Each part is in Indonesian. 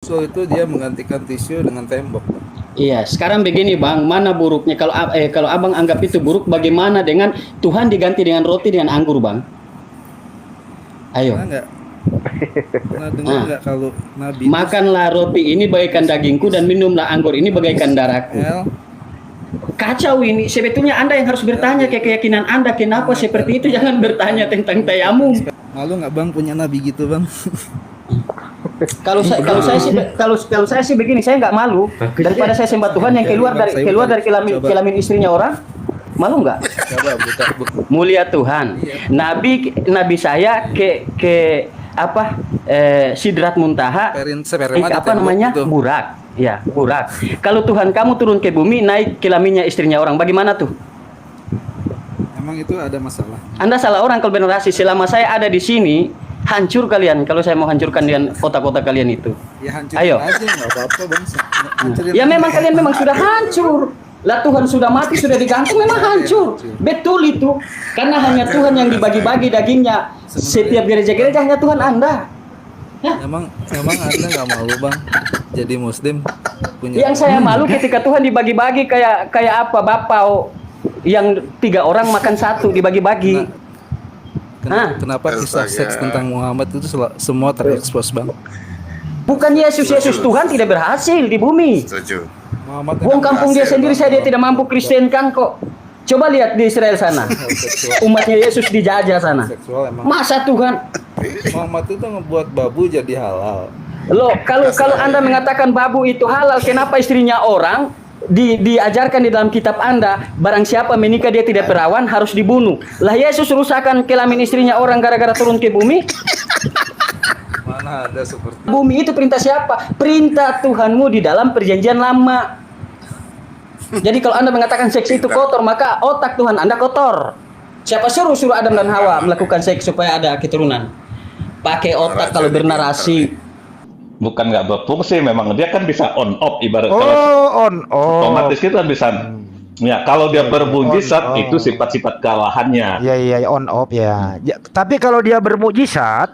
Rasul itu dia menggantikan tisu dengan tembok. Iya, sekarang begini Bang, mana buruknya kalau Abang anggap itu buruk, bagaimana dengan Tuhan diganti dengan roti dengan anggur, Bang? Ayo. Pernah dengar nggak kalau Nabi makanlah roti ini bagaikan dagingku dan minumlah anggur ini bagaikan darahku. Kacau ini. Sebetulnya Anda yang harus bertanya ke keyakinan Anda, kenapa seperti itu? Jangan bertanya tentang tayamum. Malu nggak Bang punya Nabi gitu Bang? Kalau saya sih begini, saya nggak malu daripada saya sembah Tuhan yang keluar dari kelamin istrinya orang. Malu nggak? Mulia Tuhan. Nabi saya ke Sidrat Muntaha, apa namanya, Burak. Ya, Burak. Kalau Tuhan kamu turun ke bumi, naik kelaminnya istrinya orang, bagaimana tuh? Emang itu ada masalah? Anda salah orang kalau generasi. Selama saya ada di sini, hancur kalian. Kalau saya mau hancurkan dengan kota-kota kalian itu. Ya hancur ayo aja, nggak apa-apa Bang. Ya memang kalian memang sudah hancur. Lah Tuhan sudah mati, sudah digantung, memang hancur. Betul itu. Karena hanya Tuhan yang dibagi-bagi dagingnya. Setiap gereja-gereja hanya Tuhan Anda. Emang Anda nggak malu Bang jadi Muslim punya? Yang saya malu ketika Tuhan dibagi-bagi kayak apa bapau yang 3 orang makan 1 dibagi-bagi. Kenapa kisah seks tentang Muhammad itu semua terekspos Bang? Bukan Yesus Tuhan tidak berhasil di bumi. Setuju. Wong kampung dia sendiri dia tidak mampu Kristenkan kok. Coba lihat di Israel sana. Umatnya Yesus dijajah sana. Masa Tuhan Muhammad itu ngebuat babu jadi halal. Loh, kalau Anda mengatakan babu itu halal, kenapa istrinya orang diajarkan di dalam kitab Anda, barang siapa menikah dia tidak perawan harus dibunuh. Lah Yesus rusakkan kelamin istrinya orang gara-gara turun ke bumi? Mana ada seperti Bumi itu perintah siapa? Perintah Tuhanmu di dalam perjanjian lama. Jadi kalau Anda mengatakan seks itu kotor, maka otak Tuhan Anda kotor. Siapa suruh Adam dan Hawa melakukan seks supaya ada keturunan? Pakai otak kalau bernarasi. Bukan nggak berfungsi, memang dia kan bisa on off ibarat on off. otomatis itu kan bisa. Ya kalau dia bermujizat itu sifat-sifat kalahannya. Iya on off ya. Tapi kalau dia bermujizat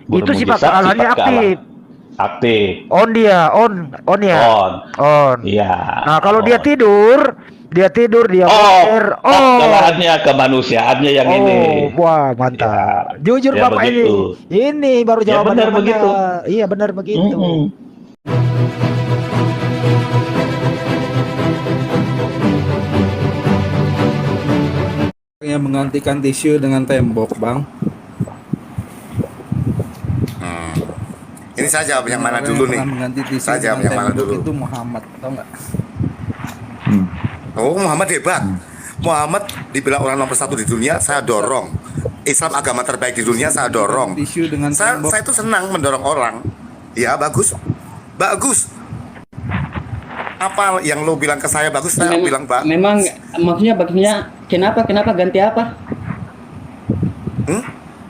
itu sifat kalahannya aktif. On ya. On. Iya. Nah kalau dia tidur dia kalahannya kemanusiaannya yang ini. Wah mantap. Jujur ya, Bapak begitu. ini baru jawaban. Ya benar begitu. Iya benar begitu. yang menggantikan tisu dengan tembok Bang? Ini saya jawab yang mana dulu nih? Saya jawab yang mana dulu? Itu Muhammad, tau nggak? Oh Muhammad hebat. Muhammad dibilang orang nomor 1 di dunia, saya dorong. Islam agama terbaik di dunia, saya dorong. Saya itu senang mendorong orang. Ya bagus. Apa yang lo bilang ke saya bagus, saya bilang Memang maksudnya kenapa ganti apa?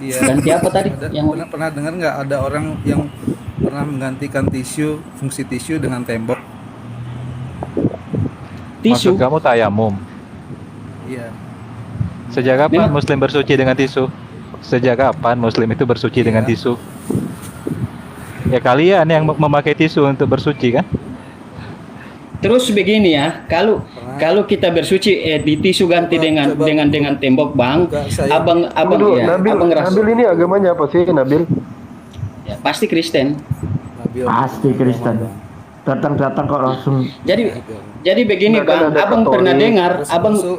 Iya. Ganti apa tadi? Yang pernah dengar nggak ada orang yang pernah menggantikan fungsi tisu dengan tembok? Maksud kamu tayamum? Iya. Sejak kapan Muslim bersuci dengan tisu? Sejak kapan Muslim itu bersuci dengan tisu? Ya kalian yang memakai tisu untuk bersuci kan? Terus begini ya, kalau kita bersuci di tisu ganti dengan tembok Bang, abang Nabil ini agamanya apa sih Nabil? Ya, pasti Kristen. Pasti Kristen. Datang kok langsung. Jadi begini Bang, abang pernah dengar,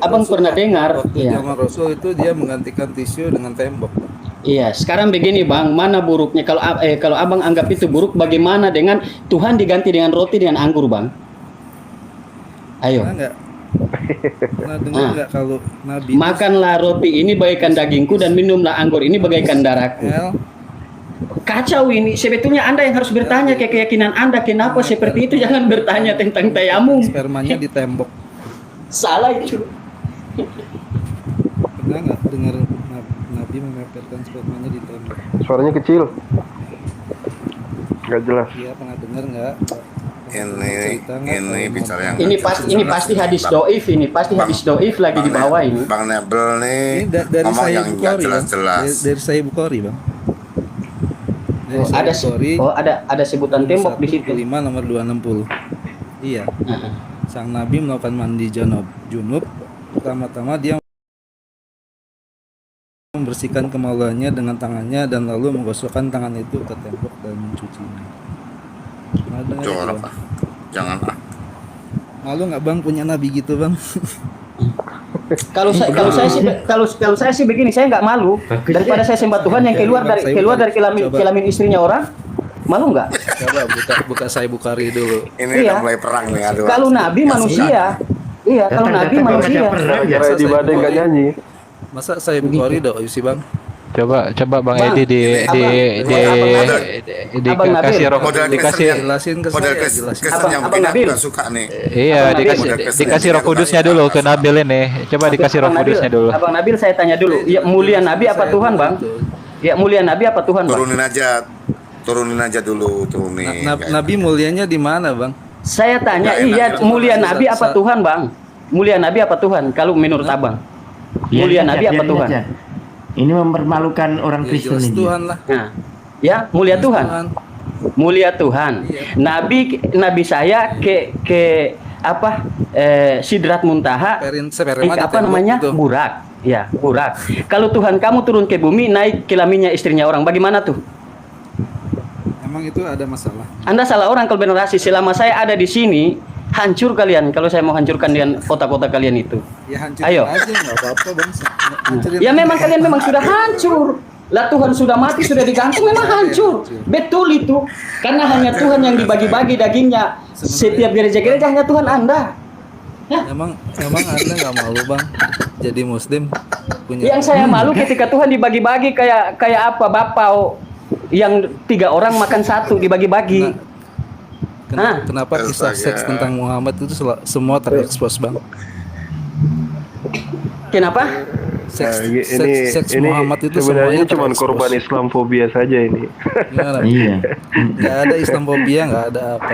abang pernah dengar. Ya. Rasul itu dia menggantikan tisu dengan tembok. Iya, sekarang begini Bang, mana buruknya kalau abang anggap itu buruk, bagaimana dengan Tuhan diganti dengan roti dengan anggur Bang? Ayo. Pernah dengar nggak kalau Nabi makanlah roti ini bagaikan dagingku dan minumlah anggur ini bagaikan darahku. Kacau ini. Sebetulnya Anda yang harus bertanya ke keyakinan Anda, kenapa seperti itu? Jangan bertanya tentang tayamum. Spermanya di tembok. Salah itu. Pernah nggak dengar Nabi memepetkan spermanya di tembok? Suaranya kecil. Nggak jelas. Iya, pernah dengar nggak? Ini bicara yang ini pasti hadis doif, ini pasti hadis doif lagi di bawah ini. Bang Nebel nih Ini dari ngomong saya yang nggak jelas-jelas. Dari saya Bukhari Bang. Dari Sahih Bukhari, ada sebutan tembok di situ. 105 nomor 260. Iya. Heeh. Sang Nabi melakukan mandi junub. Pertama-tama dia membersihkan kemaluannya dengan tangannya dan lalu menggosokkan tangan itu ke tembok dan mencucinya. Pernah dengar itu, Jorok Bang? ah. Jangan ah. Malu nggak Bang punya Nabi gitu Bang? Kalau saya sih begini, saya nggak malu daripada saya sembah Tuhan yang keluar dari kelamin istrinya orang. Malu nggak? Coba buka Sahih Bukhari dulu. Ini Iya. udah mulai perang nih. Aduh. Kalau Nabi manusia, iya kalau Nabi manusia. Kayak di badai nggak nyanyi. Masa Sahih Bukhari dong sih Bang? Coba Bang Bang, Edi Abang Nabil. dikasih roh, Model dikasih Jelasin ke model saya, jelasin. Kristen yang Abang bikin aku Nabil. nggak suka nih. iya Abang Nabil. dikasih roh kudusnya dulu ke Nabil ini. Coba dikasih roh Abang Nabil, kudusnya dulu. Abang Nabil saya tanya dulu, ya mulia Nabi apa Saya Tuhan dulu Bang? itu. Ya mulia Nabi apa Tuhan Bang? Turunin aja dulu, turunin. Nabi mulianya di mana Bang? Saya tanya, Nggak enak iya itu. mulia Nabi apa Tuhan Bang? Mulia Nabi apa Tuhan? Kalau menurut Abang, mulia Nabi apa Tuhan? Ini mempermalukan orang Ya, Kristen jelas ini. Tuhan lah. Nah, ya mulia Tuhan. Mulia Tuhan. Iya. Nabi saya ke apa Sidrat Muntaha Seperema di apa tembok namanya itu. Burak. Ya, Burak. Kalau Tuhan kamu turun ke bumi naik kelaminnya istrinya orang, bagaimana tuh? Emang itu ada masalah? Anda salah orang kalau generasi. Selama saya ada di sini, hancur kalian. Kalau saya mau hancurkan dengan kota-kota kalian itu. Ya hancurin Ayo. aja nggak apa-apa Bang. Hancurin Ya aja. memang kalian memang sudah hancur. Lah Tuhan sudah mati, sudah digantung, memang hancur. Betul itu. Karena hanya Tuhan yang dibagi-bagi dagingnya. Setiap gereja-gereja hanya Tuhan Anda. Emang Anda nggak malu Bang jadi Muslim punya? Yang saya malu ketika Tuhan dibagi-bagi kayak apa bapau yang 3 orang makan 1 dibagi-bagi. Kenapa kisah seks tentang Muhammad itu semua terekspos Bang? Kenapa? Seks Muhammad itu sebenarnya semuanya cuma terekspos. korban Islamfobia saja ini. Gimana? Iya. Nggak ada Islamfobia, nggak ada apa.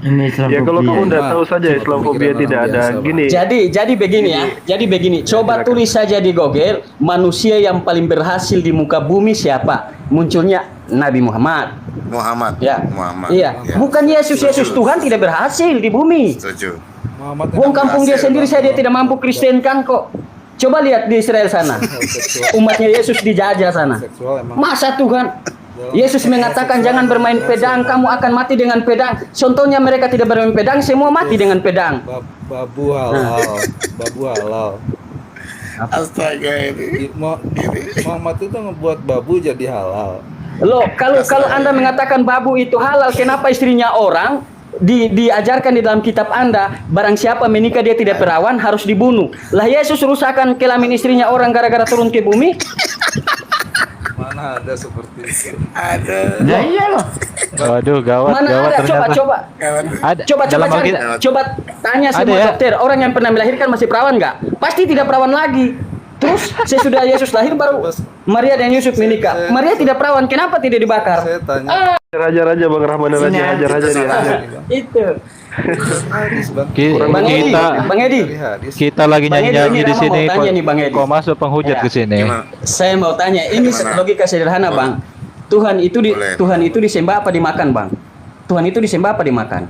Ini Islam. Ya kalau kamu udah Nah, tahu saja cuma Islamfobia pemikiran tidak orang ada biasa, Bang. gini. Jadi begini ya. Jadi begini. Coba tulis saja di Google manusia yang paling berhasil di muka bumi siapa? Munculnya Nabi Muhammad. Muhammad. Ya. Muhammad. Iya. Ya. Bukan Yesus Tuhan tidak berhasil di bumi. Setuju. Muhammad Wong kampung dia berhasil, sendiri Bang. saya dia tidak mampu kristenkan kok. Coba lihat di Israel sana. Umatnya Yesus dijajah sana. seksual emang. Masa Tuhan Yesus mengatakan jangan bermain pedang, kamu akan mati dengan pedang. Contohnya mereka tidak bermain pedang, semua mati dengan pedang. Babu halal, babu halal. Astaga ini. Muhammad itu ngebuat babu jadi halal. Loh, kalau Anda mengatakan babu itu halal, kenapa istrinya orang diajarkan di dalam kitab Anda, barang siapa menikah dia tidak perawan harus dibunuh. Lah Yesus rusakkan kelamin istrinya orang gara-gara turun ke bumi. Mana ada seperti itu? Ada. Ya iya loh. Waduh, gawat Mana ada? ternyata. Coba Ada dalam Alkitab. coba tanya semua ya? dokter, orang yang pernah melahirkan masih perawan nggak? Pasti tidak perawan lagi. Terus sesudah Yesus lahir baru Maria dan Yusuf menikah. Maria tidak perawan, kenapa tidak dibakar? Saya tanya. Raja-raja Bang Rahman Sini Raja, raja-raja dia. Itu. Hadis Bang. Bang Edi, Bang Edi. Dari hadis. Kita lagi Bang Edi, nyanyi-nyanyi ini di Rama sini. mau tanya nih, Bang Edi. Kok masuk penghujat Ya. ke sini? Gimana? Saya mau tanya, ini Gimana? logika sederhana, Bang. Boleh. Tuhan itu disembah apa dimakan, Bang? Tuhan itu disembah apa dimakan?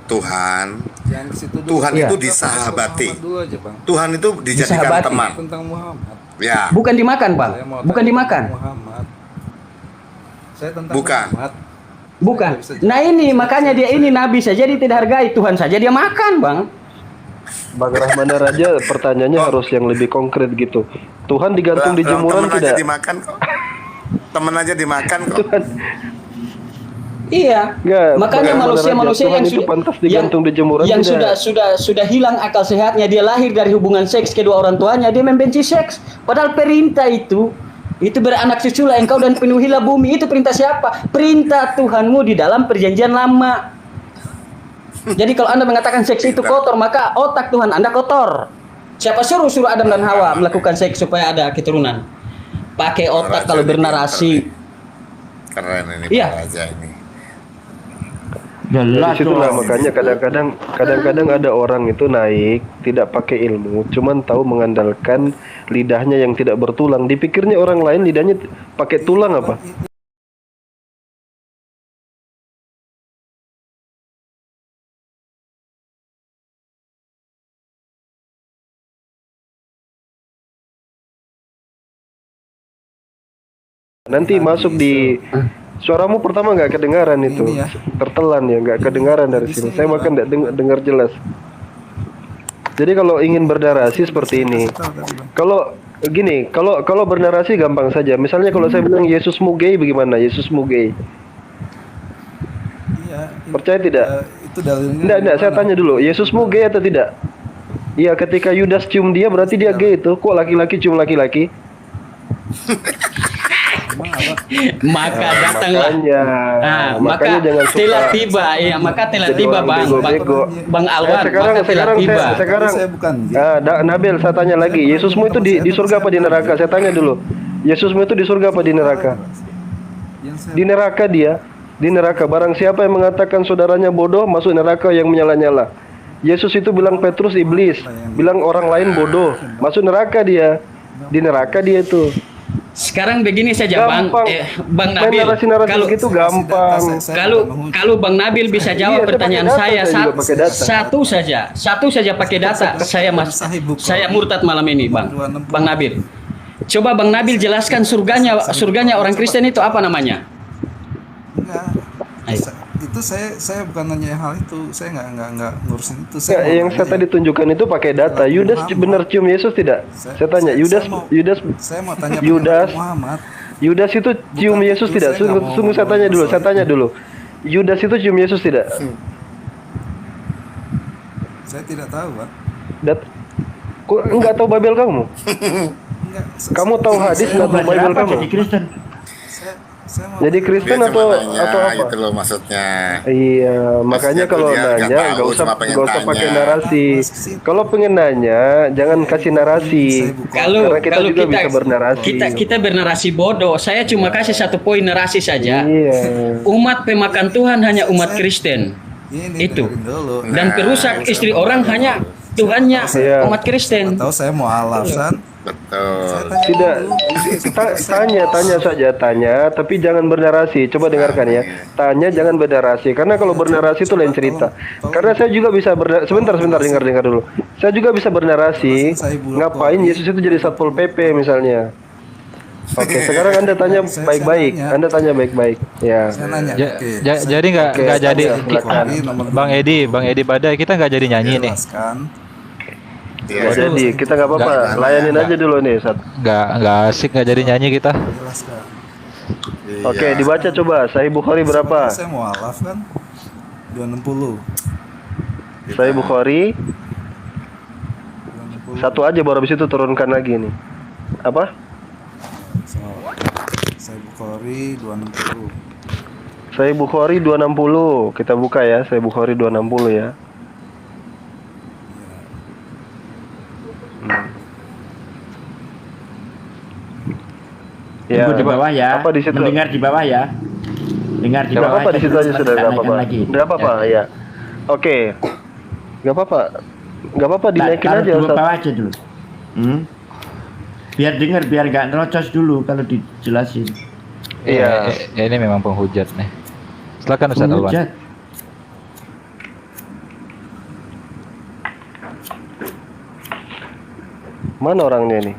Tuhan. Yang di situ dulu. Tuhan Iya. itu disahabati. Muhammad dulu aja, Bang. Tuhan itu dijadikan Disahabati. teman. Tentang Muhammad. Ya. Bukan dimakan, Bang. Saya mau Bukan tanya dimakan. tentang Muhammad. Saya tentang Bukan. Muhammad. Bukan. Nah ini makanya dia ini nabi saja dia tidak hargai, Tuhan saja dia makan, Bang. Bang Rahman Raja pertanyaannya harus yang lebih konkret gitu. Tuhan digantung di jemuran Temen aja tidak? dimakan kok. Temen aja dimakan kok. Iya. Nggak, Makanya bagaimana manusia-manusia Tuhan yang itu sudah pantas digantung di jemuran yang tidak? sudah hilang akal sehatnya, dia lahir dari hubungan seks kedua orang tuanya, dia membenci seks. Padahal perintah itu beranak cuculah engkau dan penuhilah bumi. Itu perintah siapa? Perintah Tuhanmu di dalam perjanjian lama. Jadi kalau Anda mengatakan seks itu kotor, maka otak Tuhan Anda kotor. Siapa suruh Adam dan Hawa melakukan seks supaya ada keturunan? Pakai otak Raja kalau ini bernarasi. Keren ini Iya. Pak Raja ini. Jelas Disitulah tuh. makanya kadang-kadang ada orang itu naik tidak pakai ilmu, cuman tahu mengandalkan lidahnya yang tidak bertulang. Dipikirnya orang lain lidahnya pakai tulang apa? Nanti masuk di suaramu pertama nggak kedengaran itu, Ini ya. tertelan ya, nggak kedengaran dari sini. Saya bahkan nggak dengar jelas. Jadi kalau ingin bernarasi seperti ini, kalau gini, kalau bernarasi gampang saja. Misalnya kalau saya bilang Yesusmu gay, bagaimana? Yesusmu gay. Iya, Percaya tidak? itu dalilnya. Enggak, saya tanya dulu, Yesusmu gay atau tidak? Iya, ketika Yudas cium dia berarti dia gay itu. Kok laki-laki cium laki-laki? Maka datanglah. Makanya jangan suka telah tiba, ya maka telah tiba Bang Alwan, maka telah tiba. Sekarang Saya bukan. Nabil, saya tanya lagi, Yesusmu itu di surga apa di neraka? Saya tanya dulu, Yesusmu itu di surga apa di neraka? Di neraka dia, di neraka. Barang siapa yang mengatakan saudaranya bodoh, masuk neraka yang menyala-nyala. Yesus itu bilang Petrus iblis, bilang orang lain bodoh, masuk neraka dia. Di neraka dia itu. Sekarang begini saja Gampang. Bang Nabil, Narasi-narasi kalau gitu gampang. kalau Bang Nabil bisa jawab Iya, pertanyaan saya saya, juga pakai data. satu saja pakai data, saya murtad malam ini, Bang Nabil. Coba Bang Nabil jelaskan surganya orang Kristen itu apa namanya? Enggak. Ayo. Itu saya bukan nanya hal itu. Saya nggak ngurusin itu. Ya, yang saya tadi tunjukkan itu pakai data. Yudas benar cium Yesus tidak? Saya tanya, Yudas Saya mau tanya Yudas Muhammad. Yudas itu cium Yesus tidak? Sungguh saya tanya dulu. Yudas itu cium Yesus tidak? Saya tidak tahu, Pak. Kok enggak tahu Babel kamu? Enggak. Kamu tahu hadis enggak tahu Babel kamu? Jadi Kristen. Saya mau Jadi Kristen Dia atau cuma nanya, apa? gitu loh maksudnya. Iya, makanya Maksudnya kalau tuh dia nggak nanya tahu, nggak usah cuma pengen pakai tanya. narasi. Kalau pengen nanya, jangan kasih narasi. Karena kita juga bisa bernarasi. Kita bernarasi bodoh. Saya cuma kasih satu poin narasi saja. Iya. Umat pemakan Tuhan hanya umat Kristen. ini Itu. dengerin dulu. Dan perusak istri orang hanya Tuhannya Iya. umat Kristen. Tahu saya mau alasan. Betul. Tidak, tanya, tapi jangan bernarasi. Coba dengarkan ya. Tanya, jangan bernarasi. Karena kalau bernarasi itu lain cerita. Karena saya juga bisa sebentar dengar dulu. Saya juga bisa bernarasi. Ngapain Yesus itu jadi satpol PP misalnya? Oke, sekarang Anda tanya baik-baik. Ya. Saya nanya. oke. Jadi nggak jadi Bang Edi Badai, kita nggak jadi nyanyi nih. Jelaskan. Nggak jadi, kita nggak apa-apa. Layanin aja dulu nih, Sat. Nggak asik, nggak jadi nyanyi kita. Jelaskan. Oke, dibaca coba. Sahih Bukhari berapa? Saya mau alaf kan. 260. Sahih Bukhari 260. satu aja, baru habis itu turunkan lagi nih. Apa? Saya Bukhari 260. Sahih Bukhari 260. Kita buka ya, Sahih Bukhari 260 ya. Ya, Tunggu di bawah ya. Apa di situ? Mendengar di bawah ya. Dengar di Nggak bawah. apa-apa di situ aja sudah, nggak apa-apa. Lagi. Nggak apa-apa, ya. Oke. Nggak apa-apa. Nggak apa-apa, dinaikin Taruh aja, dulu Ustaz. bawah aja dulu. Biar dengar, biar nggak nerocos dulu kalau dijelasin. Iya. Ini memang penghujat nih. Silakan Ustaz Alwan. Penghujat. Mana orangnya nih?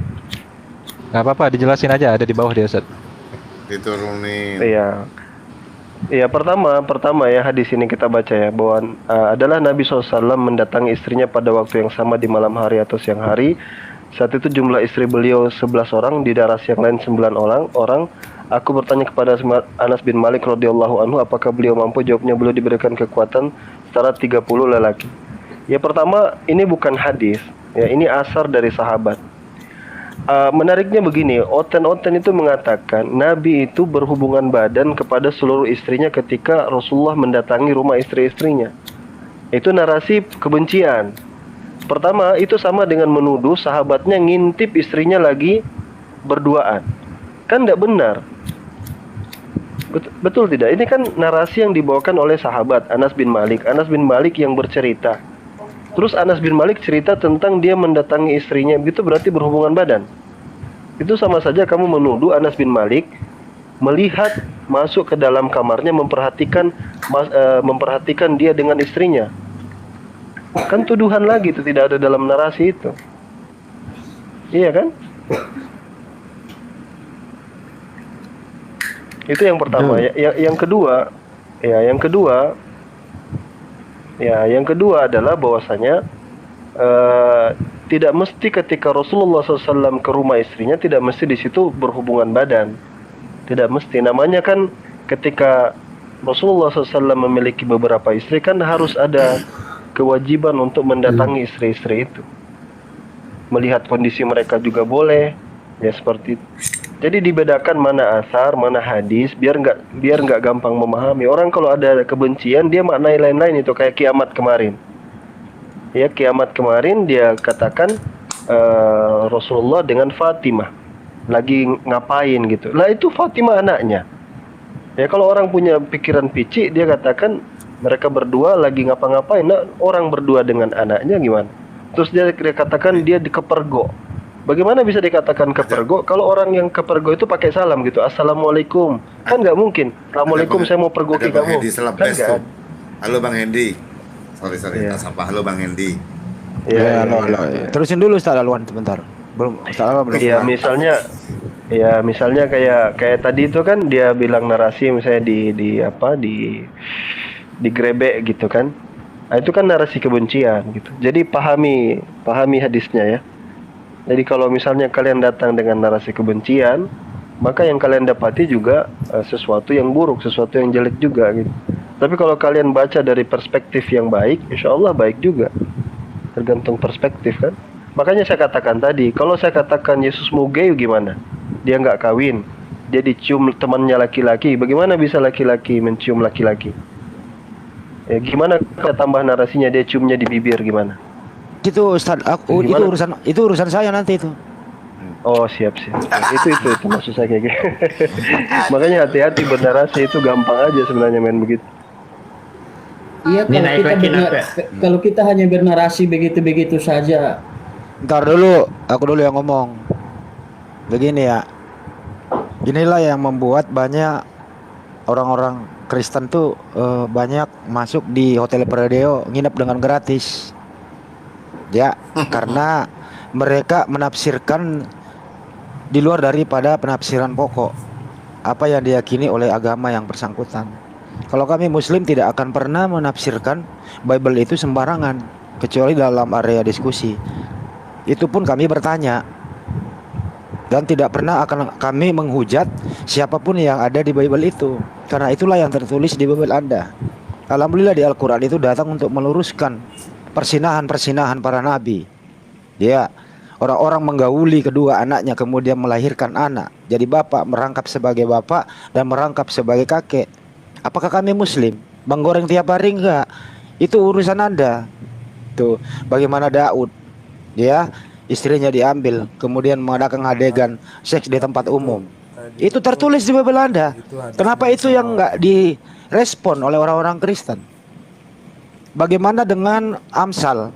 Nggak apa-apa, dijelasin aja, ada di bawah dia Ustaz. Diturunin. Iya. Iya, pertama ya hadis ini kita baca ya, bahwa adalah Nabi SAW mendatangi istrinya pada waktu yang sama di malam hari atau siang hari. Saat itu jumlah istri beliau 11 orang, di narasi yang lain 9 orang. Aku bertanya kepada Anas bin Malik radhiyallahu anhu, apakah beliau mampu? Jawabnya, beliau diberikan kekuatan setara 30 lelaki. Ya, pertama ini bukan hadis, ya ini asar dari sahabat. Menariknya begini, Oten itu mengatakan Nabi itu berhubungan badan kepada seluruh istrinya ketika Rasulullah mendatangi rumah istri-istrinya. Itu narasi kebencian. Pertama, itu sama dengan menuduh sahabatnya ngintip istrinya lagi berduaan. Kan tidak benar. Betul tidak? Ini kan narasi yang dibawakan oleh sahabat Anas bin Malik. Anas bin Malik yang bercerita. Terus Anas bin Malik cerita tentang dia mendatangi istrinya, begitu berarti berhubungan badan. Itu sama saja kamu menuduh Anas bin Malik melihat masuk ke dalam kamarnya, memperhatikan dia dengan istrinya. Kan tuduhan lagi, itu tidak ada dalam narasi itu. Iya kan? Itu yang pertama. Yang kedua, yang kedua adalah bahwasanya tidak mesti ketika Rasulullah SAW ke rumah istrinya tidak mesti di situ berhubungan badan. Tidak mesti. Namanya kan ketika Rasulullah SAW memiliki beberapa istri kan harus ada kewajiban untuk mendatangi istri-istri itu. Melihat kondisi mereka juga boleh, ya seperti itu. Jadi dibedakan mana asar, mana hadis, biar nggak gampang memahami. Orang kalau ada kebencian dia maknai lain-lain, itu kayak kiamat kemarin. Ya, kiamat kemarin dia katakan Rasulullah dengan Fatimah lagi ngapain gitu. Lah itu Fatimah anaknya. Ya kalau orang punya pikiran picik dia katakan mereka berdua lagi ngapa-ngapain. Nah, orang berdua dengan anaknya gimana? Terus dia katakan dia dikepergok. Bagaimana bisa dikatakan kepergok kalau orang yang kepergok itu pakai salam gitu, assalamualaikum? Kan nggak mungkin. Assalamualaikum, saya mau pergoki kamu. Kan nggak. Halo Bang Hendy. Sorry, tak sapa. Halo Bang Hendy. Halo. Terusin dulu Ustaz Alwan sebentar. Belum Iya, misalnya kayak tadi itu kan dia bilang narasi misalnya di grebek gitu kan. Nah, itu kan narasi kebencian gitu. Jadi pahami hadisnya ya. Jadi kalau misalnya kalian datang dengan narasi kebencian, maka yang kalian dapati juga sesuatu yang buruk, sesuatu yang jelek juga gitu. Tapi kalau kalian baca dari perspektif yang baik, insya Allah baik juga. Tergantung perspektif kan. Makanya saya katakan tadi, kalau saya katakan Yesus mau gay gimana? Dia nggak kawin, dia dicium temannya laki-laki. Bagaimana bisa laki-laki mencium laki-laki? Ya, gimana kita tambah narasinya dia ciumnya di bibir gimana? Itu Ustaz, itu urusan saya nanti itu. Oh siap. itu maksud saya kayak gitu. Makanya hati-hati bernarasi itu gampang aja sebenarnya main begitu. Iya, kalau kita hanya bernarasi begitu-begitu saja. Ntar dulu, aku dulu yang ngomong. Begini ya. Inilah yang membuat banyak orang-orang Kristen tuh banyak masuk di Hotel Prodeo nginep dengan gratis. Ya, karena mereka menafsirkan di luar daripada penafsiran pokok apa yang diyakini oleh agama yang bersangkutan. Kalau kami Muslim tidak akan pernah menafsirkan Bible itu sembarangan, kecuali dalam area diskusi. Itu pun kami bertanya, dan tidak pernah akan kami menghujat siapapun yang ada di Bible itu, karena itulah yang tertulis di Bible Anda. Alhamdulillah di Al-Quran itu datang untuk meluruskan persinahan para nabi. Ya, orang-orang menggauli kedua anaknya kemudian melahirkan anak. Jadi bapak merangkap sebagai bapak dan merangkap sebagai kakek. Apakah kami Muslim? Menggoreng tiap hari enggak? Itu urusan Anda. Tuh, bagaimana Daud, ya, istrinya diambil, kemudian mengadakan adegan seks di tempat umum. Itu tertulis di Bible Anda. Kenapa itu yang enggak direspon oleh orang-orang Kristen? Bagaimana dengan Amsal?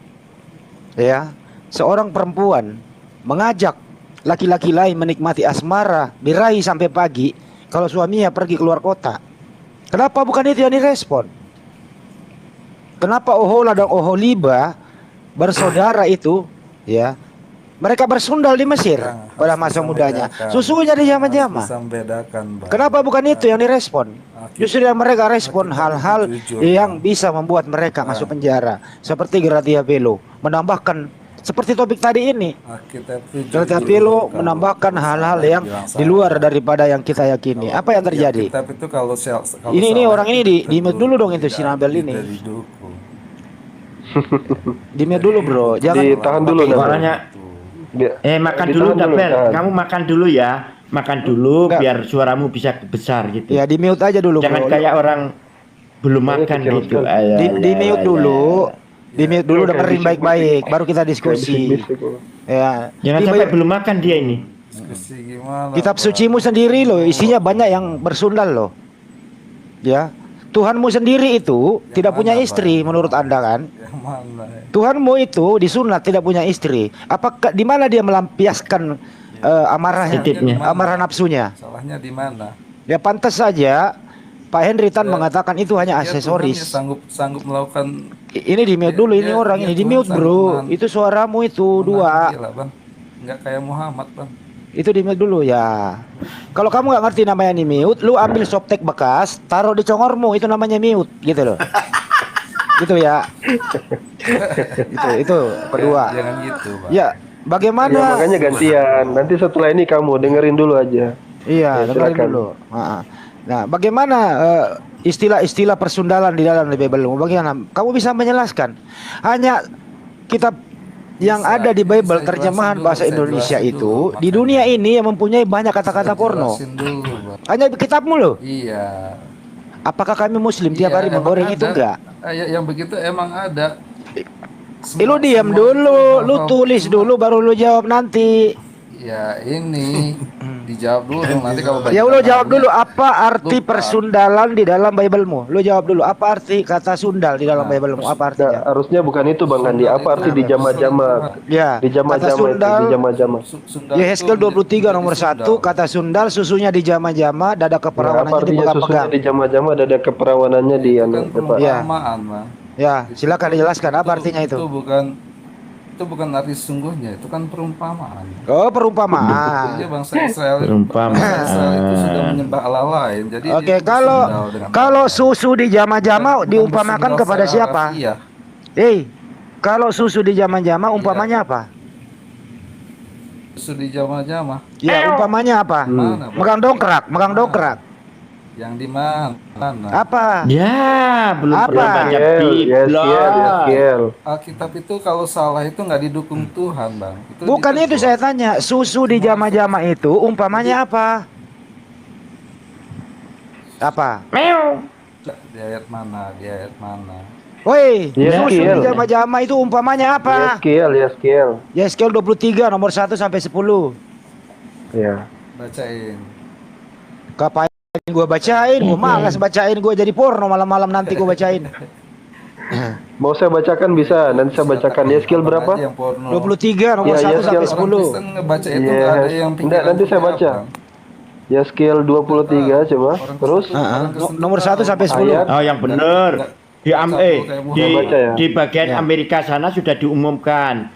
Ya, seorang perempuan mengajak laki-laki lain menikmati asmara, birahi sampai pagi kalau suaminya pergi keluar kota. Kenapa bukan itu yang direspon? Kenapa Ohola dan Oholiba bersaudara itu, ya, mereka bersundal di Mesir pada masa mudanya. Susunya di zaman-zaman. Kenapa bukan itu yang direspon? Justru yang mereka respon hal-hal yang bisa membuat mereka masuk penjara. Seperti Gratia Pelo menambahkan seperti topik tadi ini. Gratia Pelo menambahkan hal-hal yang di luar daripada yang kita yakini. Apa yang terjadi? Ini orang ini di mute dulu dong itu si Nabel ini. Di mute dulu bro, jangan ditahan dulu suaranya. Makan dulu Nabel, kamu makan dulu ya. Makan dulu biar suaramu bisa besar gitu. Ya di mute aja dulu. Jangan kayak orang belum makan gitu. Di mute dulu. Di mute dulu, dengerin baik-baik, baru kita diskusi. Ya, jangan sampai belum makan dia ini. Kitab sucimu sendiri loh, isinya banyak yang bersundal loh. Ya, Tuhanmu sendiri itu tidak punya istri menurut Anda kan? Tuhanmu itu disunat tidak punya istri. Apakah di mana dia melampiaskan amarahnya, amarah nafsunya? Salahnya di mana? Ya pantas saja Pak Henry Tan mengatakan itu hanya aksesoris. Sanggup melakukan. Ini di mute dulu, ini orang ini di mute bro. Itu suaramu itu dua. Enggak kayak Muhammad bang. Itu di mute dulu ya. Kalau kamu nggak ngerti namanya nih mute, lu ambil softtek bekas, taruh di congormu, itu namanya mute, gitu loh. Gitu ya. itu kedua. Jangan gitu, Pak. Ya, bagaimana? Ya, makanya gantian. Nanti setelah ini kamu dengerin dulu aja. Iya, Ya, dengerin silakan. dulu. Nah, bagaimana istilah-istilah persundalan di dalam Bible? Bagaimana? Kamu bisa menjelaskan? Hanya kitab yang Bisa, ada di ini Bible saya terjemahan jelasin dulu, bahasa saya Indonesia jelasin itu dulu, di makanya. dunia ini yang mempunyai banyak kata-kata porno. Jelasin dulu, Bang. Hanya kitabmu loh. Iya. Apakah kami muslim tiap Iya, hari emang menggoreng itu ada. enggak? Yang begitu emang ada. Lu diam Semua dulu, itu lu hal-hal tulis cuma- dulu baru lu jawab nanti. Ya ini dijawab dulu dong, nanti kalau Ya lu jawab dulu apa arti lupa. persundalan di dalam Biblemu? Lu jawab dulu apa arti kata sundal di dalam Nah, Biblemu? Apa Nah, artinya? harusnya bukan itu Bang Andi. Apa arti di jama-jama? Ya, Di kata jama-jama itu, sundal. di jama-jama. Ya Heskel 23 nomor 1 kata sundal susunya di jama-jama, dada Ya, apa keperawanannya artinya susunya dipegang-pegang. di jama-jama ada keperawanannya di Kan anu, Pak. Iya. perumpamaan, Bang. Ya, silakan dijelaskan apa artinya itu. Itu bukan arti sesungguhnya, itu kan perumpamaan. Oh, perumpamaan. Iya, bangsa Israel. Perumpamaan. Bangsa Israel itu sudah menyembah Allah lain. Jadi Oke, dia kalau bersundal dengan kalau Allah. susu di jama-jama Bukan diumpamakan bersundal kepada secara siapa? harfiah. Kalau susu di jama-jama umpamanya apa? Susu di jama-jama. Ya, umpamanya apa? Mana, Bang? Megang dongkrak. Yang di mana? Apa? Ya, belum Apa? pernah baca Yes, Bible. Alkitab itu kalau salah itu nggak didukung Tuhan, Bang. Bukan itu ditegur. saya tanya, susu di jama-jama itu umpamanya apa? Apa? Di ayat mana? Di ayat mana? Woi, Yes, susu di Kiel. jama-jama itu umpamanya apa? Yeskiel. Yeskel 23 nomor 1 sampai 10. Ya. Bacain. Kapan gua bacain? Gua malas bacain, gua jadi porno malam-malam nanti gua bacain. Mau saya bacakan bisa? Nanti saya bacakan. Yeskiel berapa? Yang porno. 23 nomor Ya, 1 sampai Yeskel. 10. Kristen ngebaca itu Yes. nggak ada yang Enggak, nanti saya pikiran baca. apa. Yeskiel 23 coba. Terus Nomor 1 sampai 10. Ayat. Oh, yang benar. Di baca ya. di bagian Ya. Amerika sana sudah diumumkan.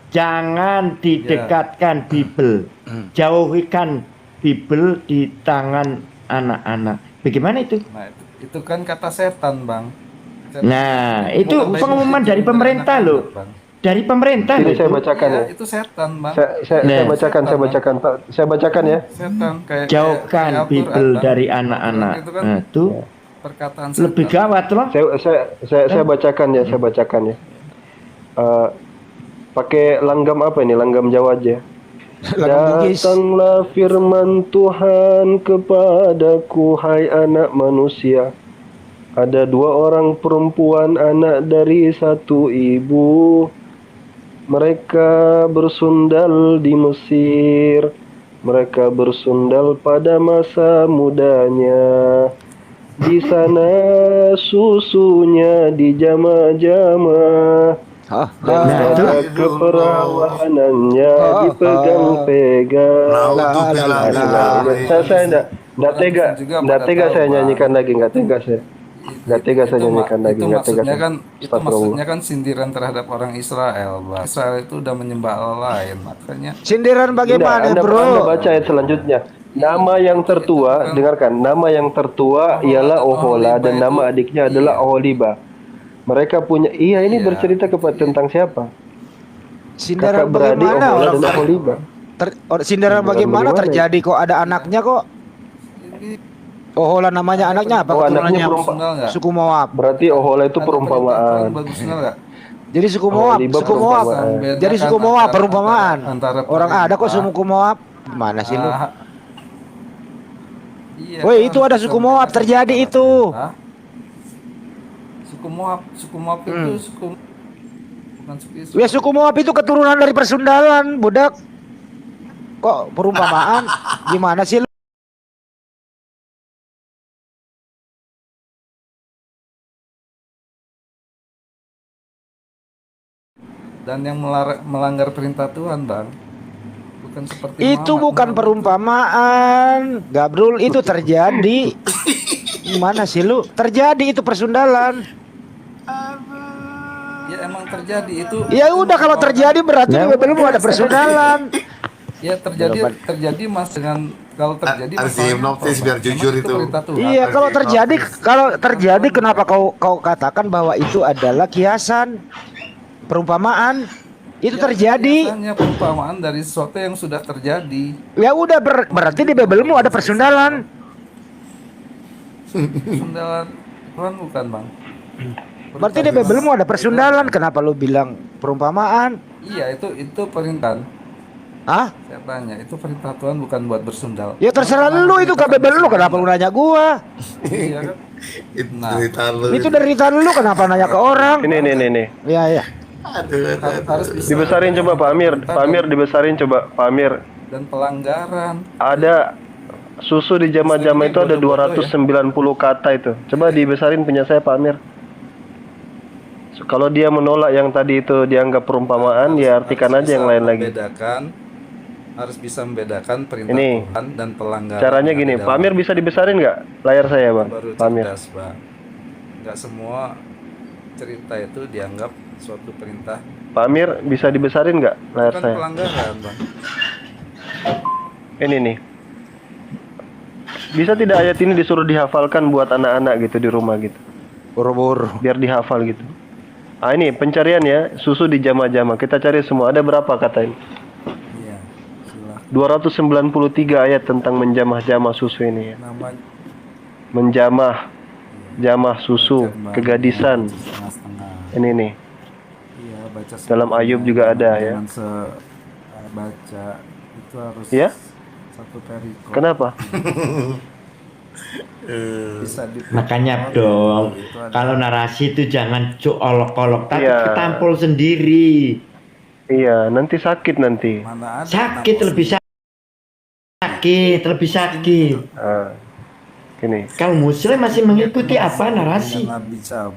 Jangan didekatkan Bible. Jauhikan Bible di tangan anak-anak. Bagaimana itu? Nah, itu kan kata setan, Bang. Nah, itu Bukan pengumuman Bible dari itu pemerintah anak-anak, loh. Bang. Dari pemerintah Ini loh saya itu. bacakan ya. Iya, itu setan, Bang. Saya Nah. bacakan, saya bacakan ya. Setan kayak Jauhkan kayak Bible Al-Quran, Bang. dari Al-Quran anak-anak. itu kan Nah, itu perkataan lebih setan. gawat loh. Saya bacakan ya, saya bacakan ya. Pakai langgam apa ini? Langgam Jawa aja. Langgam Bugis. Datanglah firman Tuhan kepadaku, hai anak manusia. Ada dua orang perempuan anak dari satu ibu. Mereka bersundal di Mesir. Mereka bersundal pada masa mudanya. Di sana susunya dijama-jama. Dan Nah, itu. pada keperawanannya dipegang-pegang. Saya enggak tega saya nyanyikan lagi, enggak tega saya. Enggak tega saya nyanyikan lagi, Itu enggak tega. maksudnya kan itu Astagfirullah. maksudnya kan sindiran terhadap orang Israel, Bang. Israel itu udah menyembah Allah lain, makanya Sindiran bagaimana, Anda Bro? baca ayat selanjutnya. Nama yang tertua, dengarkan. Nama yang tertua ialah Ohola dan nama adiknya adalah Oholiba. Mereka punya ini Iya. bercerita tentang siapa? Sindiran Kakak beradik bagaimana Ohola orang dan Oholiba. sindiran bagaimana bagaimana terjadi kok ada anaknya kok? Ohola namanya anaknya apa? Oh, anaknya Keturunannya Bersundal nggak? suku Moab. Berarti Ohola itu Ada perumpamaan. bagus nggak? Jadi suku Moab, Oholiba suku Moab. perumpamaan. Jadi suku Moab perumpamaan. Antara Orang ada kok perintah. suku Moab. Gimana sih lu? Iya, Woi, kan, itu ada suku Moab terjadi itu. Hah? Suku Moab itu suku bukan suku Israel. Ya suku Moab itu keturunan dari persundalan, budak. Kok perumpamaan? Gimana sih lu? Dan yang melanggar perintah Tuhan, Bang. Bukan seperti Itu Muhammad. bukan perumpamaan, Gabrul, itu terjadi. Gimana sih lu? Terjadi itu persundalan. Ya emang terjadi itu. Ya udah kalau terjadi berarti belum ada persundalan. Ya terjadi mas dengan kalau terjadi Harus masalahnya dihipnotis apa, biar Bang? jujur Emang itu. perintah Tuhan? Iya, kalau terjadi kenapa kau katakan bahwa itu adalah kiasan, perumpamaan? Itu Ya, terjadi. biasanya perumpamaan dari sesuatu yang sudah terjadi. Ya udah berarti di Bibelmu ada persundalan. Sundalan Tuhan bukan bang. Berarti di Bibelmu ada persundalan. Kenapa lu bilang perumpamaan? Iya itu perintah. Hah? Saya tanya itu perintah Tuhan bukan buat bersundal. Ya terserah lu itu ke Bibel lu, kenapa lu nanya gua? Iya kan? Itu Nah. cerita lu. Itu derita lu, kenapa nanya ke orang? Ini. Iya. Harus bisa Dibesarin coba Pak Amir. Pak Amir dibesarin coba Pak Amir. dan pelanggaran. Ada susu di jama-jama itu ada 290 kata itu. Coba dibesarin punya saya Pak Amir. Kalau dia menolak yang tadi itu dianggap perumpamaan, ya artikan aja yang lain lagi. Harus bisa membedakan perintah Ini. Tuhan dan pelanggaran. Caranya yang gini, ada Pak dalam Amir bisa dibesarin nggak layar saya Bang? baru Pak Amir. cerdas, Bang. Nggak semua cerita itu dianggap suatu perintah. Pak Amir bisa dibesarin nggak layar Bukan saya? pelanggaran, Bang. Ini nih. Bisa tidak ayat ini disuruh dihafalkan buat anak-anak gitu di rumah gitu? Boro-boro. Biar dihafal gitu. Ah ini pencarian ya, susu di jama-jama. Kita cari semua. Ada berapa kata ini? Iya. Silakan. 293 ayat tentang menjamah-jamah susu ini ya. Nama Menjamah, jamah susu, kegadisan. setengah-setengah. Ini nih. Iya, baca Dalam Ayub juga ada, ya. Jangan baca itu harus Ya? satu perikop. Kenapa? Bisa Makanya dong, kalau narasi itu jangan olok-olok, tapi Iya. ketampol sendiri. Iya, nanti sakit nanti. mana ada Sakit, lebih sakit. Ah, gini. Kalau muslim masih mengikuti apa narasi. Nabi Cab.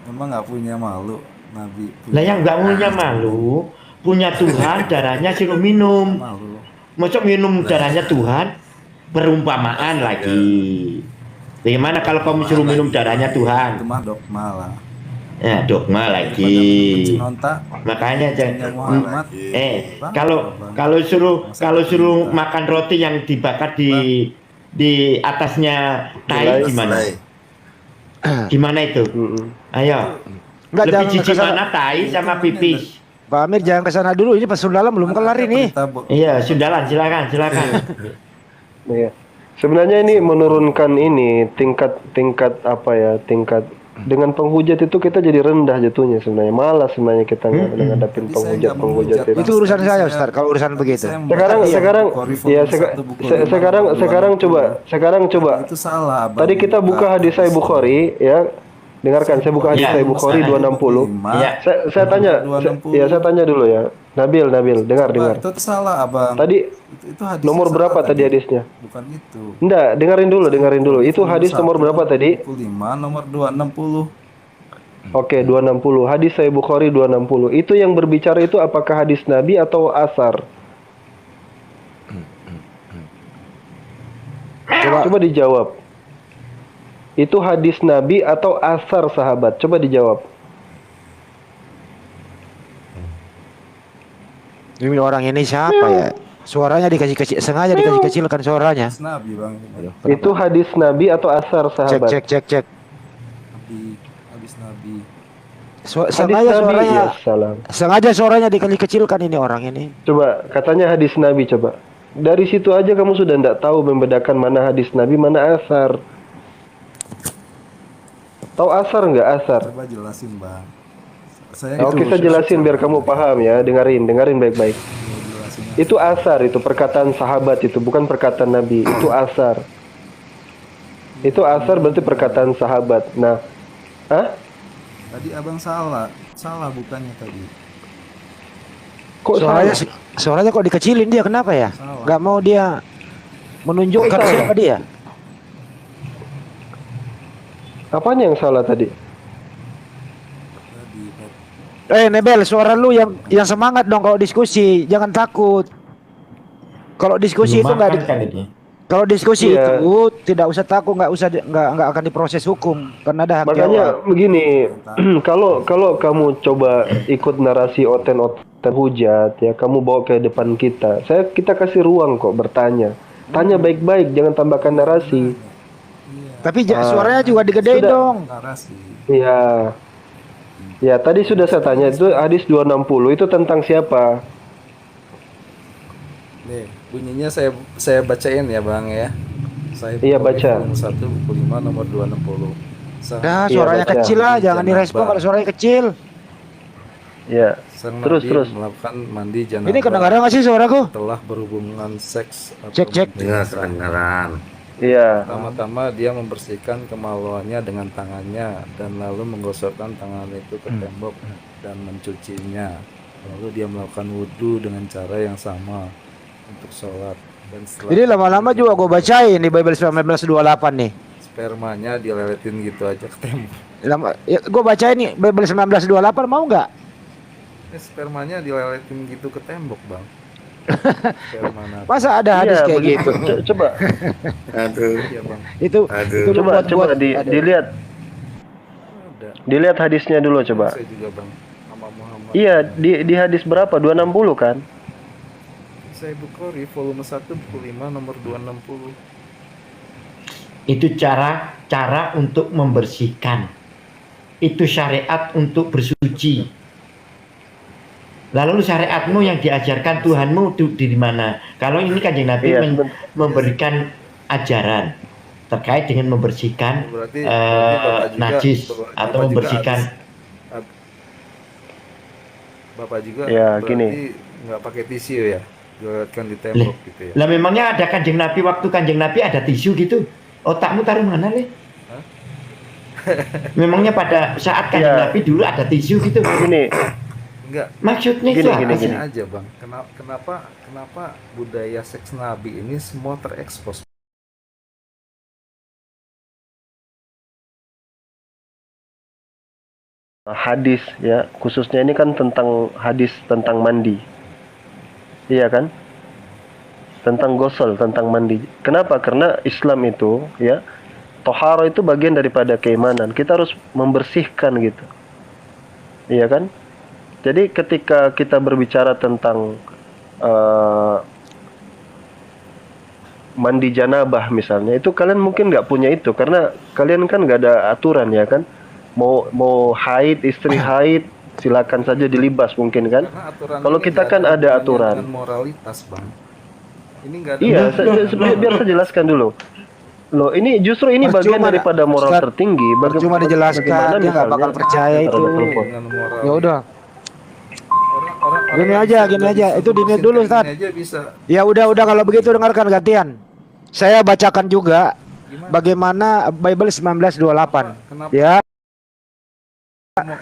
Emang nggak punya malu Nabi. Lah yang nggak punya malu, punya Tuhan, darahnya suruh minum. Malu. Mosok minum darahnya Tuhan, perumpamaan lagi. Bagaimana kalau kamu suruh minum darahnya Itu Tuhan? mah dogma lah. Ya, dogma Daripada lagi. membenci nonta, Makanya jangan Muhammad. kalau suruh makan roti yang dibakar di atasnya tai gimana? Gimana itu? Ayo. Enggak, Lebih jangan jijik kesana. mana tai sama pipis? Pak Amir jangan ke sana dulu, ini persundalan belum kelar ini. Iya, silakan. Iya. Sebenarnya ini menurunkan ini tingkat apa ya, tingkat dengan penghujat itu kita jadi rendah jatuhnya sebenarnya. Malas sebenarnya kita ngadapin penghujat itu. Itu urusan saya, Ustaz, kalau urusan begitu. Sekarang coba. Itu salah. Abang. Tadi kita buka hadis Sahih Bukhari ya. Dengarkan, saya buka hadis Ya. Sahih Bukhari 260. Ya. Saya tanya, saya tanya dulu ya. Nabil, dengar. Itu salah, Abang. Tadi itu hadisnya nomor salah berapa tadi hadisnya? Bukan itu. Enggak, dengerin dulu. Itu hadis nomor berapa tadi? 25 nomor 260. Oke, 260. Hadis Sahih Bukhari 260. Itu yang berbicara itu apakah hadis Nabi atau asar? Coba dijawab. Itu hadis Nabi atau asar sahabat? Coba dijawab. Ini orang ini siapa ya? Suaranya sengaja dikasih kecilkan suaranya. Hadis Nabi, Bang. Itu hadis Nabi atau asar sahabat? Cek. Hadis Nabi. Sengaja suaranya dikecilkan ini orang ini. Coba, katanya hadis Nabi, coba. Dari situ aja kamu sudah tidak tahu membedakan mana hadis Nabi, mana asar. Tahu asar nggak asar? Coba jelasin, Bang. Oke, saya jelasin biar kamu paham ya. Dengerin baik-baik. Itu asar, itu perkataan sahabat itu, bukan perkataan Nabi. Itu asar. Itu asar berarti perkataan sahabat. Nah, Tadi Abang salah bukannya tadi. Kok suaranya kok dikecilin dia, kenapa ya? Salah. Nggak mau dia menunjukkan siapa dia. apanya yang salah tadi? Nebel, suara lu yang semangat dong kalau diskusi, jangan takut. Kalau diskusi itu nggak Kalau diskusi Iya. itu tidak usah takut, nggak akan diproses hukum karena ada hak Makanya jawab. begini, kalau kamu coba ikut narasi oten-oten hujat ya, kamu bawa ke depan kita kasih ruang kok bertanya. Tanya baik-baik, jangan tambahkan narasi. Tapi suaranya juga digedein sudah. dong. Narasi. Iya. Ya, tadi sudah saya tanya itu hadis 260 itu tentang siapa? Nih, bunyinya saya bacain ya, Bang ya. Saya Iya, baca. 1 buku 5 nomor 260. Nah, Iya, suaranya baca. kecil lah, jangan direspon kalau suaranya kecil. Ya. Sang Terus, Nabi terus. melakukan mandi janabah. Ini kedengaran nggak sih suaraku? Setelah berhubungan seks atau Cek. Iya, kedengaran. Iya. Pertama-tama dia membersihkan kemaluannya dengan tangannya dan lalu menggosokkan tangan itu ke tembok dan mencucinya. Lalu dia melakukan wudhu dengan cara yang sama untuk sholat. Dan setelah Ini lama-lama juga gue bacain di Bible 1928 nih. spermanya dileletin gitu aja ke tembok. Gue bacain nih Bible 1928, mau nggak? Spermanya dileletin gitu ke tembok, Bang. Sperma Nabi. Masa ada hadis Iya, kayak begitu. gitu? Coba. Aduh. Iya, Bang. Itu Aduh. Coba dilihat. Ada. Dilihat hadisnya dulu coba. Saya juga, Bang. Sama Muhammad. Iya, di hadis berapa? 260 kan? Saya Bukhari volume 1 buku 5 nomor 260. Itu cara untuk membersihkan. Itu syariat untuk bersuci. Lalu syariatmu yang diajarkan Tuhanmu itu di mana? Kalau ini Kanjeng Nabi Iya, memberikan ajaran terkait dengan membersihkan Berarti Bapak juga- najis Bapak atau juga membersihkan. Bapak juga Ya, berarti gini. nggak pakai tisu ya, dilewatkan di tembok gitu ya. Lah memangnya ada Kanjeng Nabi, waktu Kanjeng Nabi ada tisu gitu? Otakmu taruh mana, Le? Hah? Memangnya pada saat Kanjeng Iya. Nabi dulu ada tisu gitu? Gini, Enggak, Maksudnya itu Gini, apa gini, sih? gini. aja Bang. Kenapa budaya seks Nabi ini semua terekspos? hadis ya, khususnya ini kan tentang hadis tentang mandi. Iya kan? Tentang gosol, tentang mandi. Kenapa? Karena Islam itu ya, toharo itu bagian daripada keimanan. Kita harus membersihkan gitu. Iya kan? Jadi ketika kita berbicara tentang mandi janabah misalnya, itu kalian mungkin nggak punya itu karena kalian kan nggak ada aturan ya kan. Mau haid, istri haid, silakan saja dilibas mungkin kan. Karena aturan Kalau ini kita nggak kan ada hubungannya aturan. dengan moralitas, Bang. Ini nggak ada. Iya, biar saya jelaskan dulu. Loh, ini justru ini bagian Percuma, daripada moral Ustaz. tertinggi. Cuma dijelaskan, dia nggak bakal percaya itu. dengan moral. Ya udah, Orang Gini yang aja, bisa gini aja. Itu di-mute bersihin dulu, kayak Ustaz. gini aja bisa. ya udah kalau begitu dengarkan gantian. Saya bacakan juga Gimana? bagaimana Bible 1928. Kenapa? Ya.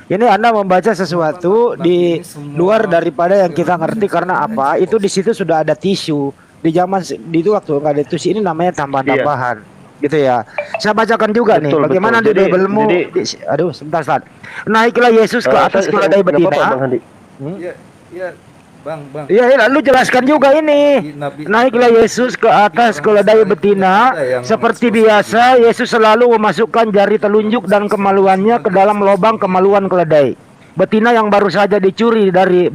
Ini Anda membaca sesuatu di luar daripada yang kita ngerti karena apa? Itu di situ sudah ada tisu. Di zaman di itu waktu nggak ada tisu, ini namanya tambahan-tambahan. Gitu ya. Saya bacakan juga nih Betul, bagaimana betul. di Bible-mu. Aduh, sebentar, Ustaz. Naiklah Yesus ke atas keledai nggak apa-apa, Bang betina. Handi. Iya, Bang. Iya, lu jelaskan juga ini. Naiklah Yesus ke atas keledai betina. Seperti biasa, Yesus selalu memasukkan jari telunjuk dan kemaluannya ke dalam lubang kemaluan keledai betina yang baru saja dicuri dari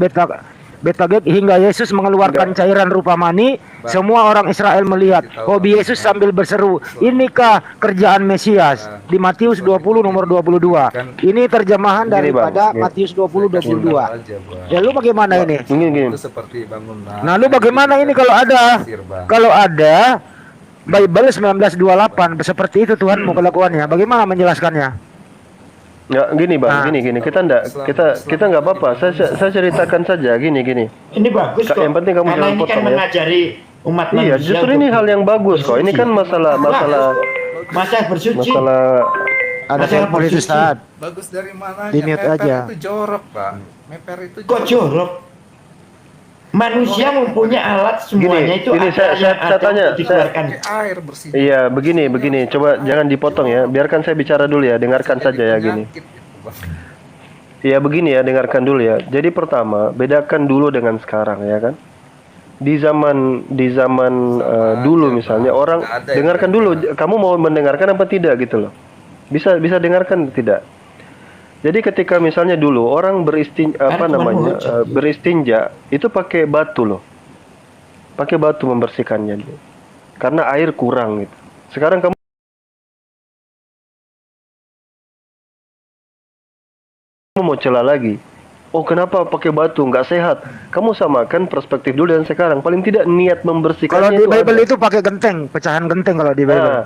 Betageg hingga Yesus mengeluarkan cairan rupa mani. Semua orang Israel melihat. Hobi Yesus sambil berseru, "Inikah kerjaan Mesias?" Di Matius 20 nomor 22. Ini terjemahan Gini, Bang. daripada Gini. Matius 20 22. Aja, Bang. Ya lu bagaimana ini? Gini. Itu seperti bangunan. Nah, lu bagaimana ini kalau ada? Kalau ada Bible 1928 seperti itu Tuhanmu kelakuannya. Bagaimana menjelaskannya? Nggak, gini Bang, Nah. gini. Kita nggak apa-apa. Saya ceritakan saja gini. Ini bagus kok. Yang penting kamu Karena jangan ini kan potong ya. mengajari umat Iya, manusia justru untuk ini hal yang bagus kok. Ini kan masalah masa bersuci. Ada Masalah telepon itu bersuci. Ustaz. Bagus dari mana? Di-mute aja. Itu jorok, Bang. Meper itu Kok jorok? Manusia mempunyai alat semuanya Gini, itu gini, ada saya ada tanya, untuk dikeluarkan. pakai air bersih. Iya, begini. Coba jangan dipotong ya. Biarkan saya bicara dulu ya. Dengarkan saja ya gini. Penyakit itu, Bang. Iya begini ya, dengarkan dulu ya. Jadi pertama, bedakan dulu dengan sekarang ya kan. di zaman dulu misalnya orang dengarkan dulu, kamu mau mendengarkan apa tidak gitu loh. Bisa dengarkan tidak? Jadi ketika misalnya dulu orang beristinja itu pakai batu loh. Pakai batu membersihkannya. Karena air kurang gitu. Sekarang kamu mau celah lagi. Oh, kenapa pakai batu? Nggak sehat. Kamu samakan perspektif dulu dan sekarang. Paling tidak niat membersihkannya. Kalau di Bible itu pakai genteng, pecahan genteng kalau di Bible.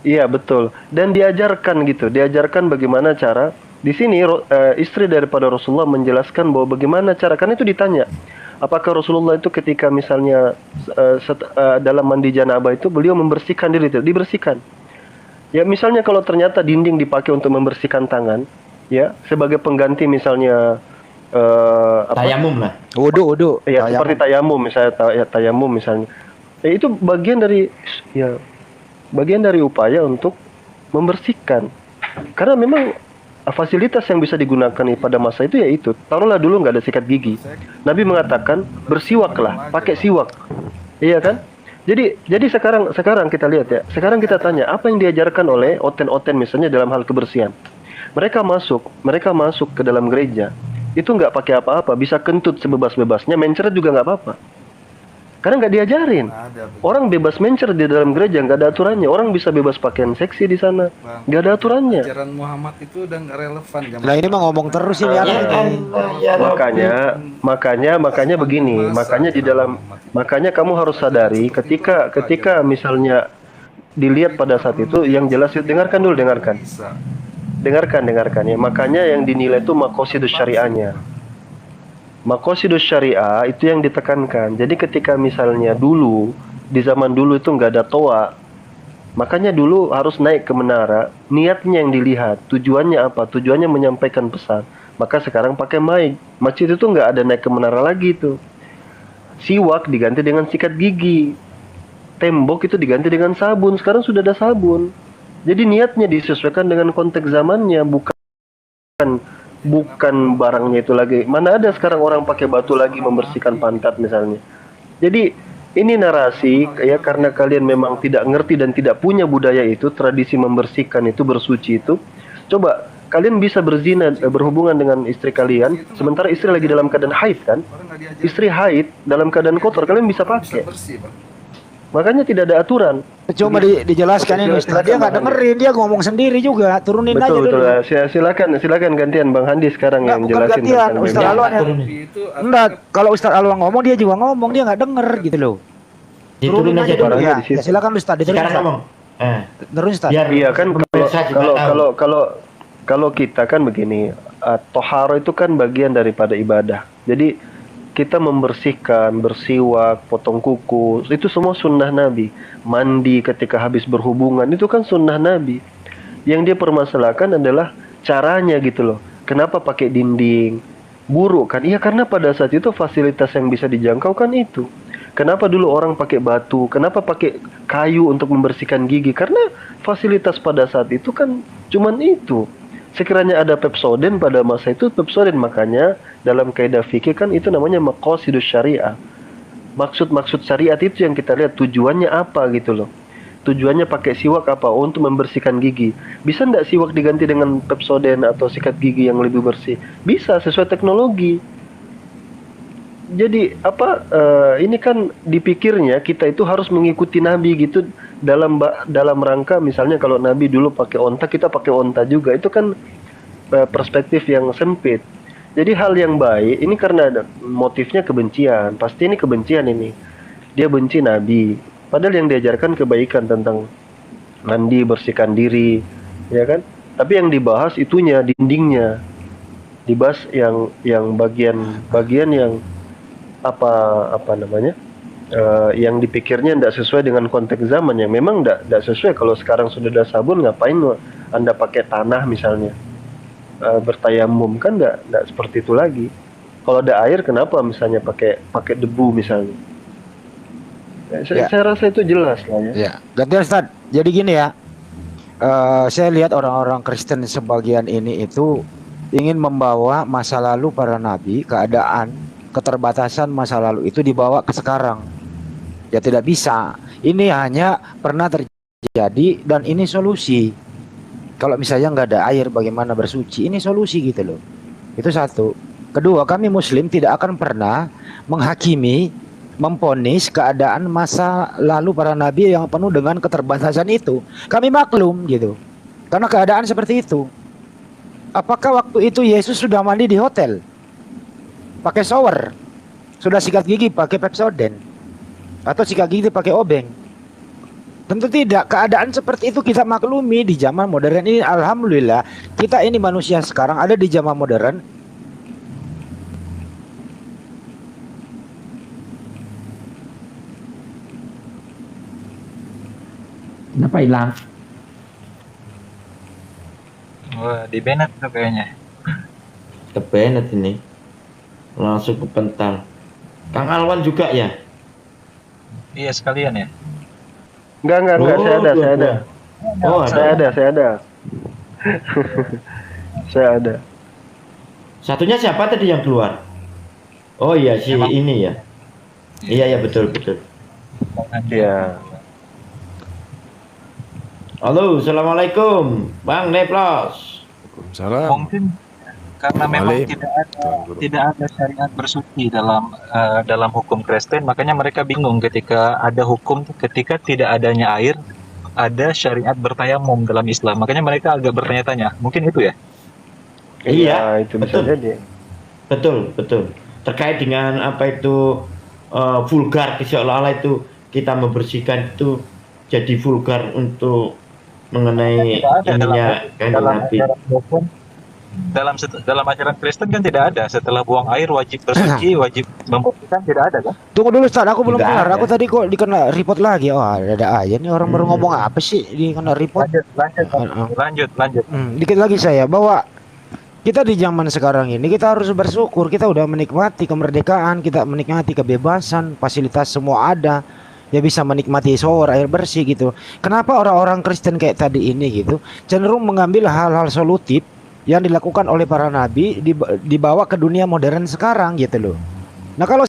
Iya betul. Dan diajarkan gitu. Diajarkan bagaimana cara. Di sini istri daripada Rasulullah menjelaskan bahwa bagaimana cara. Karena itu ditanya. Apakah Rasulullah itu ketika misalnya dalam mandi janabah itu beliau membersihkan diri? Dibersihkan. Ya misalnya kalau ternyata dinding dipakai untuk membersihkan tangan. Ya sebagai pengganti misalnya. Tayamum lah. Wudu. Ya seperti tayamum misalnya, tayamum misalnya. Itu bagian dari upaya untuk membersihkan. Karena memang fasilitas yang bisa digunakan pada masa itu yaitu, taruhlah dulu nggak ada sikat gigi. Nabi mengatakan bersiwaklah, pakai siwak. Iya kan? Jadi sekarang kita lihat ya. Sekarang kita tanya, apa yang diajarkan oleh oten-oten misalnya dalam hal kebersihan? Mereka masuk ke dalam gereja. Itu nggak pakai apa-apa, bisa kentut sebebas-bebasnya, mencret juga nggak apa-apa. Karena nggak diajarin. Orang bebas mencret di dalam gereja, nggak ada aturannya. Orang bisa bebas pakaian seksi di sana, nggak ada aturannya. Ajaran Muhammad itu udah nggak relevan. Nah ini mah ngomong terus ini Makanya begini. Makanya kamu harus sadari ketika misalnya dilihat pada saat itu yang jelas, dengarkan ya. Makanya yang dinilai itu maqasidus syariahnya. Maqasidus syariah itu yang ditekankan. Jadi ketika misalnya dulu, di zaman dulu itu nggak ada toa, makanya dulu harus naik ke menara, niatnya yang dilihat, tujuannya apa? Tujuannya menyampaikan pesan. Maka sekarang pakai mic. Masjid itu nggak ada naik ke menara lagi tuh. Siwak diganti dengan sikat gigi. Tembok itu diganti dengan sabun. Sekarang sudah ada sabun. Jadi niatnya disesuaikan dengan konteks zamannya, bukan barangnya itu lagi. Mana ada sekarang orang pakai batu lagi membersihkan pantat misalnya. Jadi ini narasi ya, karena kalian memang tidak ngerti dan tidak punya budaya itu, tradisi membersihkan itu, bersuci itu. Coba kalian bisa berzina, berhubungan dengan istri kalian, sementara istri lagi dalam keadaan haid kan? Istri haid dalam keadaan kotor, kalian bisa pakai. Makanya tidak ada aturan. Coba dijelaskan ini Ustaz. Dia nggak dengerin, dia ngomong sendiri juga. Turunin aja dulu. Silakan gantian Bang Handi sekarang yang jelasin. Gantian Ustaz Alwan. Enggak, kalau Ustaz Alwan ngomong dia juga ngomong, dia nggak denger gitu loh. Turunin aja dulu. Ya, silakan Ustaz, sekarang ngomong. Terus Ustaz. Iya kan, kalau kita kan begini, toharo itu kan bagian daripada ibadah. Jadi kita membersihkan, bersiwak, potong kuku, itu semua sunnah Nabi. Mandi ketika habis berhubungan, itu kan sunnah Nabi. Yang dia permasalahkan adalah caranya gitu loh. Kenapa pakai dinding? Buruk kan? Iya, karena pada saat itu fasilitas yang bisa dijangkau kan itu. Kenapa dulu orang pakai batu? Kenapa pakai kayu untuk membersihkan gigi? Karena fasilitas pada saat itu kan cuman itu. Sekiranya ada Pepsodent pada masa itu, Pepsodent, makanya dalam kaidah fikih kan itu namanya maqasidus syariah. Maksud syariat itu yang kita lihat tujuannya apa gitu loh. Tujuannya pakai siwak apa? Untuk membersihkan gigi. Bisa nggak siwak diganti dengan Pepsodent atau sikat gigi yang lebih bersih? Bisa, sesuai teknologi. Jadi ini kan dipikirnya kita itu harus mengikuti Nabi gitu, dalam rangka misalnya kalau Nabi dulu pakai onta, kita pakai onta juga. Itu kan perspektif yang sempit. Jadi hal yang baik ini karena ada motifnya kebencian. Pasti ini kebencian ini. Dia benci Nabi. Padahal yang diajarkan kebaikan tentang mandi, bersihkan diri, ya kan? Tapi yang dibahas itunya, dindingnya. Dibahas yang bagian yang apa namanya? Yang dipikirnya tidak sesuai dengan konteks zaman, yang memang tidak sesuai. Kalau sekarang sudah ada sabun, ngapain Anda pakai tanah misalnya bertayamum, kan tidak seperti itu lagi. Kalau ada air, kenapa misalnya pakai debu misalnya? Saya rasa itu jelas lah ya. Ya, gantian Ustaz. Jadi gini ya, saya lihat orang-orang Kristen sebagian ini itu ingin membawa masa lalu para nabi, keadaan keterbatasan masa lalu itu dibawa ke sekarang. Ya tidak bisa. Ini hanya pernah terjadi dan ini solusi. Kalau misalnya nggak ada air, bagaimana bersuci? Ini solusi gitu loh. Itu satu. Kedua, kami Muslim tidak akan pernah menghakimi, memponis keadaan masa lalu para nabi yang penuh dengan keterbatasan itu. Kami maklum gitu. Karena keadaan seperti itu. Apakah waktu itu Yesus sudah mandi di hotel? Pakai shower? Sudah sikat gigi pakai Pepsodent? Atau sikat gigi pakai obeng? Tentu tidak. Keadaan seperti itu kita maklumi di zaman modern ini. Alhamdulillah kita ini manusia sekarang ada di zaman modern. Kenapa hilang? Wah, di Bennett tuh kayaknya. Ke Bennett ini. Langsung ke Pental. Kang Alwan juga ya? Iya sekalian ya. Enggak, Oh, saya ada. dua-dua. Oh, Saya ada. Saya ada. Satunya siapa tadi yang keluar? Oh iya, si ini ya. Iya, betul. Iya. Halo, assalamualaikum, Bang Neplos. Salam. Mungkin karena memang tidak ada syariat bersuci dalam hukum Kristen, makanya mereka bingung ketika ada hukum, ketika tidak adanya air, ada syariat bertayamum dalam Islam. Makanya mereka agak bertanya-tanya. Mungkin itu ya? Iya, Itu bisa jadi. Betul. Terkait dengan apa itu vulgar, seolah-olah itu kita membersihkan itu jadi vulgar untuk mengenai Tidak ada ininya kanjeng dalam Nabi. ajaran hukum, dalam ajaran Kristen kan tidak ada. Setelah buang air wajib bersuci, wajib membersihkan, tidak ada kan? Tunggu dulu Ustaz, aku belum Tidak kelar. ada. Aku tadi kok dikena report lagi. Oh, ada aja nih orang baru ngomong apa sih dikena report. Lanjut. Dikit lagi saya bahwa kita di zaman sekarang ini kita harus bersyukur, kita udah menikmati kemerdekaan, kita menikmati kebebasan, fasilitas semua ada. Ya bisa menikmati shower, air bersih gitu. Kenapa orang-orang Kristen kayak tadi ini gitu cenderung mengambil hal-hal solutif yang dilakukan oleh para nabi dibawa ke dunia modern sekarang gitu loh. Nah kalau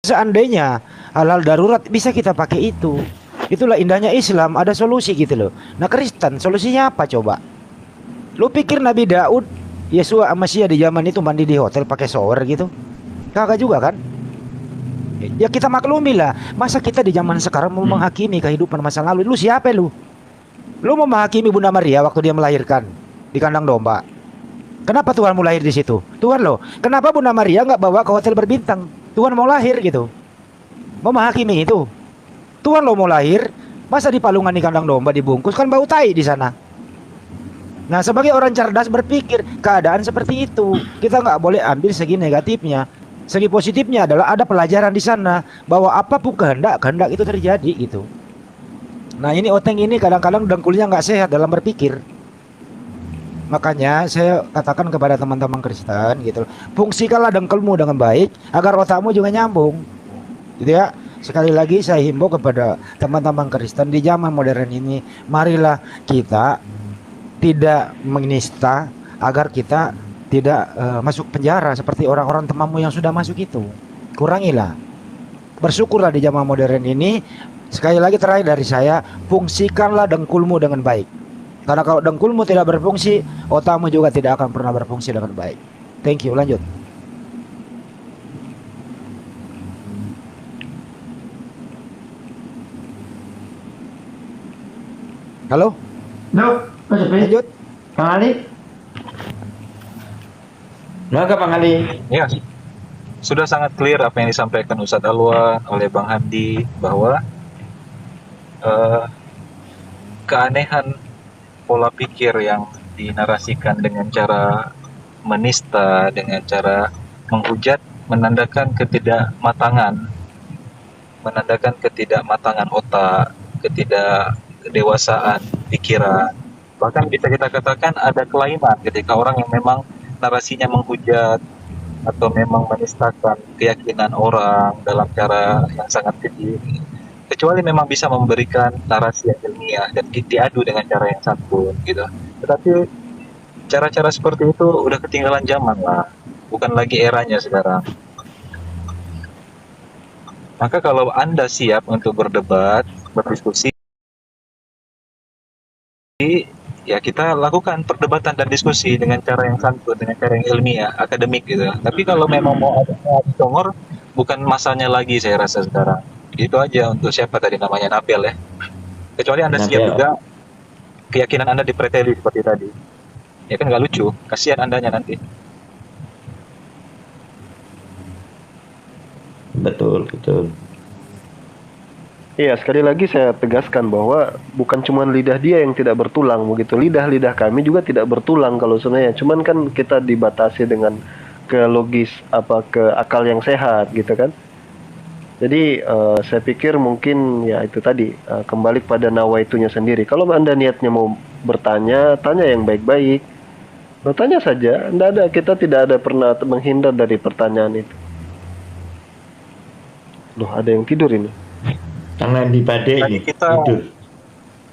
seandainya hal-hal darurat bisa kita pakai itu. Itulah indahnya Islam, ada solusi gitu loh. Nah Kristen solusinya apa coba? Lu pikir Nabi Daud, Yesus sama Sia di zaman itu mandi di hotel pakai shower gitu? Kagak juga kan? Ya kita maklumi lah. Masa kita di zaman sekarang mau menghakimi kehidupan masa lalu? Lu siapa lu? Lu mau menghakimi Bunda Maria waktu dia melahirkan di kandang domba? Kenapa Tuhan mau lahir di situ? Tuhan loh. Kenapa Bunda Maria nggak bawa ke hotel berbintang? Tuhan mau lahir gitu. Mau menghakimi itu? Tuhan lo mau lahir, masa di palungan di kandang domba dibungkus, kan bau tai di sana. Nah sebagai orang cerdas berpikir keadaan seperti itu, kita nggak boleh ambil segi negatifnya. Segi positifnya adalah ada pelajaran di sana bahwa apapun kehendak itu terjadi gitu. Nah ini Oteng ini kadang-kadang dengkulnya nggak sehat dalam berpikir. Makanya saya katakan kepada teman-teman Kristen gitu, fungsikanlah dengkulmu dengan baik agar otakmu juga nyambung, gitu ya. Sekali lagi saya himbau kepada teman-teman Kristen di zaman modern ini, marilah kita tidak menista agar kita tidak masuk penjara seperti orang-orang temanmu yang sudah masuk itu. Kurangilah. Bersyukurlah di zaman modern ini. Sekali lagi terakhir dari saya, fungsikanlah dengkulmu dengan baik. Karena kalau dengkulmu tidak berfungsi, otakmu juga tidak akan pernah berfungsi dengan baik. Thank you, lanjut. Halo? Lanjut. Kang Ali? Maka Bang Ali. Ya, sudah sangat clear apa yang disampaikan Ustadz Alwan oleh Bang Handi bahwa keanehan pola pikir yang dinarasikan dengan cara menista, dengan cara menghujat, menandakan ketidakmatangan otak, ketidakdewasaan pikiran. Bahkan bisa kita katakan ada kelainan ketika orang yang memang narasinya menghujat atau memang menistakan keyakinan orang dalam cara yang sangat keji, kecuali memang bisa memberikan narasi yang ilmiah dan diadu dengan cara yang santun gitu. Tetapi cara-cara seperti itu udah ketinggalan zaman lah. bukan lagi eranya sekarang. Maka kalau Anda siap untuk berdebat, berdiskusi, ya kita lakukan perdebatan dan diskusi dengan cara yang santun, dengan cara yang ilmiah, akademik gitu. Tapi kalau memang mau ada congor, bukan masanya lagi saya rasa sekarang. Itu aja untuk siapa tadi namanya Nabil ya. Kecuali Anda siap Nabil. juga keyakinan Anda dipreteli seperti tadi. Ya kan nggak lucu, kasihan Andanya nanti. Betul, betul. Iya, sekali lagi saya tegaskan bahwa bukan cuma lidah dia yang tidak bertulang begitu. Lidah-lidah kami juga tidak bertulang kalau sebenarnya. Cuman kan kita dibatasi dengan ke logis ke akal yang sehat gitu kan. Jadi saya pikir mungkin ya itu tadi kembali pada nawaitunya sendiri. Kalau Anda niatnya mau bertanya, tanya yang baik-baik. Bertanya saja. Kita tidak ada pernah menghindar dari pertanyaan itu. Loh, ada yang tidur ini. Jangan dibade Tadi ini. kita Tidur.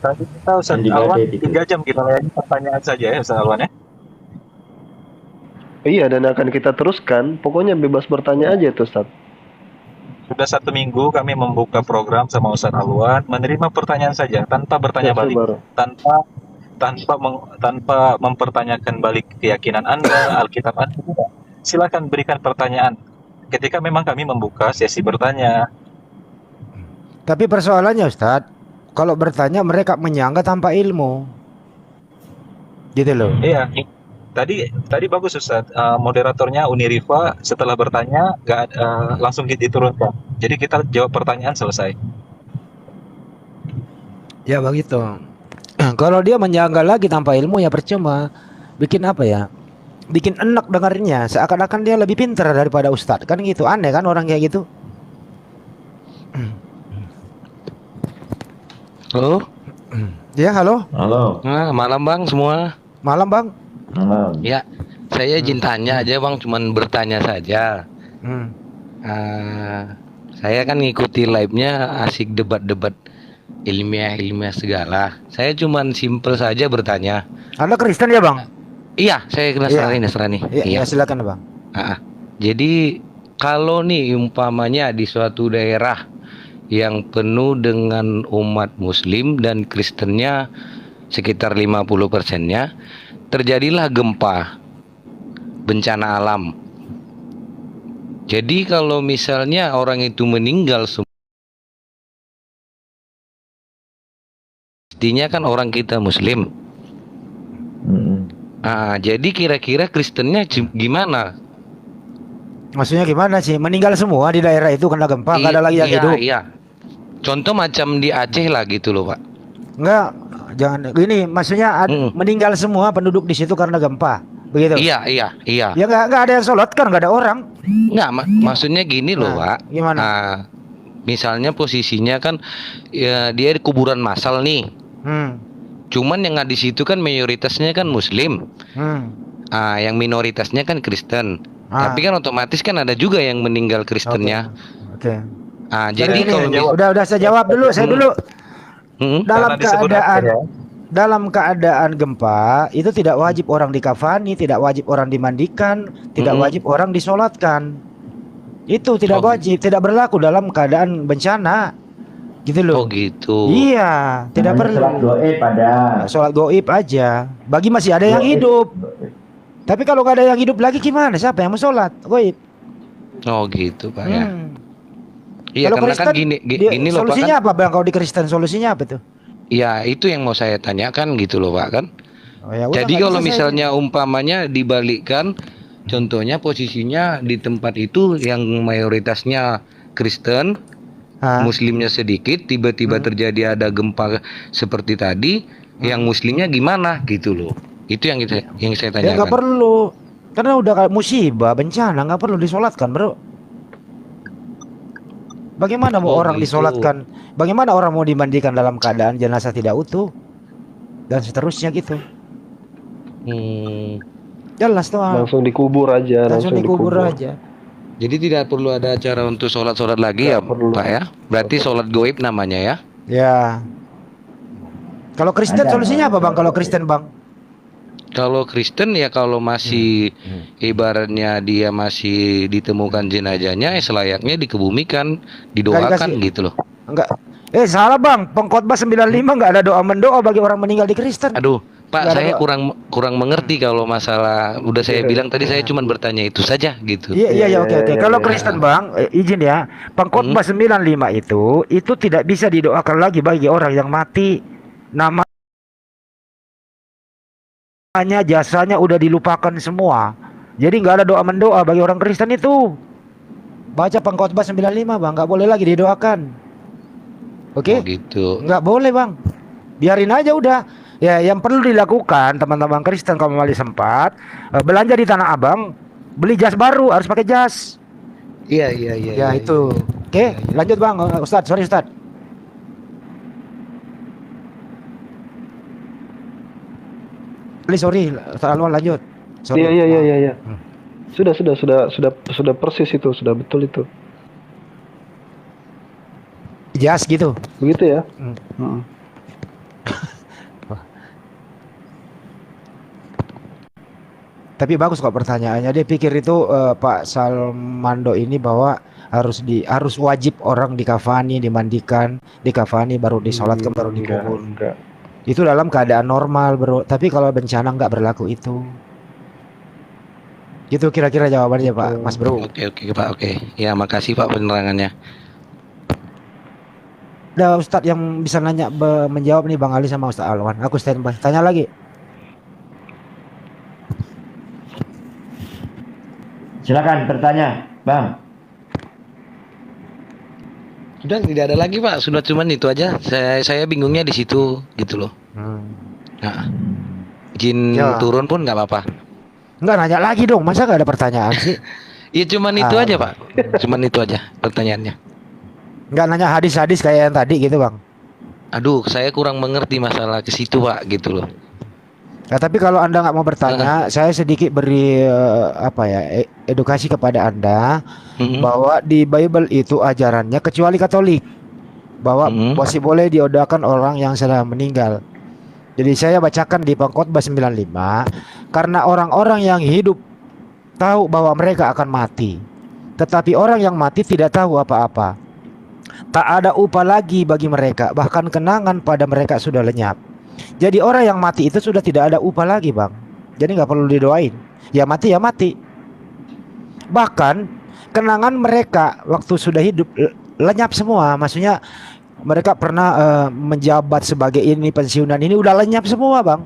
tadi kita Ustaz Andi Alwan Bade tidur. 3 jam kita layani pertanyaan saja ya Ustaz Alwan ya. Iya, dan akan kita teruskan. Pokoknya bebas bertanya aja tuh, Ustaz. Sudah 1 minggu kami membuka program sama Ustaz Alwan, menerima pertanyaan saja tanpa bertanya Ya, balik, baru. tanpa mempertanyakan balik keyakinan Anda, Alkitab Anda. Tidak. Silakan berikan pertanyaan. Ketika memang kami membuka sesi bertanya. Tapi persoalannya Ustadz, kalau bertanya mereka menyangka tanpa ilmu. Gitu loh. Iya. Tadi bagus Ustaz. Moderatornya Uniriva setelah bertanya langsung diturunkan. Jadi kita jawab pertanyaan selesai. Ya begitu. Kalau dia menyangka lagi tanpa ilmu ya percuma. Bikin apa ya? Bikin enak dengarnya. Seakan-akan dia lebih pintar daripada Ustadz. Kan gitu. Aneh kan orang kayak gitu. Halo? Ya halo. Halo. Nah, malam bang semua. Malam bang. Halo. Ya, saya izin tanya aja bang, cuman bertanya saja. Hmm. Saya kan ngikuti live-nya asik debat-debat ilmiah segala. Saya cuman simple saja bertanya. Anda Kristen ya bang? Iya, saya Nasrani. Iya, silakan bang. Jadi kalau nih umpamanya di suatu daerah yang penuh dengan umat Muslim dan Kristennya sekitar 50%-nya, terjadilah gempa, bencana alam. Jadi kalau misalnya orang itu meninggal mestinya kan orang kita Muslim. Jadi kira-kira Kristennya gimana? Maksudnya gimana sih? Meninggal semua di daerah itu kena gempa, nggak ada lagi yang hidup? Iya. Contoh macam di Aceh lah gitu loh Pak. Enggak, jangan gini. Maksudnya meninggal semua penduduk di situ karena gempa, begitu? Iya. Ya nggak ada yang sholat kan, nggak ada orang. Nggak, maksudnya gini loh Pak. Gimana? Misalnya posisinya kan ya, dia di kuburan massal nih. Cuman yang ada di situ kan mayoritasnya kan Muslim. Yang minoritasnya kan Kristen. Tapi kan otomatis kan ada juga yang meninggal Kristennya. Oke. Jadi kalau udah saya jawab dulu, saya dulu. Dalam keadaan gempa itu tidak wajib orang dikafani, tidak wajib orang dimandikan, tidak wajib orang disolatkan. Itu tidak wajib, tidak berlaku dalam keadaan bencana. Gitu loh. Oh gitu. Iya, tidak perlu. Sholat goib ada. Sholat goib aja. Bagi masih ada yang hidup. Tapi kalau nggak ada yang hidup lagi gimana? Siapa yang mau sholat goib? Oh gitu Pak ya. Iya, kalau karena Kristen, kan gini loh Pak. Solusinya apa bang? Kalau di Kristen solusinya apa tuh? Ya itu yang mau saya tanyakan gitu loh Pak kan. Ya, jadi kalau misalnya umpamanya dibalikkan, contohnya posisinya di tempat itu yang mayoritasnya Kristen, Muslimnya sedikit, tiba-tiba terjadi ada gempa seperti tadi, yang Muslimnya gimana gitu loh. Itu yang saya tanyakan. Ya nggak perlu, karena udah musibah, bencana, nggak perlu disolatkan bro. Bagaimana mau orang disolatkan? Bagaimana orang mau dimandikan dalam keadaan jenazah tidak utuh? Dan seterusnya gitu. Jelas tuh. Langsung dikubur aja. Langsung dikubur aja. Jadi tidak perlu ada acara untuk sholat lagi ya perlu. Pak ya? Berarti sholat goib namanya ya? Ya. Kalau Kristen solusinya apa bang? Kalau Kristen bang? Kalau Kristen ya kalau masih ibaratnya dia masih ditemukan jenazahnya, selayaknya dikebumikan, didoakan gitu loh. Enggak. Salah bang, Pengkhotbah 95 nggak ada doa mendoa bagi orang meninggal di Kristen. Aduh, Pak, Nggak ada saya doa. kurang mengerti kalau masalah. Udah saya bilang tadi, saya cuma bertanya itu saja gitu. Iya, oke. Kalau Kristen bang, izin ya, Pengkhotbah 95 itu tidak bisa didoakan lagi bagi orang yang mati. Namanya jasanya udah dilupakan semua. Jadi nggak ada doa mendoa bagi orang Kristen itu. Baca Pengkhotbah 95 bang, nggak boleh lagi didoakan. Oke? Oh gitu. Nggak boleh bang, biarin aja udah. Ya, yang perlu dilakukan teman-teman Kristen kalau masih sempat belanja di Tanah Abang, beli jas baru, harus pakai jas. Iya. Ya itu. Oke, lanjut bang, Ustadz. Sorry Ustadz. Sorry, Alwan lanjut. Sorry. Iya. Sudah persis itu, sudah betul itu. Jas gitu. Begitu ya. Tapi bagus kok pertanyaannya. Dia pikir itu Pak Salmando ini bahwa harus wajib orang dikafani, dimandikan, dikafani baru disolatkan, baru dikubur. Enggak. Itu dalam keadaan normal, bro. Tapi kalau bencana nggak berlaku itu. Itu kira-kira jawabannya Pak, Mas Bro. Oke Pak, oke. Ya makasih Pak penerangannya. Ada Ustadz yang bisa menjawab nih Bang Ali sama Ustadz Alwan. Aku standby. Tanya lagi. Silakan bertanya, Bang. Sudah tidak ada lagi Pak, sudah cuman itu aja. Saya bingungnya di situ gitu loh. Nah, izin turun pun nggak apa-apa. Nggak nanya lagi dong, masa nggak ada pertanyaan sih? Iya cuman itu aja Pak, cuman itu aja pertanyaannya. Nggak nanya hadis-hadis kayak yang tadi gitu Bang? Aduh, saya kurang mengerti masalah ke situ Pak gitu loh. Nah, tapi kalau Anda nggak mau bertanya, saya sedikit beri edukasi kepada Anda bahwa di Bible itu ajarannya kecuali Katolik bahwa masih boleh diodakan orang yang sudah meninggal. Jadi saya bacakan di Pengkhotbah 95 karena orang-orang yang hidup tahu bahwa mereka akan mati, tetapi orang yang mati tidak tahu apa-apa. Tak ada upah lagi bagi mereka, bahkan kenangan pada mereka sudah lenyap. Jadi orang yang mati itu sudah tidak ada upah lagi bang. Jadi nggak perlu didoain. Ya mati ya mati. Bahkan kenangan mereka waktu sudah hidup lenyap semua. Maksudnya mereka pernah menjabat sebagai ini, pensiunan ini udah lenyap semua bang.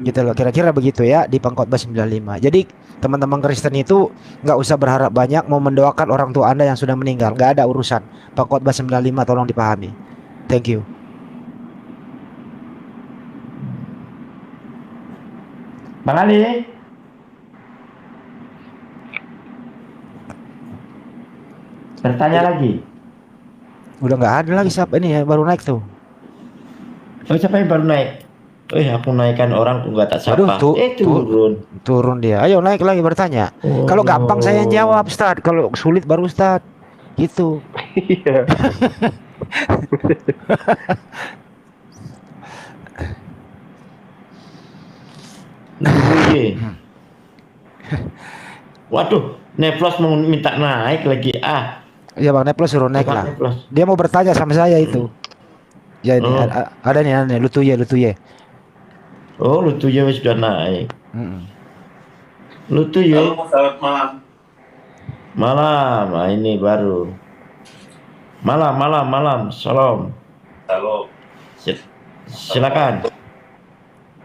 Gitu loh, kira-kira begitu ya di Pengkhotbah 95. Jadi teman-teman Kristen itu nggak usah berharap banyak mau mendoakan orang tua Anda yang sudah meninggal. Nggak ada urusan. Pengkhotbah 95 tolong dipahami. Thank you. Bang Ali. Bertanya lagi. Udah nggak ada lagi siapa ini ya, baru naik tuh. Oh, siapa yang baru naik? Aku naikkan orang kok nggak tak sapa. Turun. Turun dia. Ayo naik lagi bertanya. Kalau gampang saya yang jawab, Ustaz. Kalau sulit baru Ustaz. Gitu. Iya. Waduh, Neplos mau minta naik lagi. Iya Bang, Neplos suruh naik lah. Dia mau bertanya sama saya itu. Ya ini ada nih Lutuye. Oh, Lutuye sudah naik. Lutuye. Selamat malam. Malam, ini baru. Malam. Salam. Halo. Silakan.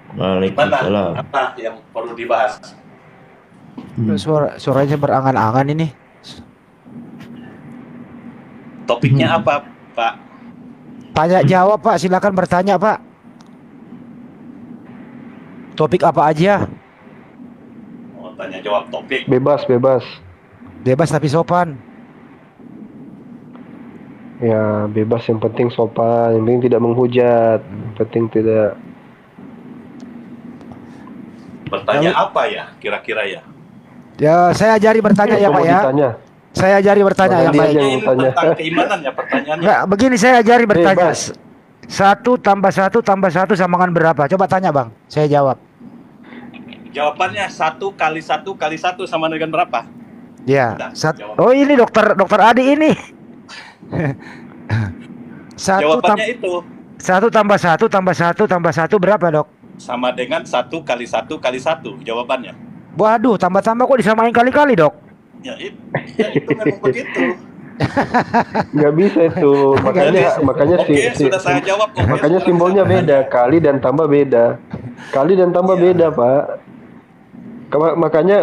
Waalaikumsalam. Apa yang perlu dibahas? Suaranya berangan-angan ini. Topiknya apa, Pak? Tanya jawab Pak, silakan bertanya Pak. Topik apa aja? Oh, tanya jawab topik. Bebas. Bebas tapi sopan. Ya bebas, yang penting sopan, yang penting tidak menghujat, yang penting tidak. Bertanya apa ya kira-kira ya? Ya saya ajari bertanya ya Pak ya. Ditanya. Saya ajari bertanya yang baik. Ini tentang keimanan ya pertanyaannya. Nggak, begini saya ajari bertanya. 1 + 1 + 1 sama dengan berapa? Coba tanya Bang, saya jawab. Jawabannya 1 kali 1 kali 1 sama dengan berapa? Ya. Udah, Oh ini dokter Adi ini. Jawabannya itu 1 tambah 1 tambah 1 tambah 1 berapa, Dok? sama dengan 1 kali 1 kali 1 jawabannya. Waduh, tambah-tambah kok disamain kali-kali, Dok? Ya itu memang begitu. Nggak bisa itu. Makanya sudah saya jawab. Makanya simbolnya beda. Kali dan tambah beda. Kali dan tambah beda, Pak.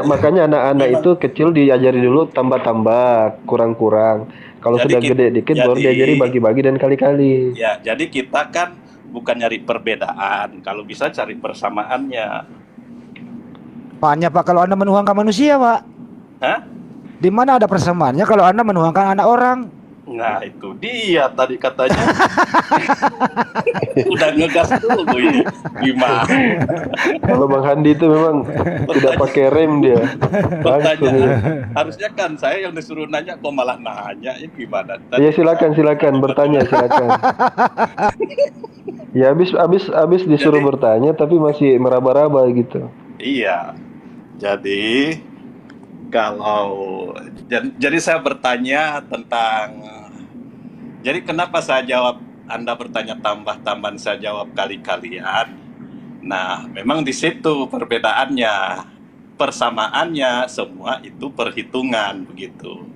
Makanya anak-anak itu kecil diajari dulu tambah-tambah, kurang-kurang. Kalau sudah gede dikit baru diajari bagi-bagi dan kali-kali. Ya, jadi kita kan bukan nyari perbedaan, kalau bisa cari persamaannya. Makanya Pak, kalau Anda menuhankan manusia, Pak. Hah? Di mana ada persamaannya kalau Anda menuhankan anak orang? Nah, itu dia tadi katanya. Udah ngegas dulu ini. Gimana? Kalau Bang Handi itu memang tidak pakai rem dia. Harusnya kan saya yang disuruh nanya, kok malah nanya. Ya gimana? Ya silakan bertanya silakan. Ya habis disuruh bertanya tapi masih meraba-raba gitu. Iya. Jadi jadi saya bertanya tentang, jadi kenapa saya jawab, Anda bertanya tambah-tambahan, saya jawab kali-kalian. Nah, memang di situ perbedaannya, persamaannya semua itu perhitungan begitu.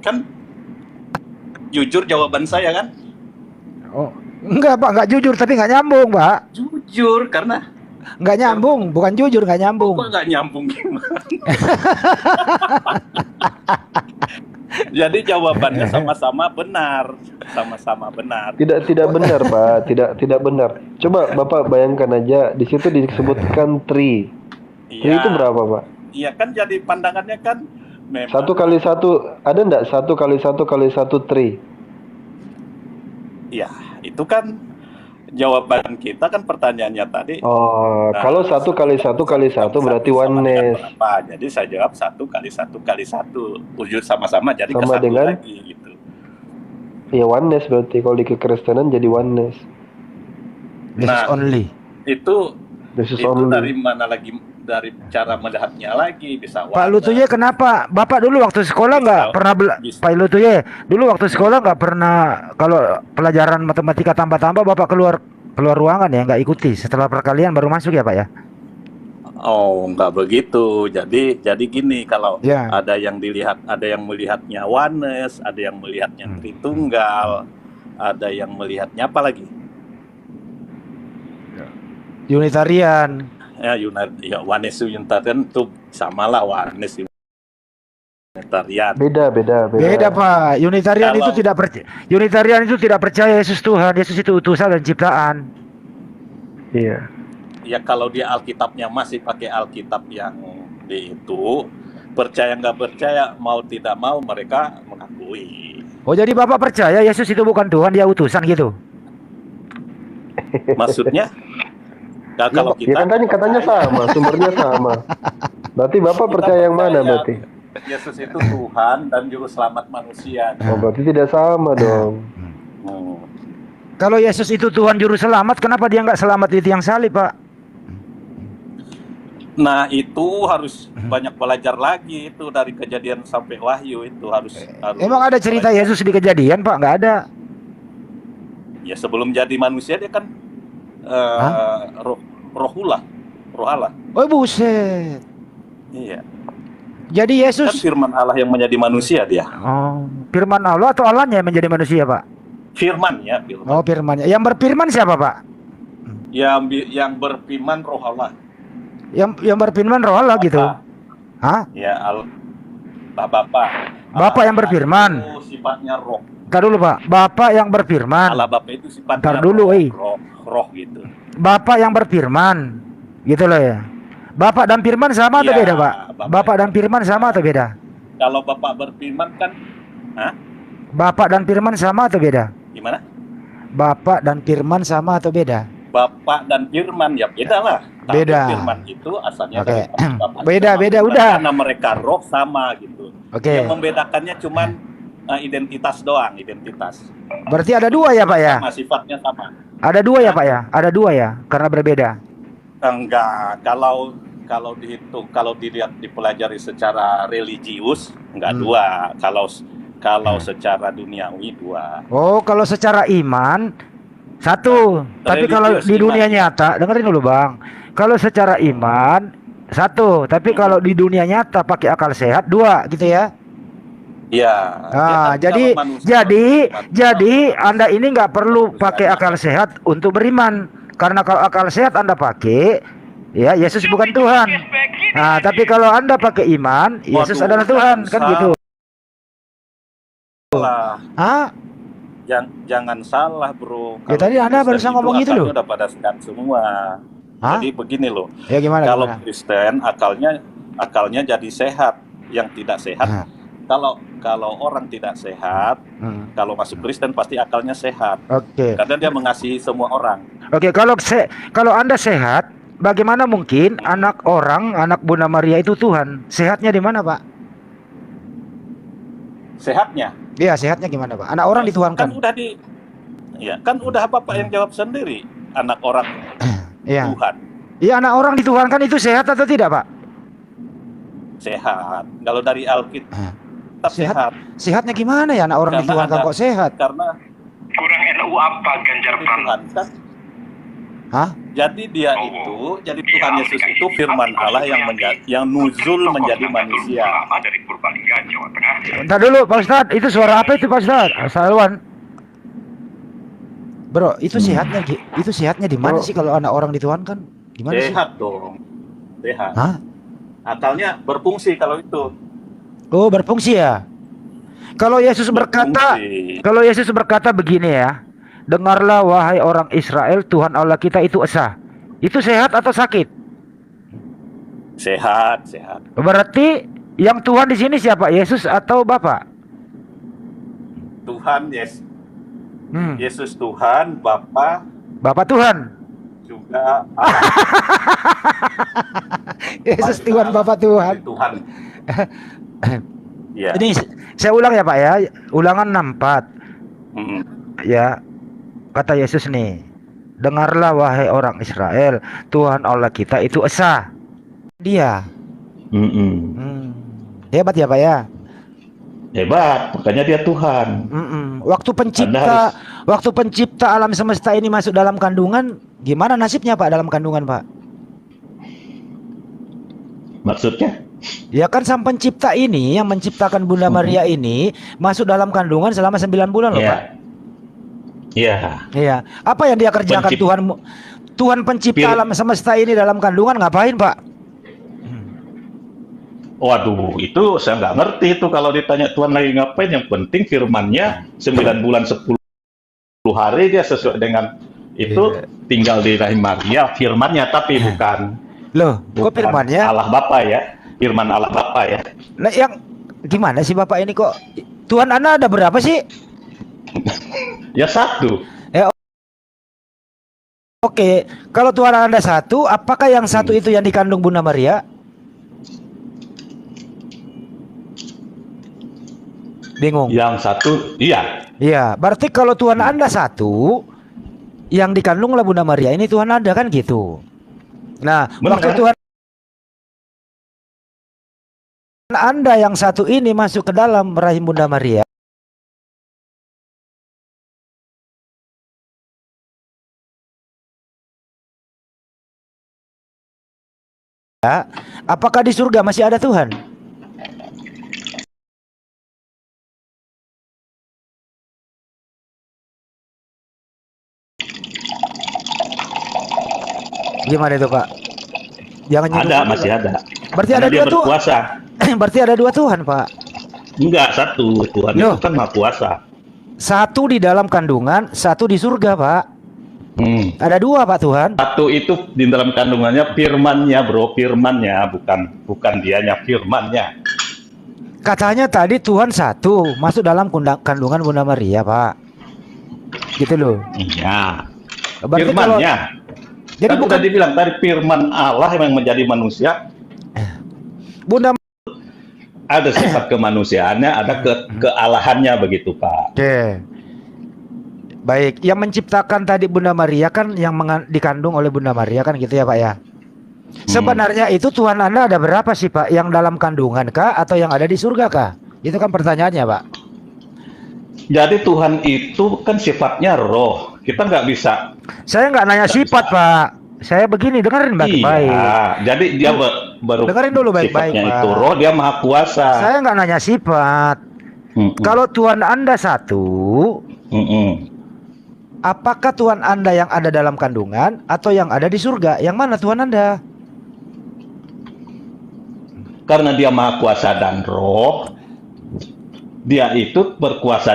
Kan jujur jawaban saya kan? Oh, enggak Pak, enggak jujur tapi enggak nyambung, Pak. Jujur karena nggak nyambung, bukan jujur, nggak nyambung. Kok nggak nyambung gimana? Jadi jawabannya sama-sama benar, sama-sama benar. Tidak benar, Pak. Tidak benar. Coba Bapak bayangkan aja, di situ disebutkan tree. Tree itu berapa, Pak? Iya kan, jadi pandangannya kan memang 1 kali 1, ada enggak 1 kali 1 kali 1 tree? Iya, itu kan jawaban kita kan pertanyaannya tadi. Oh, kalau 1 kali 1 kali 1 berarti oneness. Jadi saya jawab 1 kali 1 kali 1 wujud sama-sama, jadi sama ke 1 dengan lagi gitu. Ya oneness berarti kalau di kekristenan jadi oneness. This only. Itu only. Dari mana lagi, dari cara melihatnya lagi bisa. Pak Lutuye, kenapa Bapak dulu waktu sekolah nggak pernah Pak Lutuye dulu waktu sekolah nggak pernah, kalau pelajaran matematika tambah-tambah Bapak keluar ruangan ya, nggak ikuti, setelah perkalian baru masuk ya Pak ya? Oh, nggak begitu. Jadi gini, kalau ada yang melihatnya oneness, ada yang melihatnya Tritunggal, ada yang melihatnya apa lagi? Unitarian. Ya, oneness Unitarian itu samalah oneness Unitarian. Beda Pak. Unitarian itu tidak percaya Yesus Tuhan, Yesus itu utusan dan ciptaan. Iya. Ya kalau dia Alkitabnya masih pakai Alkitab yang itu, percaya nggak percaya, mau tidak mau mereka mengakui. Oh, jadi Bapak percaya Yesus itu bukan Tuhan, dia utusan gitu? Maksudnya? Nah, kalau kita kan katanya sama, sumbernya sama. Berarti Bapak percaya yang mana berarti? Yesus itu Tuhan dan juru selamat manusia. Oh, berarti tidak sama dong. Kalau Yesus itu Tuhan juru selamat, kenapa dia nggak selamat di tiang salib, Pak? Nah, itu harus banyak belajar lagi, itu dari Kejadian sampai Wahyu itu harus Emang ada cerita belajar. Yesus di Kejadian, Pak? Nggak ada. Ya sebelum jadi manusia dia kan roh Allah. Oh buset. Iya. Jadi Yesus kan firman Allah yang menjadi manusia dia. Oh, firman Allah atau Allahnya yang menjadi manusia, Pak? Firman-nya. Oh, firman-nya. Yang berfirman siapa, Pak? Yang berfirman roh Allah. Yang berfirman roh Allah gitu. Hah? Ya, Bapak. Bapak yang berfirman. Itu sifatnya roh. Ntar dulu, Pak. Bapak yang berfirman. Allah Bapak itu sifatnya ntar dulu, roh gitu. Bapak yang berfirman. Gitu loh ya. Bapak dan firman sama atau beda, Pak? Bapak dan firman sama atau beda? Kalau Bapak berfirman kan, Bapak dan firman sama atau beda? Gimana? Bapak dan firman sama atau beda? Bapak dan firman ya beda lah. Beda. Firman itu asalnya dari Bapak. Beda udah. Karena mereka roh sama gitu. Yang membedakannya cuman identitas doang, identitas. Berarti ada dua ya, Pak ya? Sama sifatnya sama. Ada dua ya, Pak ya? Ada dua ya, karena berbeda. Enggak, kalau dihitung, kalau dilihat dipelajari secara religius enggak dua. Kalau secara duniawi dua. Oh, kalau secara iman satu, tapi kalau di dunia nyata, dengerin dulu Bang. Kalau secara iman satu, tapi kalau di dunia nyata pakai akal sehat dua, gitu ya? Iya. Nah, kalau manusia, jadi Anda ini nggak perlu pakai akal sehat untuk beriman, karena kalau akal sehat Anda pakai, ya Yesus bukan Tuhan. Nah, tapi kalau Anda pakai iman, Yesus adalah Tuhan, kan gitu. Ah? Jangan salah bro. Ya tadi Anda barusan ngomong itu loh. Udah pada sehat semua. Jadi begini loh. Ya gimana? Kalau Kristen akalnya jadi sehat. Yang tidak sehat. Kalau orang tidak sehat, kalau masuk Kristen pasti akalnya sehat. Oke. Karena dia mengasihi semua orang. Oke, kalau Anda sehat, bagaimana mungkin anak Bunda Maria itu Tuhan? Sehatnya di mana, Pak? Sehatnya? Iya, sehatnya gimana, Pak? Anak orang dituhankan. Kan udah Bapak yang jawab sendiri. Anak orang Tuhan. Iya, anak orang dituhankan itu sehat atau tidak, Pak? Sehat. Kalau dari Alkitab sehat. Sehatnya gimana ya anak orang dituhankan kok sehat? Karena kurang NU apa Ganjar Pranowo? Hah? Jadi jadi Tuhan Yesus itu firman Allah yang nuzul menjadi manusia. Dari Purbalingga, Jawa Tengah. Bentar dulu, Pak Ustadz. Itu suara apa itu, Pak Ustadz? Salwan. Bro, itu sehatnya di mana sih kalau anak orang dituhankan? Gimana sih? Sehat dong. Sehat. Hah? Akalnya berfungsi kalau itu. Oh, berfungsi ya. Kalau Yesus berkata begini ya. Dengarlah wahai orang Israel, Tuhan Allah kita itu esa. Itu sehat atau sakit? Sehat. Berarti yang Tuhan di sini siapa? Yesus atau Bapa? Tuhan, Yesus Tuhan, Bapa Tuhan. Juga Yesus Tuhan, Bapa Tuhan. Tuhan. Ya. Ini saya ulang ya Pak ya. Ulangan 64. Ya. Kata Yesus nih, dengarlah wahai orang Israel, Tuhan Allah kita itu esa. Dia. Hebat ya Pak ya. Hebat, makanya dia Tuhan. Waktu pencipta alam semesta ini masuk dalam kandungan, gimana nasibnya Pak dalam kandungan Pak? Maksudnya? Ya kan sang pencipta ini yang menciptakan Bunda Maria ini masuk dalam kandungan selama 9 bulan loh Pak. Iya. Apa yang dia kerjakan Tuhan pencipta alam semesta ini dalam kandungan ngapain Pak? Waduh, itu saya nggak ngerti itu kalau ditanya Tuhan lagi ngapain. Yang penting firman-Nya 9 bulan 10 hari dia sesuai dengan itu tinggal di rahim Maria. Firman-Nya tapi bukan. Loh, kok firman-Nya? Allah Bapa ya. Firman Allah Bapa ya. Nah, yang gimana sih Bapak ini kok? Tuhan Anda ada berapa sih? Ya satu. Oke, kalau Tuhan Anda satu, apakah yang satu itu yang dikandung Bunda Maria? Bingung. Yang satu, iya. Iya, berarti kalau Tuhan Anda satu, yang dikandunglah Bunda Maria ini Tuhan Anda kan gitu. Nah, waktu Tuhan Anda yang satu ini masuk ke dalam rahim Bunda Maria, apakah di surga masih ada Tuhan? Gimana itu Pak? Jangan ada, masih ada. Berarti ada dua Tuhan. Berarti ada dua Tuhan Pak. Enggak, satu. Tuhan itu kan Maha Kuasa. Satu di dalam kandungan, satu di surga Pak. Ada dua Pak Tuhan. Satu itu di dalam kandungannya firman-Nya bro, firman-Nya bukan dianya, firman-Nya. Katanya tadi Tuhan satu masuk dalam kandungan Bunda Maria Pak. Gitu loh. Iya. Firman-Nya. Jadi bukan dibilang tadi firman Allah yang menjadi manusia. Bunda ada sifat kemanusiaannya, ada kealahannya begitu Pak. Oke. Baik, yang menciptakan tadi Bunda Maria kan yang dikandung oleh Bunda Maria kan gitu ya Pak ya? Sebenarnya itu Tuhan Anda ada berapa sih Pak? Yang dalam kandungan kah atau yang ada di surga kah? Itu kan pertanyaannya Pak. Jadi Tuhan itu kan sifatnya roh. Kita nggak bisa. Saya nggak nanya sifat Pak. Saya begini, dengerin baik-baik. Iya, jadi dia baru dengerin dulu baik-baik sifatnya Pak. itu roh, dia maha kuasa. Saya nggak nanya sifat. Kalau Tuhan Anda satu, apakah Tuhan Anda yang ada dalam kandungan atau yang ada di surga? Yang mana Tuhan Anda? Karena dia maha kuasa dan roh, dia itu berkuasa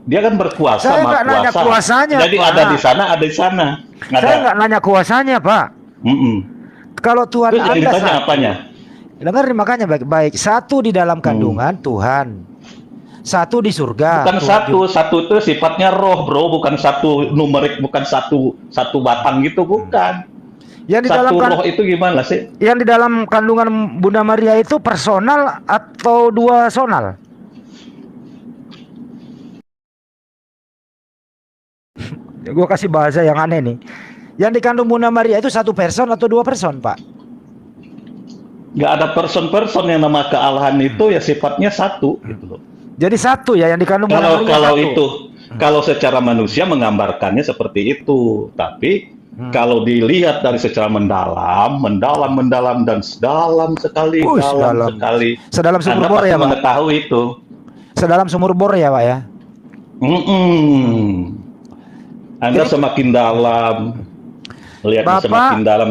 dia kan berkuasa, Saya maha nggak nanya kuasa. kuasanya, Jadi Pak. ada di sana, ada di sana. Saya nggak nanya kuasanya Pak. Kalau Tuhan Terus yang Anda ditanya apanya? dengerin makanya baik-baik. Satu di dalam kandungan Tuhan, satu di surga. Bukan Tuhan satu itu sifatnya roh, bro, bukan satu numerik, bukan satu batang gitu, bukan. Yang di Satu dalam roh itu gimana sih? Yang di dalam kandungan Bunda Maria itu personal atau dua sonal? Gue kasih bahasa yang aneh nih. Yang dikandung Bunda Maria itu satu person atau dua person, Pak? Nggak ada person-person yang nama kealahan itu ya sifatnya satu gitu loh. Jadi satu ya yang dikandung Bunda Maria. Kalau satu. itu kalau secara manusia menggambarkannya seperti itu, tapi kalau dilihat dari secara mendalam dan sedalam sekali, dalam sekali. Sedalam sumur Anda bor pasti ya, Pak? mengetahui itu. Sedalam sumur bor ya, Pak ya? Anda semakin dalam, lihatnya Bapak, semakin dalam.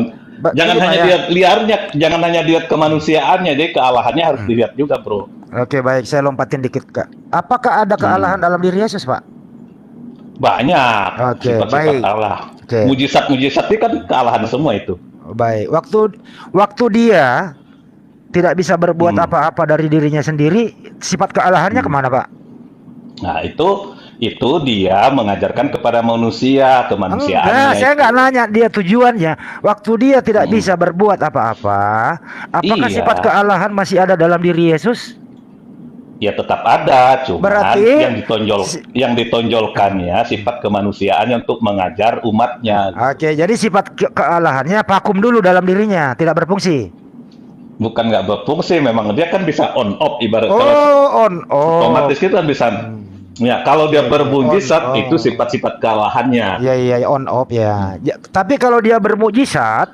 Jangan ini, hanya Pak, ya. lihat liarnya, jangan hanya lihat kemanusiaannya, jadi kealahannya harus dilihat juga, bro. Oke, baik, saya lompatin dikit, Kak. Apakah ada kealahan dalam diri Yesus, Pak? Banyak Oke, sifat-sifat baik. Allah. Oke. Mujizat-mujizat itu kan kealahan semua itu. Baik, waktu dia tidak bisa berbuat apa-apa dari dirinya sendiri, sifat kealahannya kemana, Pak? Nah, itu dia mengajarkan kepada manusia, kemanusiaannya. Enggak, saya itu. nggak nanya dia tujuannya. Waktu dia tidak bisa berbuat apa-apa, apakah Iya. sifat kealahan masih ada dalam diri Yesus? Ya tetap ada, cuman Berarti yang ditonjolkannya sifat kemanusiaannya untuk mengajar umatnya. Oke, jadi sifat kealahannya vakum dulu dalam dirinya, tidak berfungsi. Bukan nggak berfungsi, memang dia kan bisa on off ibarat on off. otomatis itu kan bisa. Ya, kalau dia bermujizat itu sifat-sifat kealahannya. Iya, on off ya. Tapi kalau dia bermujizat,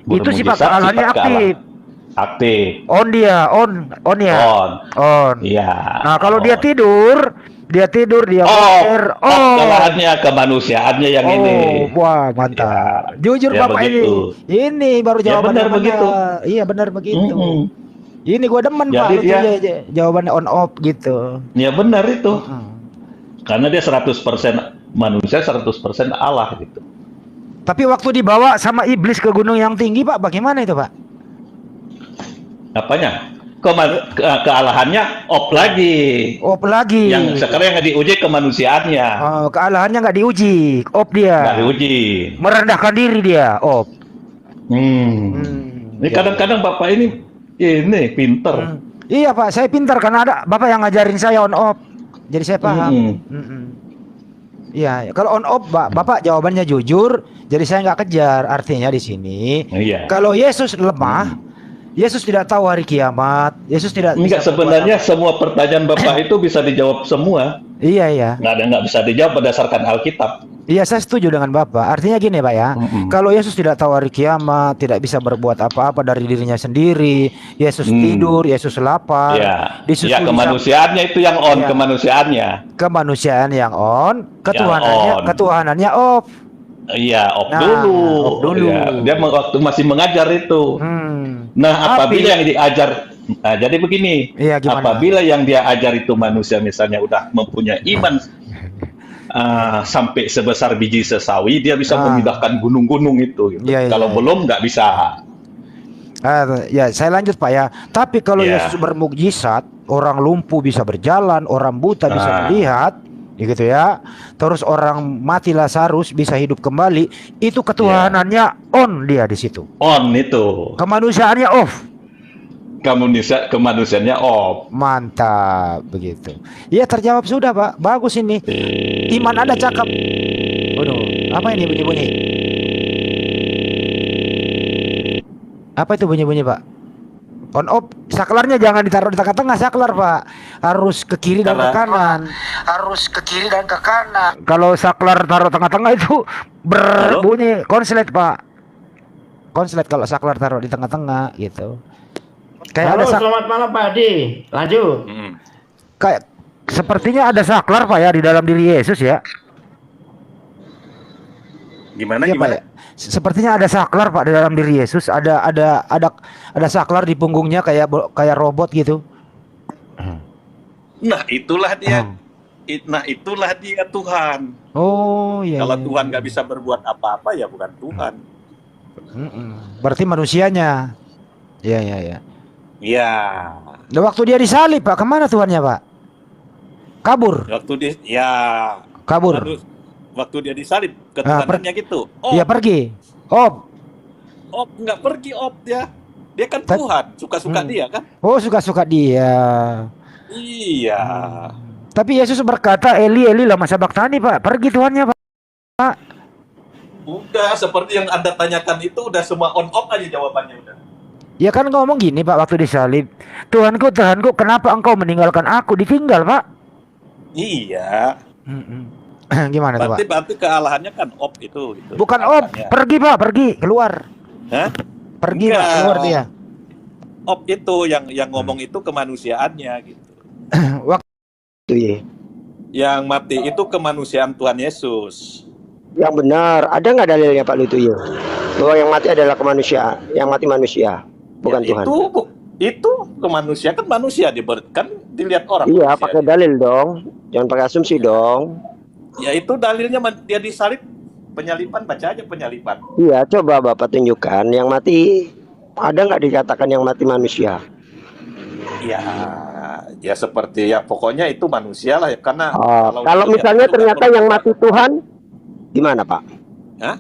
itu sifat kealahannya aktif. Aktif. On dia, on ya. On. Iya. Nah, kalau dia tidur dia mikir, kealahannya, kemanusiaannya yang ini. Wah, mantap. Jujur Ya, Bapak begitu. ini baru Ya, jawaban benar yang begitu. Iya, benar begitu. Ini gua demen Jadi Pak, lu dia- tuh jawabannya on off gitu. Ya benar itu. Karena dia 100% manusia, 100% Allah gitu. Tapi waktu dibawa sama iblis ke gunung yang tinggi, Pak, bagaimana itu, Pak? Apanya? Kealahannya off lagi. Off lagi. Yang sekarang yang diuji kemanusiaannya. Kealahannya nggak diuji, off dia. Nggak diuji. Merendahkan diri dia, off. Ini kadang-kadang Bapak ini pinter. Iya Pak, saya pintar karena ada Bapak yang ngajarin saya on off. Jadi saya paham. Iya, kalau on off Bapak jawabannya jujur, jadi saya nggak kejar. Artinya di sini, kalau Yesus lemah, Yesus tidak tahu hari kiamat. Yesus tidak Enggak, bisa sebenarnya semua pertanyaan Bapak itu bisa dijawab semua. Iya. Nggak bisa dijawab berdasarkan Alkitab. Iya, saya setuju dengan Bapak. Artinya gini, Pak ya. Kalau Yesus tidak tahu hari kiamat, tidak bisa berbuat apa-apa dari dirinya sendiri, Yesus tidur, Yesus lapar. Ya, disusui kemanusiaannya itu yang on, kemanusiaannya. Kemanusiaan yang on, on. ketuhanannya off. Iya, off Nah, dulu. off dulu. Ya, dia waktu masih mengajar itu. Nah, apabila yang diajar, jadi begini. Iya, gimana? Apabila yang dia ajar itu manusia misalnya udah mempunyai iman sampai sebesar biji sesawi, dia bisa memindahkan gunung-gunung itu. Gitu. Iya, Kalau belum nggak bisa. Ya, saya lanjut Pak ya. Tapi kalau Yesus bermukjizat, orang lumpuh bisa berjalan, orang buta bisa melihat, gitu ya. Terus orang mati Lazarus bisa hidup kembali. Itu ketuhanannya on dia di situ. On itu. Kemanusiaannya off. Kemanusiaannya off. Mantap begitu. Iya, terjawab sudah Pak. Bagus ini. Iman Anda cakep. Waduh, apa ini bunyi-bunyi? Apa itu bunyi-bunyi, Pak? On off, saklarnya jangan ditaruh di tengah-tengah saklar, Pak. Harus ke kiri dan ke kanan. Harus ke kiri dan ke kanan. Kalau saklar taruh tengah-tengah itu berbunyi konslet, Pak. Konslet kalau saklar taruh di tengah-tengah gitu. Kayak Halo, ada selamat malam Pak Adi. Lanjut. kayak sepertinya ada saklar, Pak, ya di dalam diri Yesus ya. Gimana Iya, Pak, gimana? ya. Sepertinya ada saklar, Pak, di dalam diri Yesus. Ada saklar di punggungnya kayak robot gitu. Nah, itulah dia. Nah, itulah dia Tuhan. Oh iya. Kalau iya. Tuhan nggak bisa berbuat apa-apa ya bukan Tuhan. Berarti manusianya. Iya iya iya. Ya, Nah, waktu dia disalib, Pak, kemana Tuhannya, Pak? Kabur. waktu dia ya Kabur. waktu dia disalib ke Ah, Tuhannya gitu. Oh, Dia pergi. Oh, nggak pergi dia. Dia kan Tuhan, suka-suka dia kan? oh suka-suka dia. Iya. Tapi Yesus berkata, Eli, Eli lama sabaktani, Pak. Pergi Tuhannya, Pak. Udah seperti yang Anda tanyakan itu udah semua on off aja jawabannya udah. Ya kan ngomong gini, Pak, waktu disalib. Tuhanku, Tuhanku, kenapa engkau meninggalkan aku? Ditinggal, Pak. Iya. Gimana tuh, Pak? Berarti kealahannya kan off itu gitu. Bukan op, pergi, Pak, pergi, keluar. Hah? Pergi, Pak, Enggak. keluar dia. Op itu yang ngomong itu kemanusiaannya gitu. Waktu ya. Yang mati itu kemanusiaan Tuhan Yesus. Yang benar, ada nggak dalilnya Pak Lutuyo bahwa yang mati adalah kemanusiaan, yang mati manusia, bukan Ya, Tuhan? itu kemanusiaan kan manusia kan dilihat orang. Iya, manusia. pakai dalil dong, jangan pakai asumsi dong. Ya itu dalilnya dia disalib, penyalipan, baca aja penyalipan. Iya, coba Bapak tunjukkan yang mati, ada nggak dikatakan yang mati manusia? Ya seperti ya pokoknya itu manusia lah ya karena Kalau misalnya itu ternyata kan yang mati Tuhan, gimana Pak? Hah?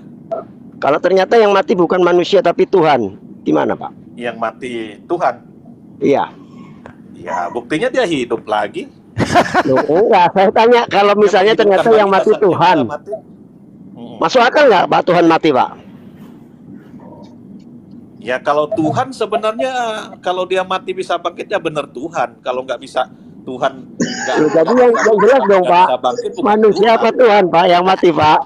Kalau ternyata yang mati bukan manusia tapi Tuhan, gimana Pak? Yang mati Tuhan. Iya. Ya buktinya dia hidup lagi. Loh, enggak, saya tanya kalau misalnya ternyata yang mati Tuhan, masuk akal nggak Pak Tuhan mati Pak? Ya kalau Tuhan sebenarnya kalau dia mati bisa bangkit ya benar Tuhan. Kalau nggak bisa Tuhan nggak. Jadi yang jelas dong Pak, manusia apa Tuhan Pak yang mati Pak?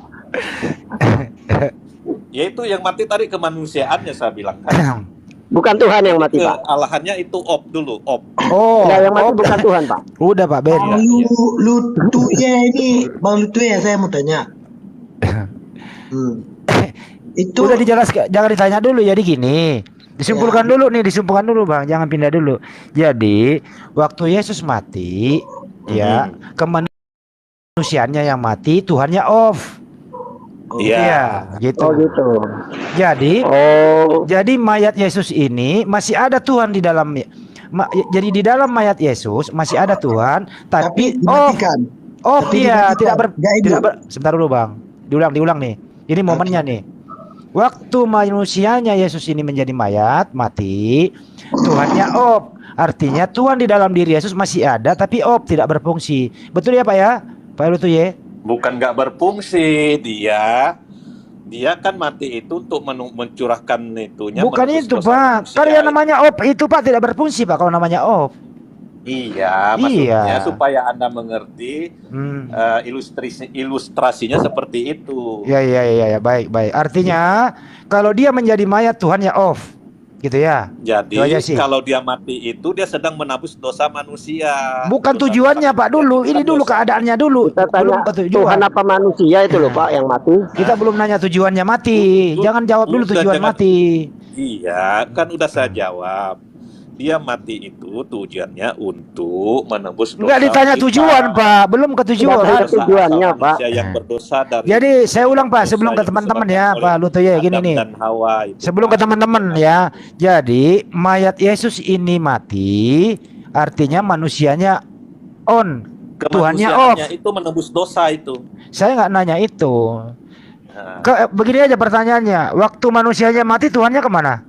Ya itu yang mati tadi kemanusiaannya saya bilang kan. Bukan Tuhan yang mati Pak. Kealahannya itu op dulu, op. Oh, Nah, yang mati bukan Tuhan Pak. Udah, Pak, Ben. Bang Lutuye, saya mau tanya. Itu udah dijelaskan, jangan ditanya dulu. Jadi gini, disimpulkan dulu, Bang, jangan pindah dulu. Jadi waktu Yesus mati, ya kemanusiaannya yang mati, Tuhannya off. Iya, gitu. Oh gitu. Jadi mayat Yesus ini masih ada Tuhan di dalam. Jadi di dalam mayat Yesus masih ada Tuhan, tapi off dia tidak sebentar dulu, Bang. Diulang nih. Ini momennya nih. Waktu manusianya Yesus ini menjadi mayat, mati, Tuhannya off. Artinya Tuhan di dalam diri Yesus masih ada tapi off, tidak berfungsi. Betul ya, Pak ya? Pak Lutuye? Bukan nggak berfungsi, dia kan mati itu untuk mencurahkan itunya. Bukan itu, Pak. Kan yang namanya off itu, Pak, tidak berfungsi, Pak, kalau namanya off. Iya, maksudnya supaya Anda mengerti ilustrasinya seperti itu. Ya, baik. Artinya kalau dia menjadi mayat, Tuhannya off. Gitu ya. Jadi kalau dia mati itu dia sedang menebus dosa manusia. Bukan tujuannya, Pak, dulu. Ini dulu keadaannya dulu. Kita tanya Tuhan apa manusia itu loh Pak yang mati. Kita belum nanya tujuannya mati. Jangan jawab dulu tujuan mati. Iya, kan udah saya jawab. Dia mati itu tujuannya untuk menembus dosa. Enggak ditanya tujuan, Pak. Belum ke tujuan. Tujuannya, Pak. Yang berdosa dari. Jadi saya ulang, Pak, sebelum ke teman-teman ya, Pak Lutuye, gini nih. Sebelum ke teman-teman ya. Jadi mayat Yesus ini mati, artinya manusianya on, Tuhannya off. Itu menembus dosa itu. Saya nggak nanya itu. Begini aja pertanyaannya. Waktu manusianya mati, Tuhannya kemana?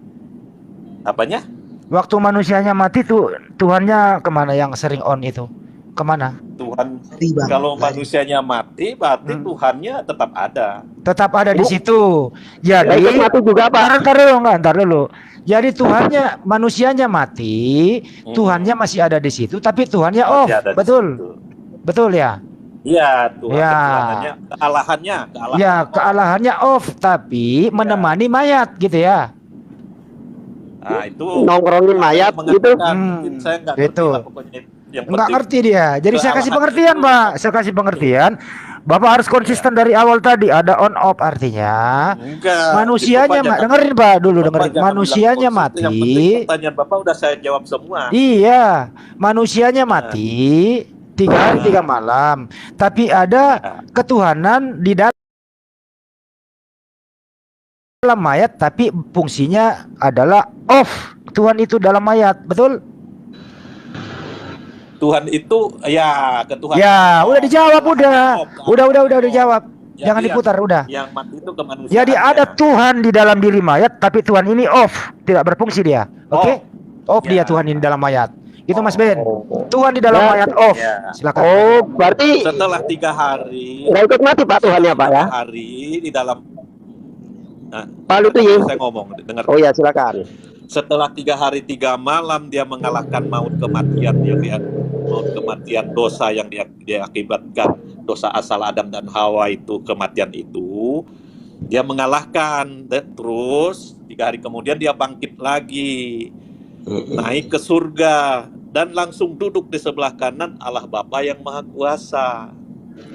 Apanya? Waktu manusianya mati tuh Tuhannya kemana yang sering on itu? Kemana? Tuhan kalau manusianya mati berarti Tuhannya tetap ada. Tetap ada di situ. Jadi ikut mati juga, Pak. Ntar dulu. Jadi Tuhannya, manusianya mati, Tuhannya masih ada di situ, tapi Tuhannya off. Betul. Betul ya? Iya, Tuhan Ya. ketuhanannya, kealahannya. Ya, kealahannya off, tapi menemani mayat gitu ya. Nah, itu nongkrongin mayat gitu. mungkin saya nggak ngerti Itu. lah pokoknya. Yang Nggak penting ngerti dia. Jadi saya kasih kealahan pengertian, Pak. Saya kasih pengertian. Bapak harus konsisten dari awal tadi. Ada on off artinya. Enggak, manusianya itu Bapak dengerin Pak dulu, Bapak dengerin. jangan Manusianya bilang konsisten. Yang penting mati. pertanyaan Bapak udah saya jawab semua. Iya, manusianya mati 3 hari 3 malam. Tapi ada ketuhanan di dalam mayat, tapi fungsinya adalah off. Tuhan itu dalam mayat, betul? Tuhan itu ya ketuhanan. Ya, udah dijawab udah. Udah dijawab. Jadi Jangan diputar udah. Yang mati itu kemanusiaan. Jadi ada Tuhan di dalam diri mayat, tapi Tuhan ini off, tidak berfungsi dia. Oke? Off dia Tuhan ini dalam mayat. Itu Mas Ben. Tuhan di dalam mayat off. Silakan. Oh, berarti setelah 3 hari. nggak ikut mati Pak Tuhannya Pak ya? 3 hari di dalam. Nah, Pak Lutfi. saya ngomong, dengar. Oh ya, silakan. Setelah 3 hari 3 malam dia mengalahkan maut kematian maut kematian dosa yang dia akibatkan dosa asal Adam dan Hawa itu, kematian itu dia mengalahkan, dan terus 3 hari kemudian dia bangkit lagi, naik ke surga dan langsung duduk di sebelah kanan Allah Bapa yang Maha Kuasa,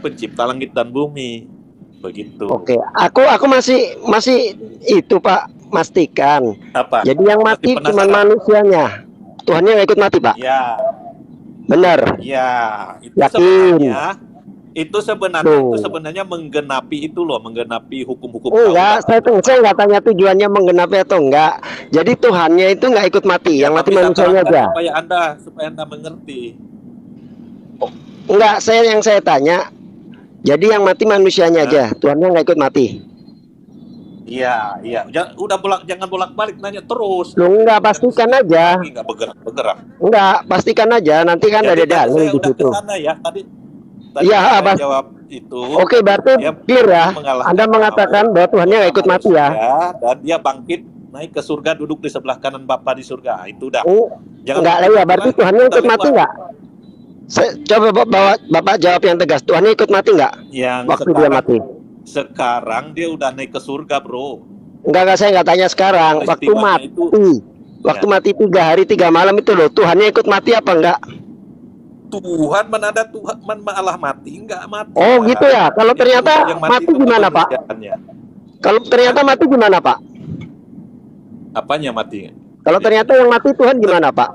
pencipta langit dan bumi. Begitu. Oke, aku masih itu Pak, mastikan. Apa? Jadi yang mati cuma manusianya, Tuhannya nggak ikut mati Pak? Ya. Benar. Ya, Yakin. itu sebenarnya menggenapi itu loh, menggenapi hukum-hukum. Enggak, saya nggak tanya tujuannya menggenapi atau enggak. Jadi Tuhannya itu nggak ikut mati, yang mati manusianya aja. Supaya anda mengerti. Enggak, yang saya tanya. Jadi yang mati manusianya aja, Tuhannya nggak ikut mati. Iya. Jangan bolak-balik nanya terus. Lu enggak, pastikan aja. Enggak bergerak. Enggak, pastikan aja. Nanti kan ada dalil di situ. Ya, tadi Iya, saya jawab itu. Oke, berarti clear ya. Anda mengatakan bahwa Tuhannya nggak ikut mati ya. Dan dia bangkit naik ke surga, duduk di sebelah kanan Bapa di surga. Itu dah. Enggak lah ya, berarti Tuhannya ikut mati enggak? Coba Bapak jawab yang tegas. Tuhannya ikut mati enggak? Waktu dia mati. Sekarang dia udah naik ke surga, bro. Enggak, saya nggak tanya sekarang. Waktu mati. Waktu mati 3 hari 3 malam itu loh. Tuhannya ikut mati apa enggak? Tuhan mana ada Tuhan Allah mati, enggak mati. Oh gitu ya. Kalau ternyata mati gimana Pak? Kalau ternyata mati gimana Pak? Apanya mati? Kalau ternyata yang mati Tuhan gimana Pak?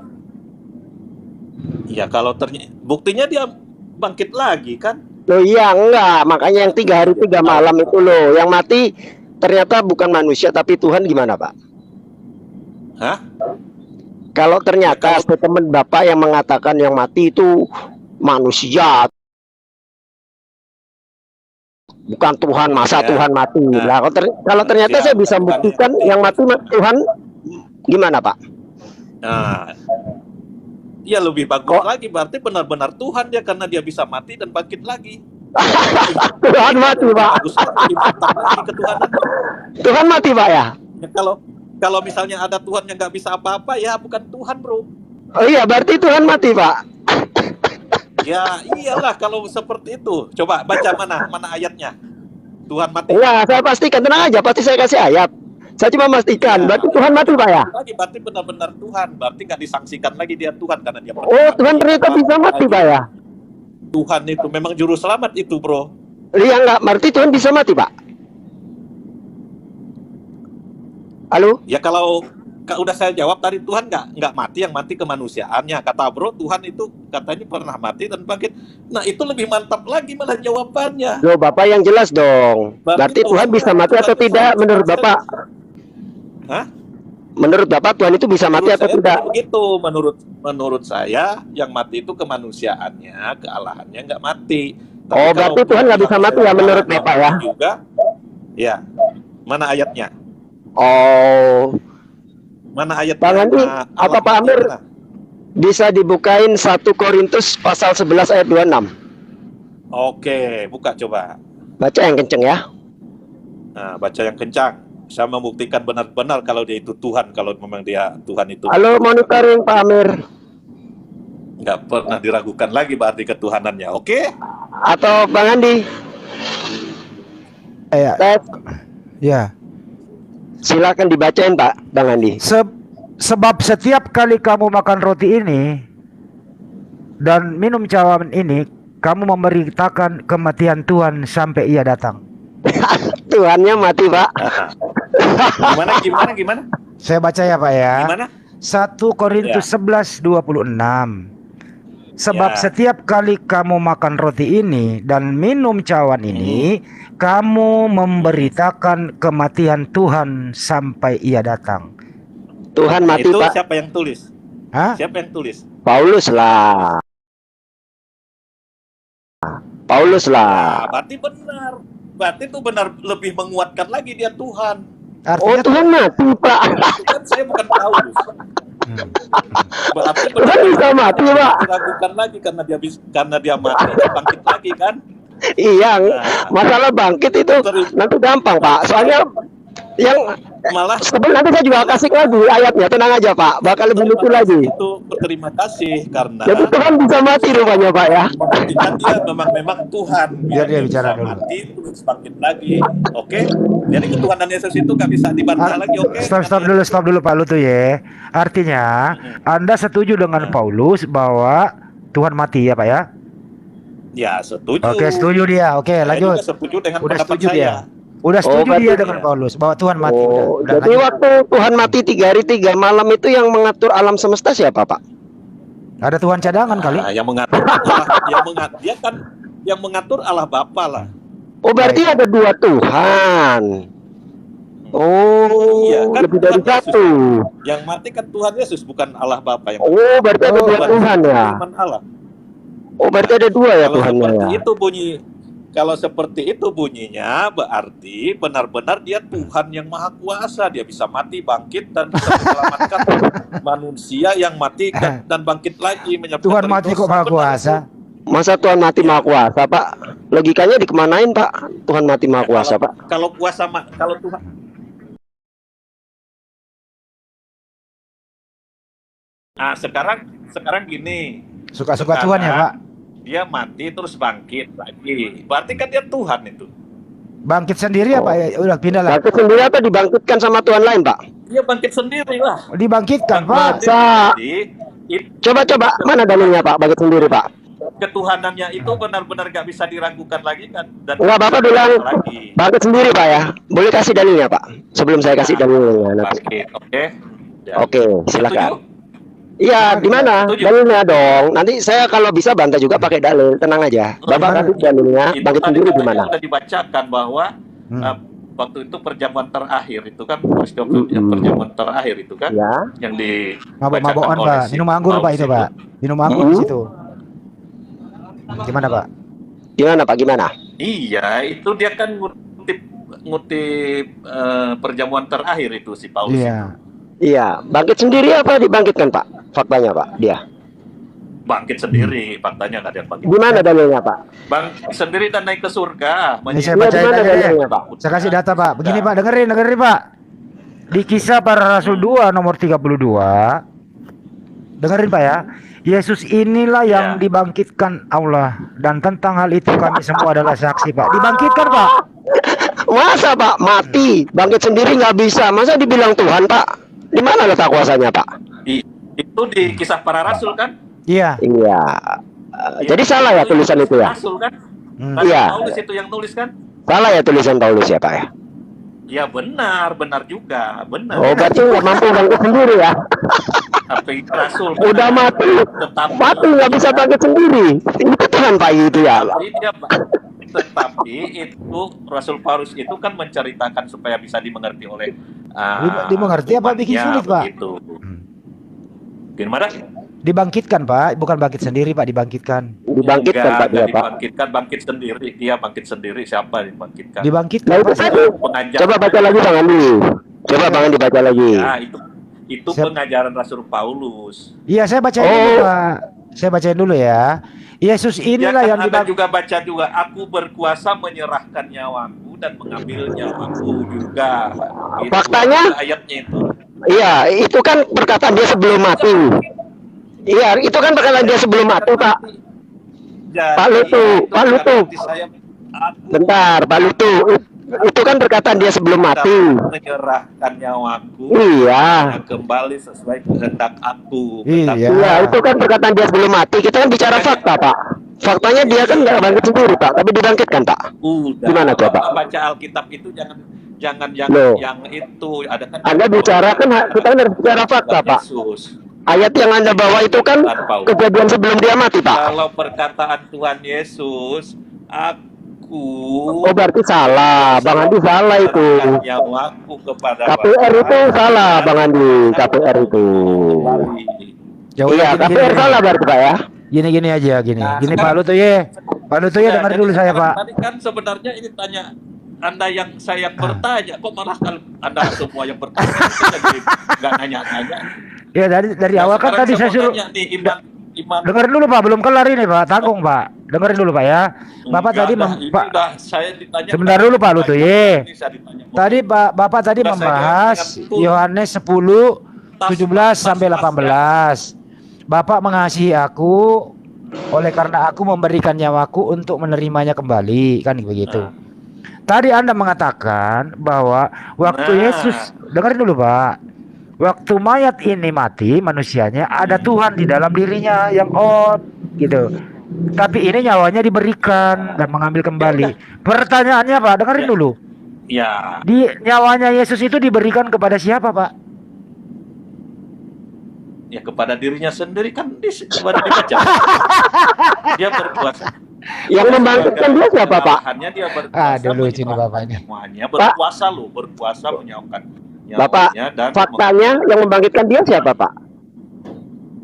Ya kalau buktinya dia bangkit lagi kan? Loh iya enggak, makanya yang 3 hari 3 malam itu loh, yang mati ternyata bukan manusia tapi Tuhan gimana Pak? Hah? Kalau ternyata statement Bapak yang mengatakan yang mati itu manusia, bukan Tuhan, masa Tuhan mati? Nah, kalau ternyata saya bisa buktikan yang mati Tuhan, gimana Pak? Nah, ya lebih bagus lagi, berarti benar-benar Tuhan dia, karena dia bisa mati dan bangkit lagi. Tuhan mati Pak. Tuhan mati Pak ya? Ya kalau misalnya ada Tuhan yang nggak bisa apa-apa, ya bukan Tuhan, bro. Oh iya, berarti Tuhan mati Pak. Ya iyalah kalau seperti itu. Coba baca mana ayatnya. Tuhan mati. Iya, saya pastikan, tenang aja, pasti saya kasih ayat. Saya cuma memastikan, berarti Tuhan mati Pak ya? Berarti benar-benar Tuhan, berarti nggak disangsikan lagi dia Tuhan karena dia. Oh, Tuhan ternyata bisa mati Pak ya? Tuhan itu memang juru selamat itu, bro. Iya enggak, berarti Tuhan bisa mati Pak? Halo? Ya kalau udah saya jawab tadi, Tuhan nggak mati, yang mati kemanusiaannya. Kata bro, Tuhan itu katanya pernah mati dan bangkit. Nah itu lebih mantap lagi malah jawabannya. Loh Bapak yang jelas dong. Berarti Tuhan bisa mati atau tidak menurut Bapak? Hah? Menurut Bapak Tuhan itu bisa mati atau tidak? Begitu, menurut saya yang mati itu kemanusiaannya, kealahannya nggak mati. Tapi oh berarti Tuhan nggak bisa mati ya menurut Bapak ya? Juga, ya. Mana ayatnya? Oh, mana ayatnya? Bang Andi, apa Pak Amir? bisa dibukain 1 Korintus pasal 11 ayat 26. Oke, buka coba. Baca yang kenceng ya. Nah, baca yang kencang. Saya membuktikan benar-benar kalau dia itu Tuhan, kalau memang dia Tuhan itu. Halo, monitoring Pak Amir. Nggak pernah diragukan lagi berarti ketuhanannya, oke? Atau Bang Andi? Ya. Silakan dibacain Pak, Bang Andi. Sebab setiap kali kamu makan roti ini dan minum cawan ini, kamu memberitakan kematian Tuhan sampai Ia datang. Tuhannya mati, Pak. Gimana? Saya baca ya, Pak ya. Gimana? 1 Korintus 11:26. Sebab Ya. setiap kali kamu makan roti ini dan minum cawan ini, kamu memberitakan kematian Tuhan sampai Ia datang. Tuhan mati, Itu Pak. siapa yang tulis? Hah? Siapa yang tulis? Paulus lah. Nah, berarti benar. Berarti itu benar, lebih menguatkan lagi dia Tuhan. Oh, Tuhan mati, Pak. Itu kan saya bukan Paulus. Berarti Tuhan bisa mati, Pak. Diragukan lagi karena dia mati, dia bangkit lagi kan? Iya, masalah bangkit itu nanti gampang, Pak. Soalnya yang malah nanti saya juga kasih lagi ayatnya, tenang aja, Pak. Bakal lebih lucu lagi. Itu berterima kasih karena Jadi Tuhan bisa mati rupanya, Pak ya. membuktikan dia memang Tuhan. Biar dia bicara dulu. Mati terus bangkit lagi. Oke? Jadi ketuhanan Yesus itu gak bisa dibantah lagi, oke? Stop dulu Pak Lutu ya. Artinya Anda setuju dengan Paulus bahwa Tuhan mati ya Pak ya? Ya, setuju. Oke, setuju dia. Oke, Saya lanjut. juga setuju dengan Udah pendapat setuju saya. dia. Udah setuju berarti dia dengan Paulus bahwa Tuhan mati. Udah Jadi lanjut. waktu Tuhan mati 3 hari 3 malam itu yang mengatur alam semesta siapa, Pak? Ada Tuhan cadangan kali. Yang mengatur dia kan yang mengatur Allah Bapa lah. Oh, berarti ada 2 Tuhan. Oh, Iya, kan lebih dari Tuhan Yesus. 1. Yang mati kan Tuhan Yesus, bukan Allah Bapa yang. Oh, berarti ada 2 Tuhan ya. Firman Allah. Oh, berarti ada 2 ya Kalau Tuhannya seperti ya. itu kalau seperti itu bunyinya, berarti benar-benar dia Tuhan yang maha kuasa. Dia bisa mati, bangkit, dan bisa menyelamatkan manusia yang mati dan bangkit lagi. Tuhan mati kok maha kuasa. Masa Tuhan mati maha kuasa, Pak? Logikanya dikemanain, Pak? Tuhan mati maha kuasa, Pak? Kalau kuasa, kalau Tuhan. Nah, sekarang gini. Suka-suka Tuhan ya Pak. Dia mati terus bangkit lagi. Berarti kan dia Tuhan itu. Bangkit sendiri apa ya? Udah pindah lah. Bangkit sendiri atau dibangkitkan sama Tuhan lain, Pak? Dia bangkit sendiri lah. Dibangkitkan, Pak. Masa? Coba mana dalilnya, Pak? Bangkit sendiri, Pak. Ketuhanannya itu benar-benar gak bisa diragukan lagi kan? Dan Enggak, Bapak bilang lagi. bangkit sendiri, Pak ya. Boleh kasih dalilnya, Pak? Sebelum saya kasih dalilnya nanti. Bangkit, oke? Ya. Oke, silakan. Setuju? Iya, di mana? Setuju. Dalilnya dong. Nanti saya kalau bisa bantah juga pakai dalil. Tenang aja. Bapak kasih dalilnya. Itu Bangkit tadi sendiri di katanya mana? sudah dibacakan bahwa waktu itu perjamuan terakhir itu kan peristiwa perjamuan terakhir itu kan Ya. yang di Mabok-mabokan Pak. Minum anggur Pak itu Pak. Minum anggur di situ. Gimana Pak? Gimana, Pak? Gimana? Iya, itu dia kan ngutip perjamuan terakhir itu si Paulus. Iya. Iya, bangkit sendiri apa dibangkitkan, Pak? Faktanya, Pak, dia. Bangkit sendiri, faktanya nggak ada yang bangkit. Gimana dalilnya, Pak? Bangkit sendiri dan naik ke surga. Ini saya Iya, bacain gimana aja dalilnya, ya. Pak? Saya kasih data Pak. Begini Pak, dengerin Pak. Di Kisah Para Rasul 2 nomor 32. Dengerin Pak ya. Yesus inilah yang dibangkitkan Allah, dan tentang hal itu kami semua adalah saksi Pak. Dibangkitkan Pak. Masa, Pak, mati, bangkit sendiri nggak bisa. Masa dibilang Tuhan, Pak? Di mana letak kuasanya, Pak? Itu di Kisah Para Rasul kan? Iya. Iya. Jadi salah ya tulisan itu ya? Rasul kan? Iya. Paulus itu yang nulis kan? Salah ya tulisan Paulus ya, Pak ya? Ya benar juga, benar. Oh, berarti nggak mampu bangkit sendiri ya? Tapi Rasul Udah mati, mati nggak bisa bangkit sendiri. Ini Tuhan, Pak, itu ya. Tetapi itu Rasul Paulus itu kan menceritakan supaya bisa dimengerti oleh Dimengerti apa bikin sulit Pak? Begitu. Gimana? Dibangkitkan Pak, bukan bangkit sendiri Pak, dibangkitkan. Dibangkitkan Pak dia, Pak. Dibangkitkan, bangkit sendiri. Dia bangkit sendiri. Siapa yang dibangkitkan? Dibangkitkan. Nah, itu Pak. tadi. Coba baca lagi Bang Andi. Coba Bang Andi baca lagi. Ya, Itu pengajaran Rasul Paulus. Iya, saya bacain dulu, Pak. Saya bacain dulu ya. Yesus inilah yang Anda juga baca juga, aku berkuasa menyerahkan nyawaku dan mengambil nyawaku juga. Faktanya ayatnya itu. Iya, itu kan perkataan dia sebelum mati. Iya, itu kan perkataan dia sebelum mati, Pak. Pak Lutu. Bentar, Pak Lutu. Itu kan perkataan dia sebelum mati. Menyerahkan nyawaku. Iya. Kembali sesuai kehendak aku. Iya, itu kan perkataan dia sebelum mati. Kita kan bicara fakta, Pak. Faktanya dia kan nggak bangkit sendiri, Pak, tapi dibangkitkan, Pak. Gimana coba? Baca Alkitab itu jangan yang itu ada kan. Anda bicara kan kita kan harus bicara fakta, Pak. Ayat yang Anda bawa itu kan kejadian sebelum dia mati, Pak. Kalau perkataan Tuhan Yesus, oh berarti salah, Bang Andi salah itu. KPR itu salah, Bang Andi. KPR itu. Iya, KPR salah berarti, Pak ya. Gini aja, gini Pak Lutu ya. Pak Lutu ya, dengar dulu saya, Pak. Tadi kan sebenarnya ini tanya Anda yang saya bertanya, kok malah Anda semua yang bertanya, nggak nanya-nanya. Ya dari awal kan tadi saya suruh. Dengar dulu, Pak, belum kelar ini, Pak. Tanggung, Pak. Dengerin dulu, Pak ya. Bapak tadi saya ditanya. Sebentar dulu, Pak Lutu ya. Tadi Bapak tadi membahas Yohanes 10:17 sampai 18. Bapak mengasihi aku, oleh karena aku memberikan nyawaku untuk menerimanya kembali, kan begitu. Tadi Anda mengatakan bahwa waktu Yesus, dengerin dulu, Pak. Waktu mayat ini mati, manusianya ada Tuhan di dalam dirinya yang gitu. Tapi ini nyawanya diberikan dan mengambil kembali. Pertanyaannya, Pak, dengerin dulu. Ya. Di nyawanya Yesus itu diberikan kepada siapa, Pak? Ya kepada dirinya sendiri kan kepada dibaca. Dia berkuasa. Yang membangkitkan dia siapa, Pak? Dia berkuasa. Dulu sini bapaknya. Semuanya berkuasa berkuasa menyaukan. Bapak, faktanya yang membangkitkan dia siapa, Pak?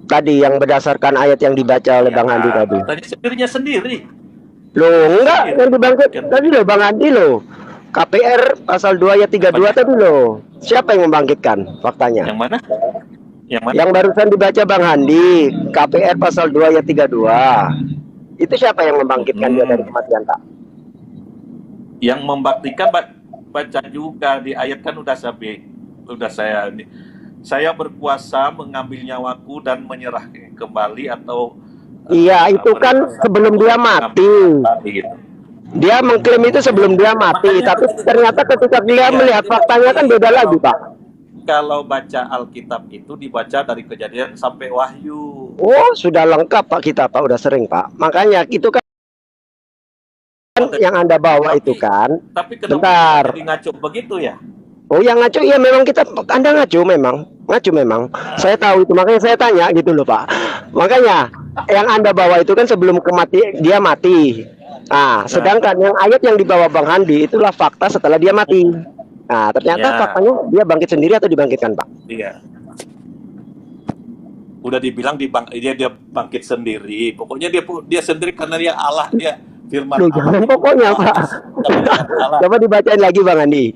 Tadi yang berdasarkan ayat yang dibaca oleh Bang Andi tadi. Dirinya sendiri. Loh, enggak, yang dibangkitkan tadi loh Bang Andi loh. KPR pasal 2 ayat 32 tadi loh. Siapa yang membangkitkan faktanya? Yang mana? Yang barusan dibaca Bang Andi, KPR pasal 2 ayat 32. Itu siapa yang membangkitkan dia dari kematian, Pak? Yang membangkitkan baca juga di ayat kan udah saya berkuasa mengambil nyawaku dan menyerah kembali atau iya, itu kan sebelum dia mati. Dia mengklaim itu sebelum dia mati, tapi ternyata ketika dia melihat faktanya kan beda lagi, Pak. Kalau baca Alkitab itu dibaca dari Kejadian sampai Wahyu. Oh, sudah lengkap, Pak, kita, Pak, udah sering, Pak. Makanya itu kan yang Anda bawa itu kan. Tapi kenapa jadi ngaco begitu ya? Oh, yang ngaco ya memang Anda ngaco memang. Saya tahu itu, makanya saya tanya gitu loh, Pak. Makanya yang Anda bawa itu kan sebelum dia mati. Nah, sedangkan yang ayat yang dibawa Bang Handi itulah fakta setelah dia mati. Nah, ternyata faktanya dia bangkit sendiri atau dibangkitkan, Pak? Iya. Udah dibilang dia bangkit sendiri. Pokoknya dia sendiri karena dia Allah, dia firman Allah. Jangan pokoknya, Pak. Coba dibacain lagi, Bang Andi.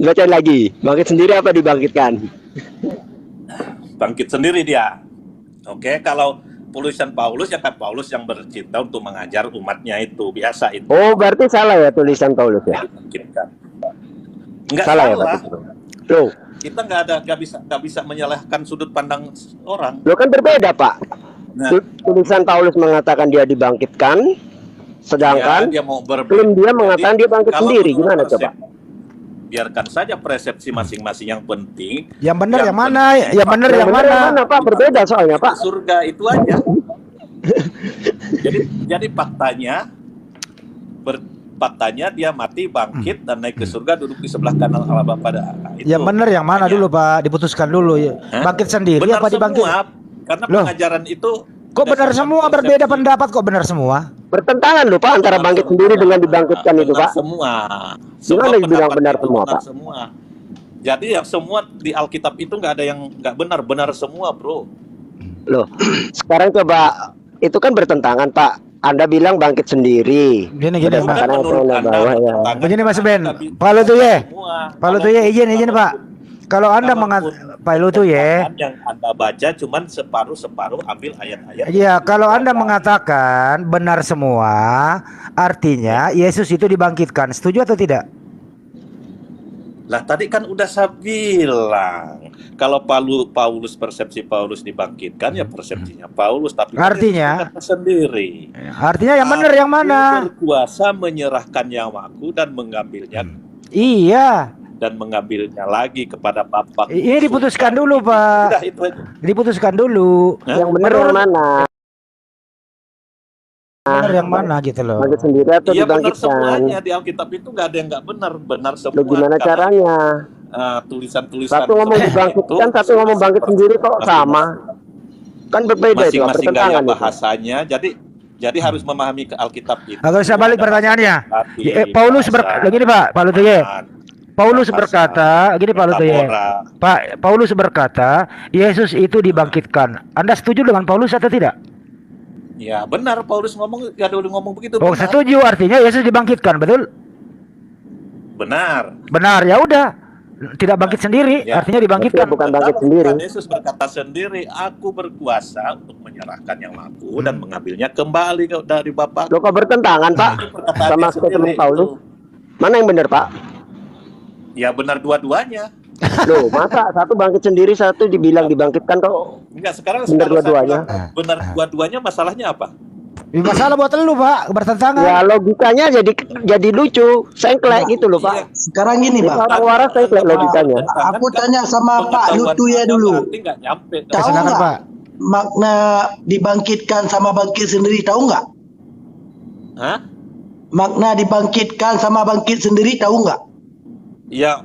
Dibacain lagi. Bangkit sendiri apa dibangkitkan? Bangkit sendiri dia. Oke, kalau tulisan Paulus ya kan Paulus yang bercinta untuk mengajar umatnya itu biasa itu. Oh, berarti salah ya tulisan Paulus ya? Enggak salah. Ya, loh. Kita nggak bisa menyalahkan sudut pandang orang. Lo kan berbeda, Pak. Tulisan Paulus mengatakan dia dibangkitkan, sedangkan dia mengatakan dia bangkit sendiri. Gimana coba? Biarkan saja persepsi masing-masing, yang penting. Yang benar yang mana? Yang benar yang mana, Pak? Berbeda soalnya, Pak. Surga itu aja. jadi faktanya dia mati, bangkit dan naik ke surga, duduk di sebelah kanan Allah Bapa. Yang benar yang mana dulu, Pak? Diputuskan dulu ya. Bangkit sendiri benar apa dibangkit? Semua, karena pengajaran itu kok benar semua, berbeda pendapat kok benar semua? Bertentangan loh, Pak, antara bangkit sendiri dengan dibangkitkan itu, Pak. Semua gimana dibilang benar semua, Pak? Semua. Jadi yang semua di Alkitab itu nggak ada yang nggak benar semua, bro. Loh, sekarang coba, itu kan bertentangan, Pak. Anda bilang bangkit sendiri. Gini Pak. Begini Mas Ben. Pak Lutu ya. Pak Lutu ya, izin Pak. Kalau Anda Pak Lutu ya. Yang Anda baca cuman separuh-separuh, ambil ayat-ayat. Iya, kalau Anda mengatakan benar semua, artinya Yesus itu dibangkitkan. Setuju atau tidak? Lah tadi kan udah saya bilang, kalau Paulus persepsi Paulus dibangkitkan ya persepsinya Paulus, tapi artinya sendiri. Artinya yang benar yang mana? Berkuasa menyerahkan nyawaku dan mengambilnya. Iya. Dan mengambilnya lagi kepada Bapa. Ini diputuskan dulu, Pak. Udah, itu aja. Diputuskan dulu. Yang benar yang mana? Benar yang mana gitu loh. Bangkit sendiri atau Iya benar dibangkitkan? semuanya di Alkitab itu nggak ada yang nggak benar, benar semua. Loh, gimana Karena, caranya? tulisan-tulisan Satu ngomong dibangkitkan, satu ngomong bangkit sendiri kok sama. Kan berbeda itu, masing-masing gaya bertentangan itu. bahasanya. Jadi harus memahami ke Alkitab itu. Agar saya balik pertanyaannya. Paulus begini Pak Lutu ya. Paulus berkata, gini Pak Lutu ya. Paulus berkata, Yesus itu dibangkitkan. Anda setuju dengan Paulus atau tidak? Ya benar, Paulus ngomong, gak ada ngomong begitu. Oh, benar. setuju, artinya Yesus dibangkitkan, betul? Benar. Benar, ya udah. Tidak bangkit sendiri, Ya. artinya dibangkitkan. Bukan bangkit sendiri. Yesus berkata sendiri, aku berkuasa untuk menyerahkan yang aku dan mengambilnya kembali dari Bapa. Loh, kok bertentangan, Pak? Sama statement Paulus? Mana yang benar, Pak? Ya benar dua-duanya. Loh, masa satu bangkit sendiri, satu dibilang dibangkitkan kok? Enggak, sekarang benar kalau saya dua-duanya. bilang benar dua-duanya, masalahnya apa? Masalah buat lu, Pak, bertentangan. Ya logikanya jadi lucu, sengklek gitu loh, Pak. Sekarang gini, Ini Pak. orang waras sengklek logikanya. Aku tanya sama Pak Lutu ya dulu. Tahu nggak makna dibangkitkan sama bangkit sendiri? Tahu nggak? Hah? Makna dibangkitkan sama bangkit sendiri tahu nggak? Ya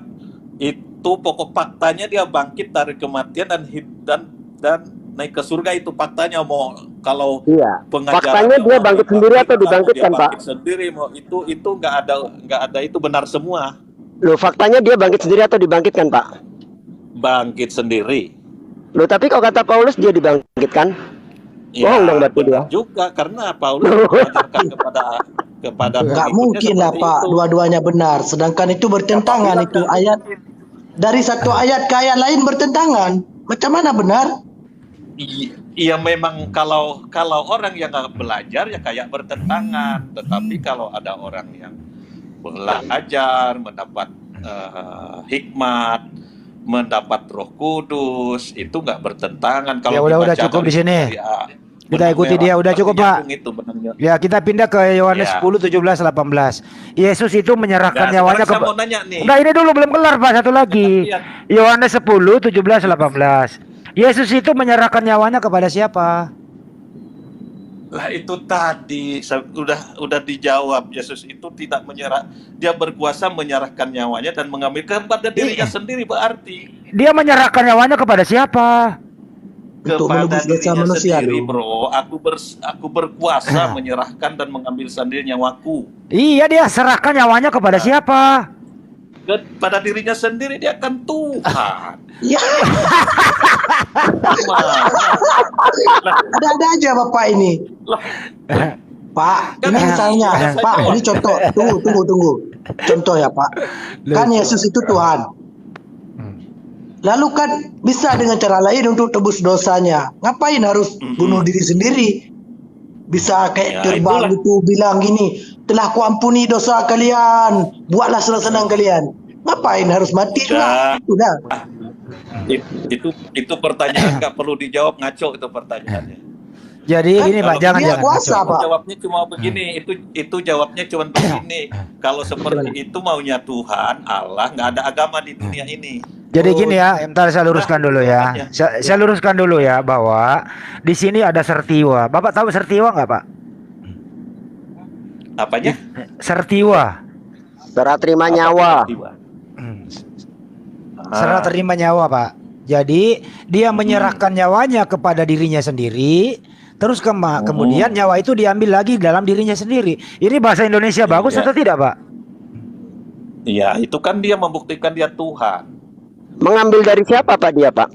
itu pokok faktanya dia bangkit dari kematian dan naik ke surga, itu faktanya. Mau kalau iya. pengajaran Faktanya dia bangkit sendiri atau dibangkitkan, Pak? Bangkit sendiri, mau itu nggak ada itu benar semua. Loh, faktanya dia bangkit sendiri atau dibangkitkan, Pak? Bangkit sendiri. Loh, tapi kok kata Paulus dia dibangkitkan? Ya, Bohong dong berarti dia. juga karena Paulus mengajarkan kepada Nggak pengikutnya mungkin lah, seperti Pak, itu. dua-duanya benar. Sedangkan itu bertentangan, itu ayat dari satu ayat ke ayat lain bertentangan. Macam mana benar? Iya memang kalau orang yang nggak belajar ya kayak bertentangan. Tetapi kalau ada orang yang belajar, mendapat hikmat, mendapat Roh Kudus, itu nggak bertentangan. Ya udah cukup di sini. Kita ikuti dia, udah cukup, Pak. Ya, kita pindah ke Yohanes 10, 17, 18. Yesus itu menyerahkan nyawanya ke... Enggak, ini dulu belum kelar, Pak, satu lagi. Yohanes 10, 17, 18. Yesus itu menyerahkan nyawanya kepada siapa? Lah itu tadi udah dijawab. Yesus itu tidak menyerah, dia berkuasa menyerahkan nyawanya dan mengambil kepada dirinya sendiri, berarti dia menyerahkan nyawanya kepada siapa? kepada dirinya sendiri, bro. Aku berkuasa menyerahkan dan mengambil sendiri nyawaku. Iya, dia serahkan nyawanya kepada siapa? Kepada dirinya sendiri, dia kan Tuhan. Ya. Ada aja Bapak ini. Pak, ini misalnya, Pak, ini contoh. Tunggu. Contoh ya, Pak. Kan Yesus itu Tuhan. Lalu kan bisa dengan cara lain untuk tebus dosanya. Ngapain harus bunuh diri sendiri? Bisa kayak terbang itu bilang gini, telah kuampuni dosa kalian, buatlah senang-senang kalian. Ngapain harus mati? Udah. Itu pertanyaan nggak perlu dijawab, ngaco itu pertanyaannya. Jadi gini, Pak, jangan. Jawabnya cuma begini, itu jawabnya cuma begini. Kalau seperti itu maunya Tuhan Allah, nggak ada agama di dunia ini. Jadi gini ya, entar saya luruskan dulu ya. Saya luruskan dulu ya bahwa di sini ada sertiwa. Bapak tahu sertiwa nggak, Pak? Apanya? Sertiwa. Serah terima nyawa. Serah terima nyawa, Pak. Jadi dia menyerahkan nyawanya kepada dirinya sendiri. Terus kemudian nyawa itu diambil lagi dalam dirinya sendiri. Ini bahasa Indonesia bagus atau tidak, Pak? Iya, itu kan dia membuktikan dia Tuhan. Mengambil dari siapa, Pak, dia, Pak?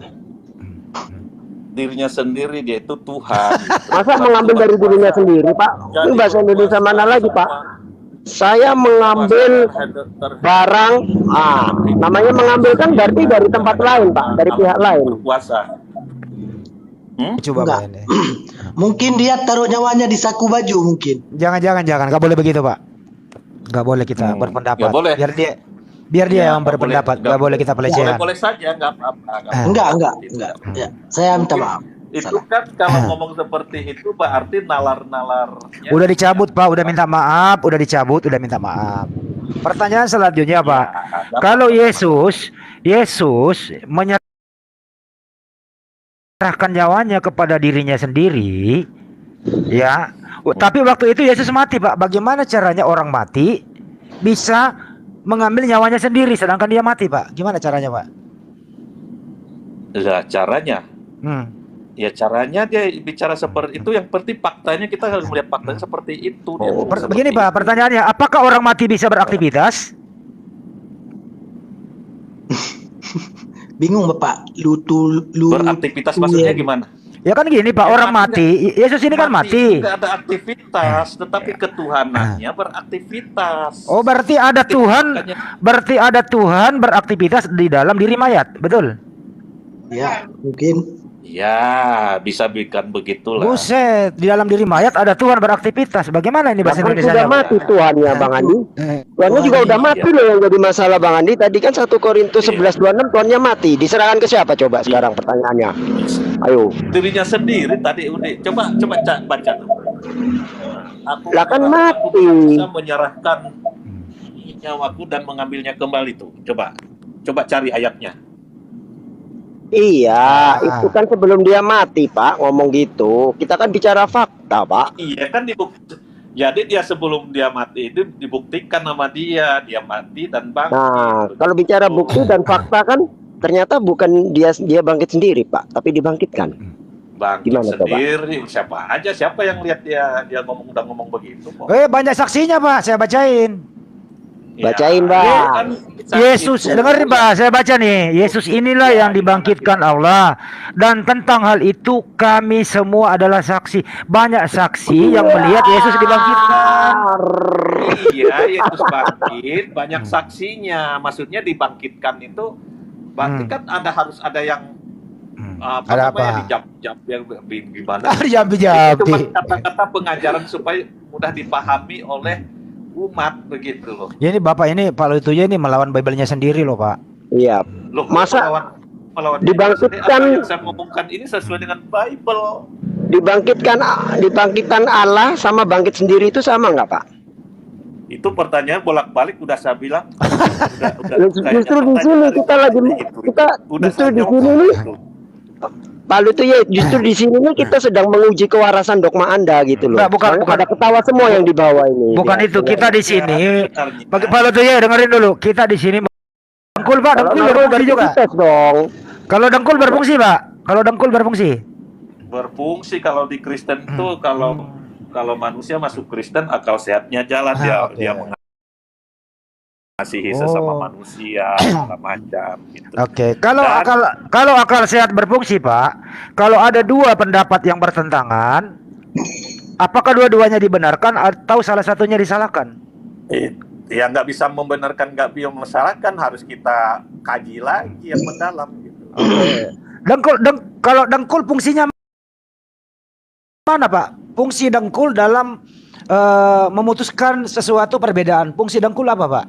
Dirinya sendiri, dia itu Tuhan. Masa mengambil dari dirinya sendiri, Pak? Ini bahasa Indonesia mana lagi, Pak? saya mengambil barang, namanya mengambil kan berarti dari tempat lain, Pak, dari pihak lain. Berkuasa. Coba Enggak. bayangin. Mungkin dia taruh nyawanya di saku baju mungkin. Jangan, nggak boleh begitu, Pak. Nggak boleh kita berpendapat. nggak boleh. Biar dia yang nggak berpendapat. boleh. Nggak boleh kita pelecehan. Boleh saja, nggak apa-apa. Enggak. Ya, saya minta maaf. Itu kan kalau ngomong seperti itu berarti nalar-nalarnya. Udah dicabut, Pak. Udah minta maaf. Udah dicabut. Udah minta maaf. Pertanyaan selanjutnya, Pak. Kalau Yesus menyerahkan nyawanya kepada dirinya sendiri, ya. Tapi waktu itu Yesus mati, Pak. Bagaimana caranya orang mati bisa mengambil nyawanya sendiri sedangkan dia mati, Pak? Gimana caranya, Pak? Ya, caranya. Ya caranya dia bicara seperti itu. Yang penting faktanya kita harus melihat faktanya seperti itu. Begini, Pak, pertanyaannya, apakah orang mati bisa beraktivitas? Bingung Bapak. Beraktivitas maksudnya gimana? Ya kan gini, Pak, orang mati. Yesus ini kan mati. Tidak ada aktivitas, tetapi ketuhanannya beraktivitas. Oh, berarti ada Tuhan beraktivitas di dalam diri mayat, betul? Ya, mungkin. Ya, bisa bikin begitulah. Buset, di dalam diri mayat ada Tuhan beraktivitas. Bagaimana ini bahasa Bahkan Indonesia? sudah mati Tuhannya, Bang Andi. Tuhannya juga udah mati loh yang jadi masalah, Bang Andi. Tadi kan 1 Korintus 11:26 Tuhannya mati. Diserahkan ke siapa coba sekarang pertanyaannya? Ayo. Dirinya sendiri tadi udah. Coba baca. Lah kan mati. Bisa menyerahkan nyawaku dan mengambilnya kembali tuh. Coba cari ayatnya. Iya, itu kan sebelum dia mati, Pak, ngomong gitu. Kita kan bicara fakta, Pak. Iya kan jadi dia sebelum dia mati itu dibuktikan sama dia mati dan bangkit. Nah, kalau bicara bukti dan fakta kan ternyata bukan dia bangkit sendiri, Pak, tapi dibangkitkan. Bangkit Gimana, sendiri. Siapa yang lihat dia udah ngomong begitu kok. Banyak saksinya, Pak. Saya bacain. Bacain, Bang. Yesus, dengerin, Pak, saya baca nih. Yesus inilah yang dibangkitkan Allah. Dan tentang hal itu kami semua adalah saksi. Banyak saksi yang melihat Yesus dibangkitkan. Iya, Yesus bangkit, banyak saksinya. Maksudnya dibangkitkan itu berarti kan harus ada yang ada apa? Dijam yang gimana? Dijam-jam. Itu cuma kata-kata pengajaran supaya mudah dipahami oleh umat begitu loh. Ya, ini Bapak ini Pak Lutuya ini melawan Bible-nya sendiri loh, Pak. Iya. Loh, masa melawan dibangkitkan? Apa yang saya ngomongkan ini sesuai dengan Bible. Dibangkitkan Allah sama bangkit sendiri itu sama nggak, Pak? Itu pertanyaan bolak-balik udah saya bilang. Justru di sini kita justru di sini nih. Pak Lutuya, justru di sini nih kita sedang menguji kewarasan dogma Anda gitu loh. Bukan. Ada ketawa semua yang di bawah ini. Bukan itu, kita di sini. Pak Lutuya dengerin dulu. Kita di sini dengkul, Pak, dengkul berfungsi juga. Kalau dengkul berfungsi, Pak. Kalau dengkul berfungsi. Berfungsi kalau di Kristen itu kalau manusia masuk Kristen akal sehatnya jalan dia mengasihi sesama manusia segala macam gitu. Oke. Kalau akal sehat berfungsi, Pak, kalau ada dua pendapat yang bertentangan, apakah dua-duanya dibenarkan atau salah satunya disalahkan? Ya nggak bisa membenarkan, nggak bisa menyalahkan, harus kita kaji lagi yang mendalam gitu. Kalau dengkul fungsinya mana, Pak? Fungsi dengkul dalam memutuskan sesuatu perbedaan. Fungsi dengkul apa, Pak?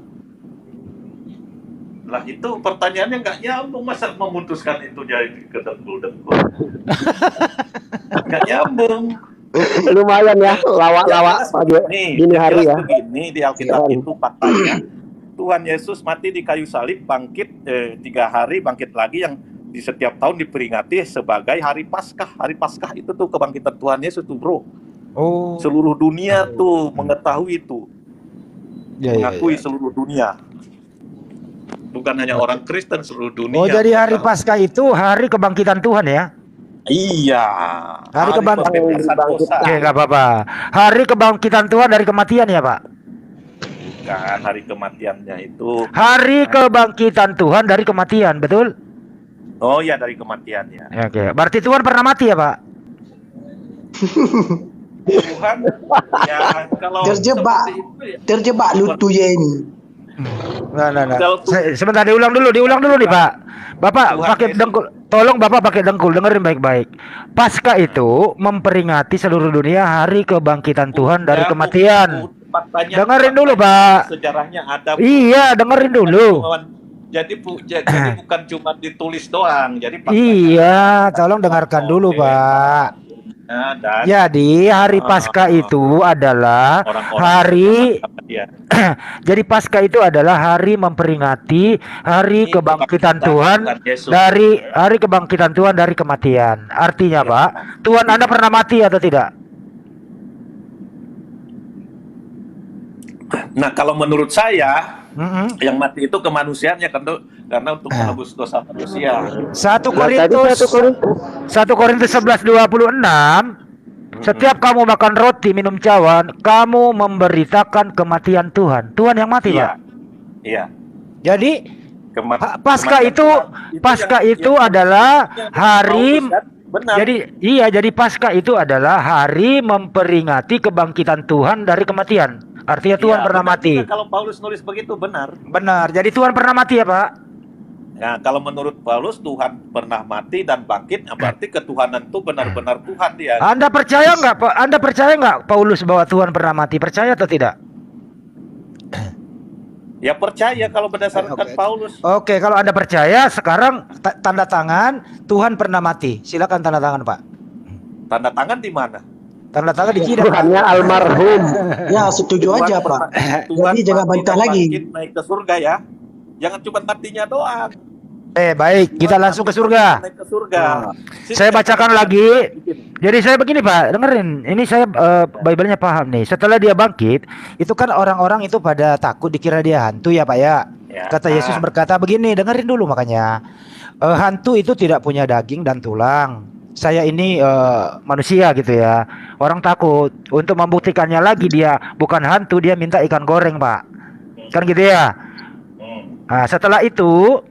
Lah itu pertanyaannya nggak nyambung, masa memutuskan itu jadi ke dengkul-dengkul. Nggak nyambung. Lumayan ya, lawak-lawak gini hari ya. Begini di Alkitab itu faktanya Tuhan Yesus mati di kayu salib, bangkit 3 hari, bangkit lagi yang di setiap tahun diperingati sebagai hari Paskah. Hari Paskah itu tuh kebangkitan Tuhan Yesus tuh, bro. Oh. Seluruh dunia tuh mengetahui itu, mengakui seluruh dunia. Bukan hanya orang Kristen, seluruh dunia. Oh, jadi hari Paskah itu hari kebangkitan Tuhan ya? Iya. Hari kebangkitan. Oke, nggak apa-apa. Hari kebangkitan Tuhan dari kematian ya, Pak? Bukan, hari kematiannya itu. Hari kebangkitan Tuhan dari kematian, betul? Oh iya, dari kematiannya. Oke, berarti Tuhan pernah mati ya, Pak? Tuhan ya kalau Terjebak, seperti itu ya, terjebak lutu ya ini. Nah. Kalau Sebentar diulang dulu nih Pak. Bapak Tuhan pakai Yesus. dengkul. Tolong Bapak pakai dengkul, dengerin baik-baik. Paskah itu memperingati seluruh dunia hari kebangkitan Tuhan dari Ya, kematian. faktanya- Dengerin dulu, faktanya Pak. Sejarahnya ada. Iya, dengerin dulu. Jadi bukan cuma ditulis doang. Jadi Iya, tolong dengarkan dulu, Pak. dan Jadi hari Paskah itu adalah hari ya. jadi Paskah itu adalah hari memperingati hari kebangkitan Tuhan Yesus. dari hari kebangkitan Tuhan dari kematian. Artinya, Pak, Tuhan Anda pernah mati atau tidak? Nah, kalau menurut saya yang mati itu kemanusiaannya karena untuk menebus dosa manusia. 1 Korintus 11:26. Setiap kamu makan roti, minum cawan, kamu memberitakan kematian Tuhan. Tuhan yang mati, Pak. Iya. Jadi Paskah kematian itu adalah hari benar. jadi Paskah itu adalah hari memperingati kebangkitan Tuhan dari kematian. Artinya Tuhan Iya, pernah benar mati. juga kalau Paulus nulis begitu benar. Benar. Jadi Tuhan pernah mati ya, Pak? Nah, kalau menurut Paulus Tuhan pernah mati dan bangkit, berarti ketuhanan itu benar-benar Tuhan dia. Anda percaya nggak, Pak? Anda percaya nggak Paulus bahwa Tuhan pernah mati? Percaya atau tidak? Ya percaya kalau berdasarkan Paulus. Oke, kalau Anda percaya, sekarang tanda tangan Tuhan pernah mati. Silakan tanda tangan, Pak. Tanda tangan di mana? Tanda tangan di jidat. Tuhannya almarhum. Ya, setuju aja, Pak. Jadi jangan bantah lagi. Naik ke surga ya. Jangan cuma nantinya doang. Baik, kita langsung ke surga. Naik ke surga. Saya bacakan lagi. Jadi saya begini, Pak, dengerin. Ini saya Bible-nya paham nih. Setelah dia bangkit, itu kan orang-orang itu pada takut dikira dia hantu ya, Pak ya. Kata Yesus berkata begini, dengerin dulu makanya. Hantu itu tidak punya daging dan tulang. Saya ini manusia gitu ya. Orang takut. Untuk membuktikannya lagi dia bukan hantu, dia minta ikan goreng, Pak. Kan gitu ya. Nah, setelah itu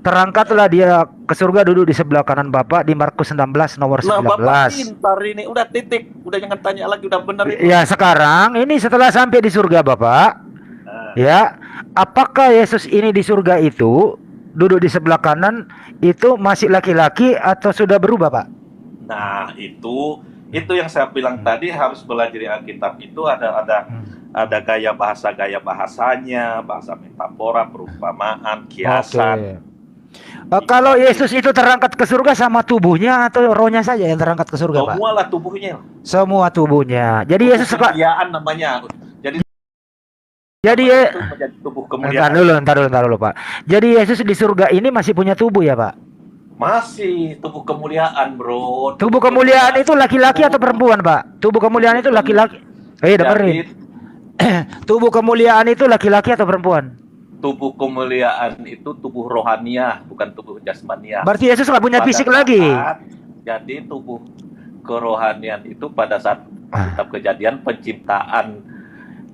terangkatlah dia ke surga, duduk di sebelah kanan Bapa di Markus 19 nomor 19. Nah, Bapak pintar ini. Udah titik. Udah jangan tanya lagi. Udah benar itu. Ya, sekarang ini setelah sampai di surga Bapak. Ya, apakah Yesus ini di surga itu duduk di sebelah kanan itu masih laki-laki atau sudah berubah, Pak? Nah, itu yang saya bilang tadi, harus belajar di Alkitab itu ada gaya bahasanya, bahasa metafora, perumpamaan, kiasan. Kalau Yesus itu terangkat ke surga sama tubuhnya atau rohnya saja yang terangkat ke surga, Pak? Semualah tubuhnya. Semua tubuhnya. Jadi Yesus kemuliaan namanya. Jadi menjadi tubuh kemuliaan. Entar dulu, Pak. Jadi Yesus di surga ini masih punya tubuh ya, Pak? Masih tubuh kemuliaan, Bro. Tubuh kemuliaan itu laki-laki atau perempuan, Pak? Tubuh kemuliaan itu laki-laki. Dengerin. Tubuh kemuliaan itu laki-laki atau perempuan? Tubuh kemuliaan itu tubuh rohaniah, bukan tubuh jasmaniah. Berarti Yesus nggak punya fisik lagi. Jadi tubuh kerohanian itu pada saat kitab Kejadian penciptaan,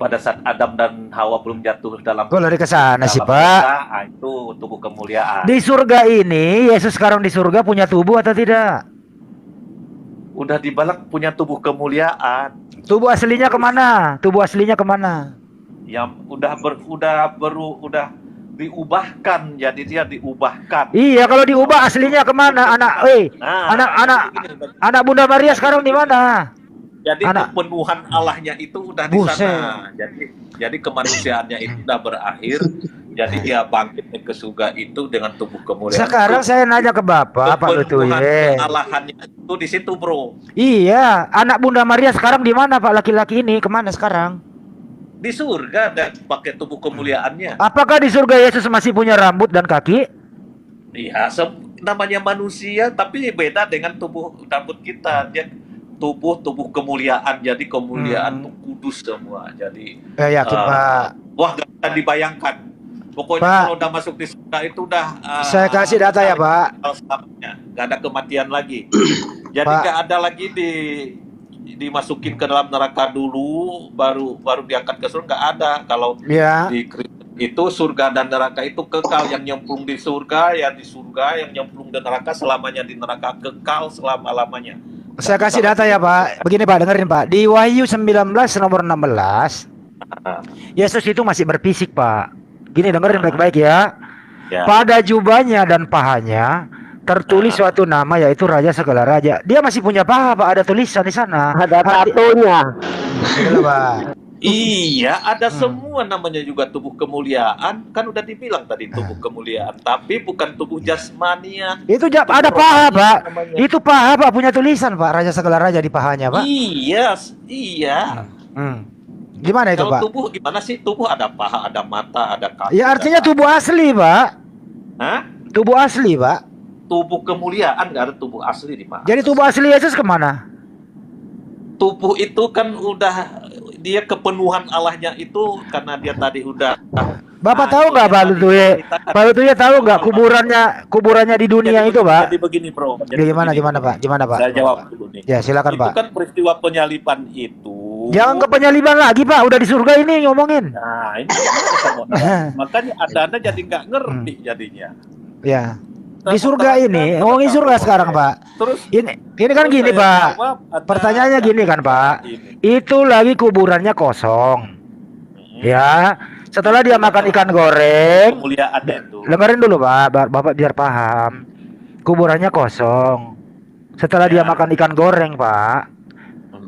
pada saat Adam dan Hawa belum jatuh dalam. Kok lari ke sana sih, Pak? Itu tubuh kemuliaan. Di surga ini, Yesus sekarang di surga punya tubuh atau tidak? Udah dibalak punya tubuh kemuliaan. Tubuh aslinya kemana? Tubuh aslinya kemana? Yang udah diubahkan, jadi dia diubahkan. Iya, kalau diubah aslinya kemana? Anak Bunda Maria sekarang di mana? Jadi kepenuhan Allahnya itu udah di sana. Jadi kemanusiaannya itu udah berakhir. Jadi dia bangkit ke surga itu dengan tubuh kemuliaan. Sekarang saya nanya ke Bapak, Pak Lutuye. Allahannya itu di situ, Bro. Iya, anak Bunda Maria sekarang di mana, Pak, laki-laki ini? Kemana sekarang? Di surga dan pakai tubuh kemuliaannya. Apakah di surga Yesus masih punya rambut dan kaki? Iya, namanya manusia, tapi beda dengan tubuh rambut kita. Dia tubuh kemuliaan, jadi kemuliaan itu kudus semua. Jadi yakin, Pak. Wah, gak bisa dibayangkan. Pokoknya Pak, kalau udah masuk di surga itu udah saya kasih data ya, Pak. Gak ada kematian lagi. Jadi gak ada lagi dimasukin ke dalam neraka dulu baru diangkat ke surga, nggak ada. Kalau di itu surga dan neraka itu kekal, yang nyemplung di surga ya di surga, yang nyemplung di neraka selamanya di neraka, kekal selama-lamanya. Saya kasih data ya Pak. Begini Pak, dengerin Pak. Di Wahyu 19 nomor 16, Yesus itu masih berfisik Pak. Gini dengerin baik-baik ya. Pada jubahnya dan pahanya tertulis suatu nama, yaitu Raja segala raja. Dia masih punya paha Pak, ada tulisan di sana. Ada tatonya. Gitu, Pak. Iya, ada semua namanya juga tubuh kemuliaan. Kan udah dibilang tadi tubuh kemuliaan, tapi bukan tubuh jasmania. Itu ada paha Pak. Itu paha Pak, punya tulisan Pak, Raja segala raja di pahanya Pak. Iya, iya. Gimana itu Kalau Pak? tubuh gimana sih? Tubuh ada paha, ada mata, ada kaki. Ya artinya tubuh asli Pak. Hah? Tubuh asli Pak. Tubuh kemuliaan nggak ada tubuh asli di mana? Jadi tubuh asli Yesus kemana? Tubuh itu kan udah dia kepenuhan Allahnya itu karena dia tadi udah. Bapak tahu nggak Pak Lutuye? Pak Lutuye tahu nggak kuburannya di dunia itu Pak? Jadi begini bro. Gimana Pak? Gimana Pak? Saya jawab dulu nih. Ya silakan Itu Pak. kan peristiwa penyaliban itu. Jangan ke penyaliban lagi Pak, udah di surga ini ngomongin. Nah ini makanya anda jadi nggak ngerti jadinya. Ya. Di surga ini, ngomongin surga sekarang Pak. Terus ini kan gini Pak. Pertanyaannya gini kan Pak. Itu lagi kuburannya kosong. Ya. Setelah dia makan ikan goreng, dengerin dulu Pak, Bapak biar paham. Kuburannya kosong. Setelah dia makan ikan goreng Pak,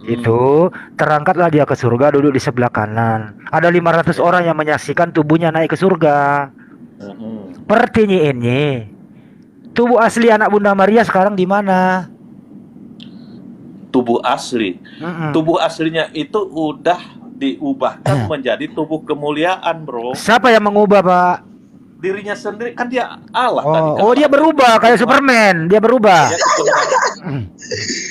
itu terangkatlah dia ke surga, duduk di sebelah kanan. Ada 500 orang yang menyaksikan tubuhnya naik ke surga. Pertanyaannya, tubuh asli anak Bunda Maria sekarang di mana? Tubuh asli, tubuh aslinya itu udah diubahkan menjadi tubuh kemuliaan, bro. Siapa yang mengubah Pak? Dirinya sendiri, kan dia Allah tadi. Oh dia berubah kayak Superman, dia berubah.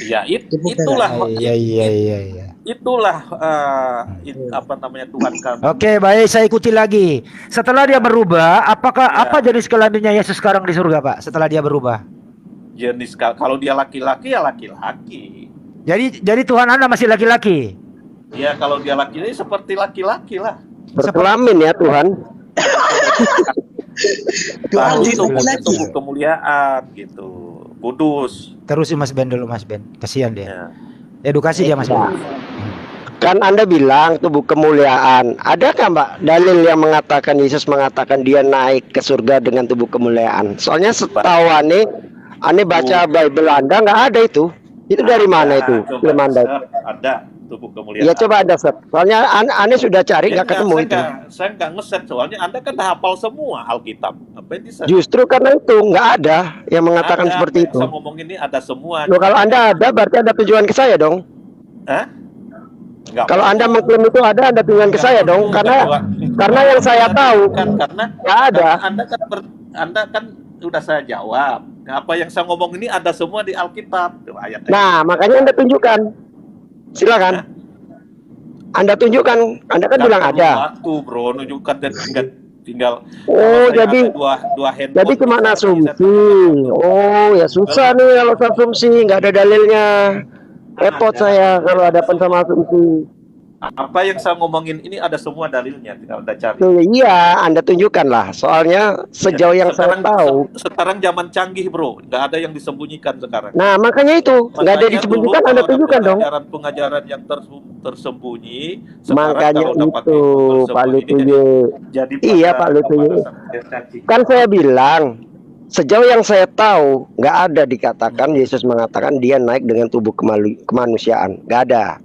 Ya itulah. Iya. Itulah apa namanya Tuhan kami. Oke, baik, saya ikuti lagi. Setelah dia berubah, apa jenis kelaminnya Yesus sekarang di surga, Pak? Setelah dia berubah. Jenis kalau dia laki-laki ya laki-laki. Jadi Tuhan Anda masih laki-laki. Ya kalau dia laki-laki seperti laki-laki lah. Berkelamin ya Tuhan. Tuhan tubuh kemuliaan gitu. Kudus. Terus Mas Ben dulu Mas Ben. Kasihan dia. Edukasi dia Mas Ben. Kan Anda bilang tubuh kemuliaan. Adakah Mbak dalil yang mengatakan Yesus mengatakan dia naik ke surga dengan tubuh kemuliaan? Soalnya setahu aneh baca Bible Anda nggak ada itu. Itu dari mana itu? Film Anda? Ada tubuh kemuliaan. Ya coba Anda set. Soalnya aneh sudah cari nggak ketemu itu. Saya nggak ngeset soalnya Anda kan hafal semua Alkitab. Apa yang bisa? Justru karena itu nggak ada yang mengatakan seperti itu. Saya ngomong ini ada semua. Loh, kalau Anda ada berarti ada tujuan ke saya dong. Hah? Kalau Anda mengklaim itu ada tujuan ke saya dong, karena yang saya tahu nggak ada. Anda kan udah saya jawab. Apa yang saya ngomong ini ada semua di Alkitab. Ayat-ayat. Nah, makanya Anda tunjukkan. Silakan. Anda tunjukkan. Anda kan bilang ada. Waktu, bro, nunjukkan dan tinggal. Oh, jadi jadi cuma asumsi. Oh, ya susah nih kalau asumsi, nggak ada dalilnya. Repot saya kalau ada sama asumsi. Apa yang saya ngomongin ini ada semua dalilnya, tinggal Anda cari. Iya, Anda tunjukkan lah. Soalnya sejauh yang saya tahu. Sekarang zaman canggih, bro. Nggak ada yang disembunyikan sekarang. Nah, makanya itu. Nggak ada yang disembunyikan, Anda tunjukkan dong. Pengajaran yang tersembunyi. Makanya itu, Pak Lutuye. Iya, Pak Lutuye. Kan saya bilang, sejauh yang saya tahu, nggak ada dikatakan Yesus mengatakan dia naik dengan tubuh kemanusiaan. Nggak ada.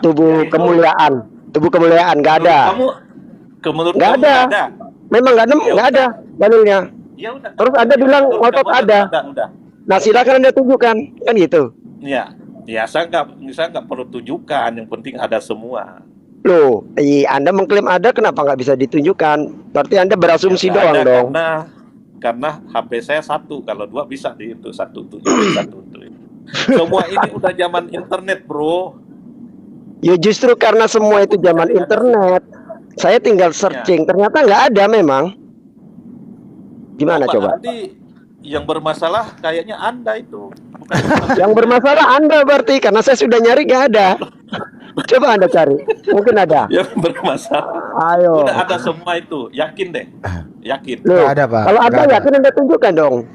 Tubuh kemuliaan nggak ada. Nggak ada. Memang nggak ada dalilnya. Terus Anda bilang ngotot ada. Nah silakan Anda tunjukkan, kan gitu. Ya saya nggak perlu tunjukkan. Yang penting ada semua. Loh, Anda mengklaim ada, kenapa nggak bisa ditunjukkan? Berarti Anda berasumsi doang dong. Karena HP saya satu, kalau dua bisa di itu satu tuh. Semua ini udah zaman internet, bro. Ya justru karena semua itu zaman internet, saya tinggal searching, ternyata nggak ada memang. Gimana coba? Nanti yang bermasalah kayaknya Anda itu. Yang bermasalah Anda berarti, karena saya sudah nyari nggak ada. Coba Anda cari, mungkin ada. Yang bermasalah. Ayo. Udah ada semua itu, yakin deh. Yakin. Loh, ada Pak. Kalau ada yakin Anda tunjukkan dong.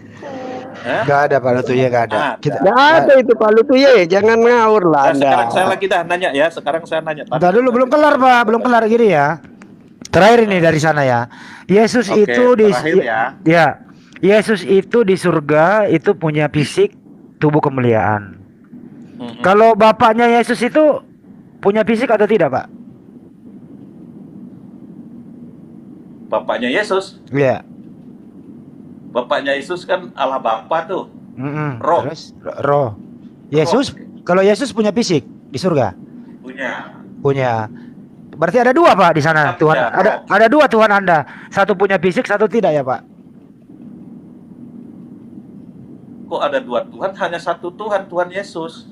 Nggak ada Pak Lutuye, nggak ada. Kita, Nggak ada itu Pak Lutuye, jangan ngawur lah Nah, sekarang Anda. saya lagi dah nanya ya. Sekarang saya nanya. Bentar dulu, belum kelar Pak, belum kelar gini ya. Terakhir ini dari sana ya. Yesus Oke, itu di terakhir ya. ya. Yesus itu di surga itu punya fisik tubuh kemuliaan. Kalau bapaknya Yesus itu punya fisik atau tidak, Pak? Bapaknya Yesus. Iya. Bapaknya Yesus kan Allah Bapa tuh. Roh. Terus roh. Yesus, kalau Yesus punya fisik di surga? Punya. Punya. Berarti ada dua Pak di sana Tuhan. Ada dua Tuhan Anda. Satu punya fisik, satu tidak ya Pak? Kok ada dua Tuhan? Hanya satu Tuhan, Tuhan Yesus.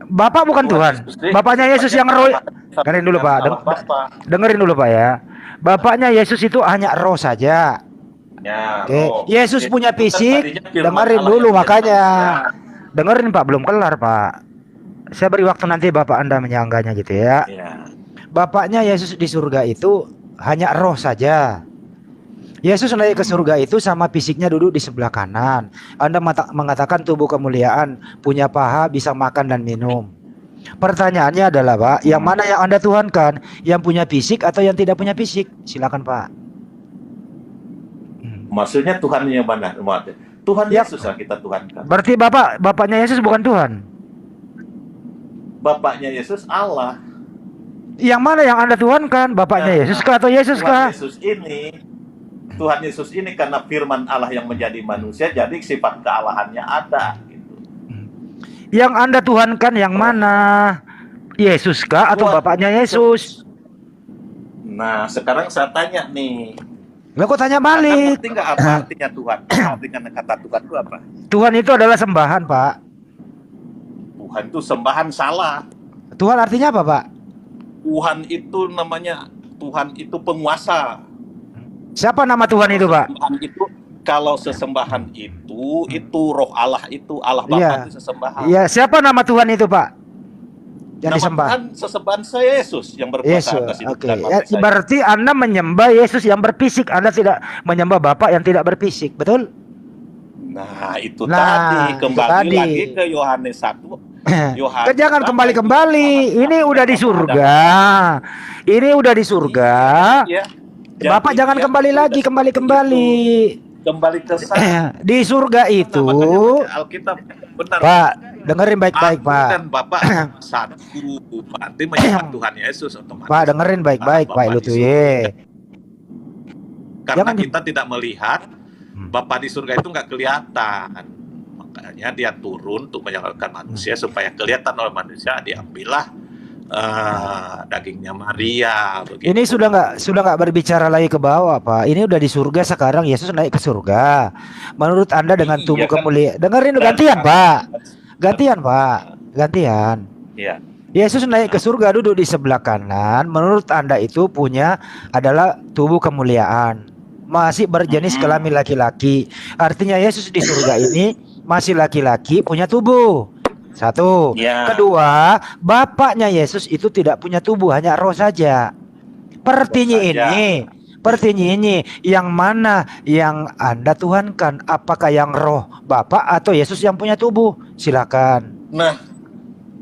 Bapak bukan Tuhan. Bapaknya Yesus yang roh. Dengerin dulu Pak. Dengerin dulu Pak ya. Bapaknya Yesus itu hanya roh saja. Ya, Oke. roh. Yesus punya fisik. Dengerin dulu makanya. Dengerin Pak, belum kelar Pak. Saya beri waktu nanti Bapak Anda menyanggahnya gitu ya. Bapaknya Yesus di surga itu hanya roh saja. Yesus naik ke surga itu sama fisiknya duduk di sebelah kanan. Anda mengatakan tubuh kemuliaan, punya paha, bisa makan dan minum. Pertanyaannya adalah Pak, yang mana yang Anda tuhankan? Yang punya fisik atau yang tidak punya fisik? Silakan Pak. Maksudnya Tuhan yang mana? Tuhan Yesus yang kita tuhankan. Berarti bapaknya Yesus bukan Tuhan. Bapaknya Yesus Allah. Yang mana yang Anda tuhankan? Bapaknya Yesus kah atau Yesus kah? Tuhan Yesus ini karena firman Allah yang menjadi manusia, jadi sifat kealahannya ada. Yang Anda tuhankan yang mana? Yesus kah atau bapaknya Yesus? Nah, sekarang saya tanya nih. Lah kok tanya balik? Ngerti nggak apa artinya Tuhan? Artinya kata Tuhan itu apa? Tuhan itu adalah sembahan, Pak. Tuhan itu sembahan salah. Tuhan artinya apa, Pak? Tuhan itu namanya, Tuhan itu penguasa. Siapa nama Tuhan itu, Pak? Tuhan itu, kalau sesembahan itu roh Allah itu, Allah Bapa itu sesembahan. Iya, siapa nama Tuhan itu, Pak? Yang disembah. Tuhan sesembahan saya Yesus yang berkuasa atas hidup dan mati saya. Berarti Anda menyembah Yesus yang berfisik, Anda tidak menyembah Bapa yang tidak berfisik, betul? Nah, itu tadi kembali lagi ke Yohanes 1. Jangan kembali-kembali. Ini udah di surga. Ini udah di surga. Bapak jangan kembali lagi, kembali. Kembali ke sana. Di surga itu. Alkitab benar. Pak, dengerin baik-baik, Pak. Dan Bapak satu, berarti menyembah Tuhan Yesus otomatis. Pak, dengerin baik-baik, Pak Lutuye. Karena kita tidak melihat Bapa di surga itu nggak kelihatan. Makanya dia turun untuk menyelamatkan manusia supaya kelihatan oleh manusia. Diambillah dagingnya Maria. Begitu. Ini sudah nggak berbicara lagi ke bawah, Pak. Ini udah di surga sekarang. Yesus naik ke surga. Menurut Anda dengan tubuh kemuliaan, dengerin gantian, Pak. Gantian, Pak. Gantian. Iya. Yesus naik ke surga, duduk di sebelah kanan. Menurut Anda itu adalah tubuh kemuliaan. Masih berjenis kelamin laki-laki. Artinya Yesus di surga ini masih laki-laki, punya tubuh. Satu. Kedua, bapaknya Yesus itu tidak punya tubuh, hanya roh saja. Pertanyaan ini, yang mana yang Anda tuhankan? Apakah yang roh Bapak atau Yesus yang punya tubuh? Silakan. Nah,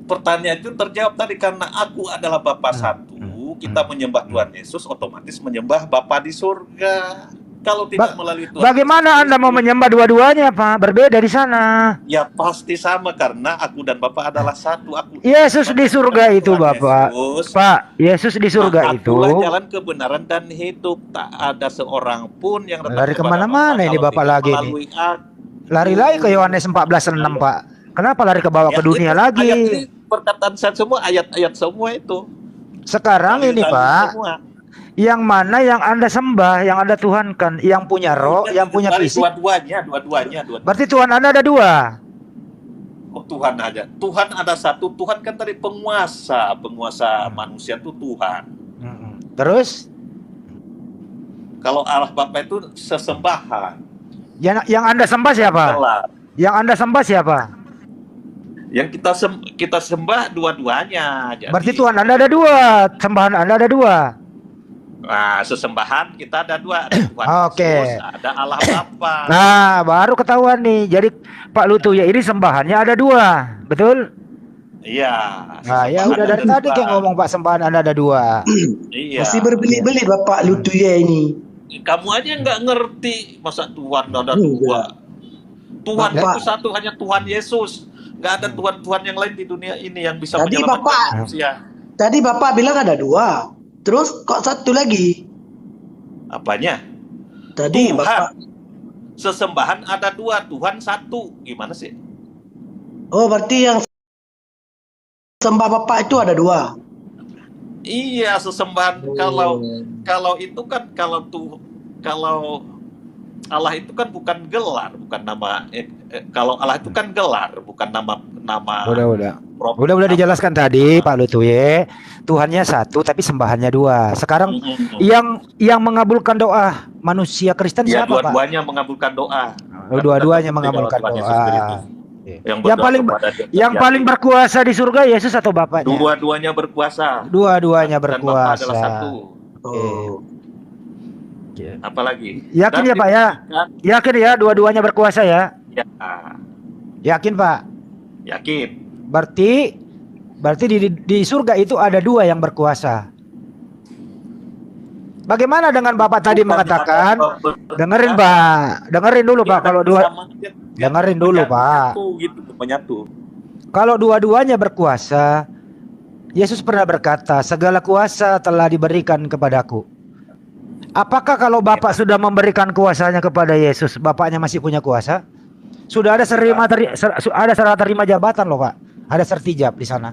pertanyaan itu terjawab tadi karena aku adalah Bapa satu. Kita menyembah Tuhan Yesus, otomatis menyembah Bapa di surga. Kalau tidak melalui Tuhan. Bagaimana Anda mau menyembah dua-duanya, Pak? Berbeda di sana. Ya pasti sama karena aku dan Bapa adalah satu. Yesus di surga itu, Bapak. Pak, Yesus di surga itu. Akulah jalan kebenaran dan hidup. Tak ada seorang pun yang lari kemana-mana ini Bapak lagi nih. Lari lagi ke Yohanes 14:6, Pak. Kenapa lari ke bawah ke dunia lagi? Ayat ini perkataan saya semua, ayat-ayat semua itu. Sekarang ini Pak, yang mana yang Anda sembah, yang Anda tuhankan, yang punya roh, yang punya fisik? Dua-duanya. Berarti Tuhan Anda ada dua. Oh, Tuhan aja. Tuhan ada satu. Tuhan kan tadi penguasa manusia itu Tuhan. Terus? Kalau Allah Bapa itu sesembahan. Yang Anda sembah siapa? Yang Anda sembah siapa? Yang kita sembah dua-duanya. Berarti Tuhan Anda ada dua, sembahan Anda ada dua. Nah, sesembahan kita ada dua, ada Tuhan Oke. Yesus, ada Allah Bapa. Nah, baru ketahuan nih. Jadi Pak Lutu ya ini sembahannya ada dua, betul? Iya. Nah, ya sesembahan udah dari ada tadi dua. kayak ngomong Pak sembahan Anda ada dua. Iya. Masih berbelit-belit Bapak Lutuye ini. Kamu aja nggak ngerti masa Tuhan ada dua. Tuhan Bapak. itu satu, hanya Tuhan Yesus. Nggak ada Tuhan-Tuhan yang lain di dunia ini yang bisa Tadi menyelamatkan Bapak- manusia. Tadi Bapak bilang ada dua. Terus kok satu lagi? Apanya? Tadi Tuhan. Bapak. Sesembahan ada dua, Tuhan satu. Gimana sih? Oh, berarti yang sembah Bapak itu ada dua. Iya, sesembahan kalau itu kan kalau Allah itu kan bukan gelar, bukan nama. Kalau Allah itu kan gelar, bukan nama. Udah dijelaskan tadi Pak Lutuye. Tuhannya satu tapi sembahannya dua. Sekarang yang mengabulkan doa manusia Kristen Ya, siapa Pak? dua-duanya mengabulkan doa. Dua-duanya Kan mengabulkan Tuhan Yesus doa. Kristus. Yang berdoa paling kepada Dia yang terjadi. paling berkuasa di surga Yesus atau Bapaknya? Dua-duanya berkuasa. Dua-duanya Dan Bapa berkuasa. adalah satu. Oh. Apalagi? Yakin Dan ya Pak ya? dibuktikan- Yakin ya dua-duanya berkuasa ya? Ya, Yakin Pak? yakin. Berarti di surga itu ada dua yang berkuasa. Bagaimana dengan Bapak tadi mengatakan? Dengerin Pak, dengerin dulu Pak. Kalau dengerin dulu Pak. Menyatu. Kalau dua-duanya berkuasa, Yesus pernah berkata, segala kuasa telah diberikan kepadaku. Apakah kalau Bapak sudah memberikan kuasanya kepada Yesus, Bapaknya masih punya kuasa? Sudah ada serah terima jabatan loh Pak. Ada sertijab di sana.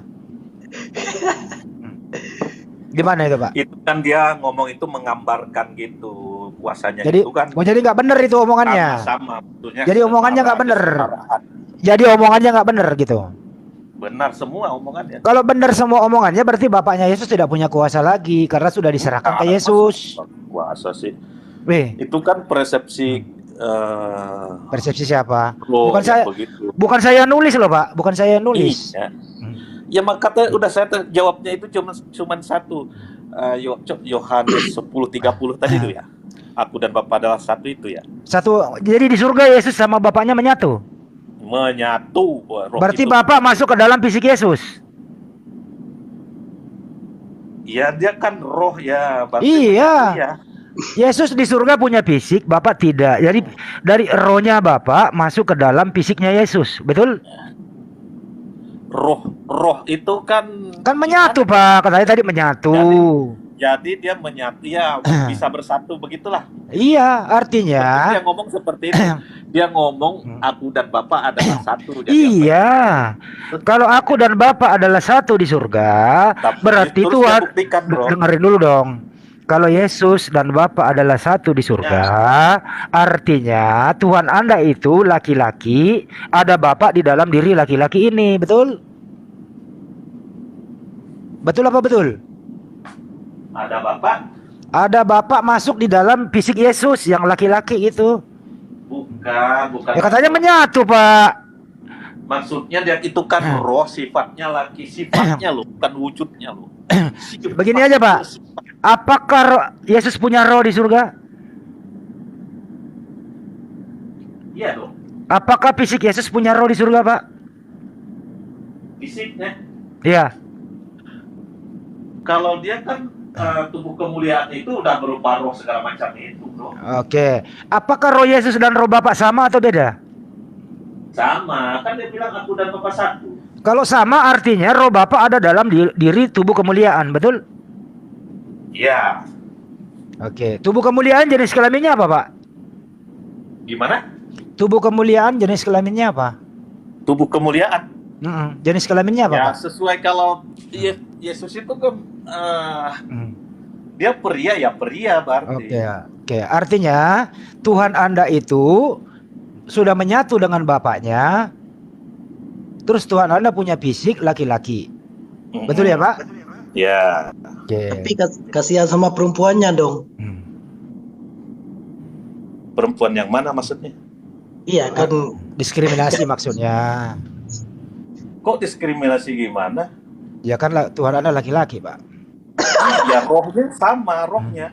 Gimana itu Pak? Itu kan dia ngomong itu menggambarkan gitu kuasanya Jadi, itu kan. jadi nggak bener itu omongannya. Sama, maksudnya Jadi omongannya nggak bener. kesetaraan. Jadi omongannya nggak bener gitu. Benar semua omongannya. Kalau benar semua omongannya berarti Bapaknya Yesus tidak punya kuasa lagi karena sudah diserahkan ke Yesus. Kuasa sih. Weh, Itu kan persepsi persepsi siapa? lo Bukan yang saya, begitu. bukan saya nulis loh Pak, bukan saya nulis. Iya. Ya makanya udah saya jawabnya itu cuma satu. Yohanes 10:30 tadi itu ya. Aku dan Bapa adalah satu itu ya. Satu, jadi di surga Yesus sama Bapaknya menyatu. Menyatu. Roh Berarti itu. Bapak masuk ke dalam fisik Yesus. Iya, dia kan roh ya. berarti Iya. menyatu ya. Yesus di surga punya fisik, Bapak tidak. Jadi dari rohnya Bapak masuk ke dalam fisiknya Yesus, betul? Roh itu kan Menyatu Pak, katanya tadi menyatu. jadi dia menyatu ya, bisa bersatu begitulah. Iya, artinya Dia ngomong seperti itu. Dia ngomong aku dan Bapa adalah satu. iya. Kalau aku dan Bapak adalah satu di surga, berarti terus Tuhan dia buktikan, bro. dengerin dulu dong. Kalau Yesus dan Bapa adalah satu di surga, artinya Tuhan Anda itu laki-laki, ada Bapak di dalam diri laki-laki ini, betul? Betul apa betul? Ada Bapak? Ada Bapak masuk di dalam fisik Yesus yang laki-laki itu. Bukan. Ya katanya menyatu, Pak. Maksudnya dia itu kan roh, sifatnya laki, sifatnya loh, bukan wujudnya loh. Begini aja, Pak. Apakah Yesus punya roh di surga? Iya dong. Apakah fisik Yesus punya roh di surga, Pak? Fisiknya. Iya. Kalau dia kan tubuh kemuliaan itu udah berupa roh segala macam itu, bro. Oke. Apakah roh Yesus dan roh Bapak sama atau beda? Sama, kan dia bilang aku dan Bapa satu. Kalau sama artinya roh Bapak ada dalam diri tubuh kemuliaan, betul? Iya. Oke. Tubuh kemuliaan jenis kelaminnya apa, Pak? Gimana? Tubuh kemuliaan jenis kelaminnya apa? Tubuh kemuliaan. Jenis kelaminnya apa, Ya, Pak? sesuai kalau Yesus itu kan dia pria ya pria berarti. Oke. Artinya Tuhan Anda itu sudah menyatu dengan Bapaknya. Terus Tuhan Anda punya fisik laki-laki. Betul ya, Pak? Ya. Oke. Tapi kasihan sama perempuannya dong. Perempuan yang mana maksudnya? Iya kan. Diskriminasi maksudnya. Kok diskriminasi gimana? Ya kan Tuhan Anda laki-laki, Pak. Ya rohnya sama rohnya.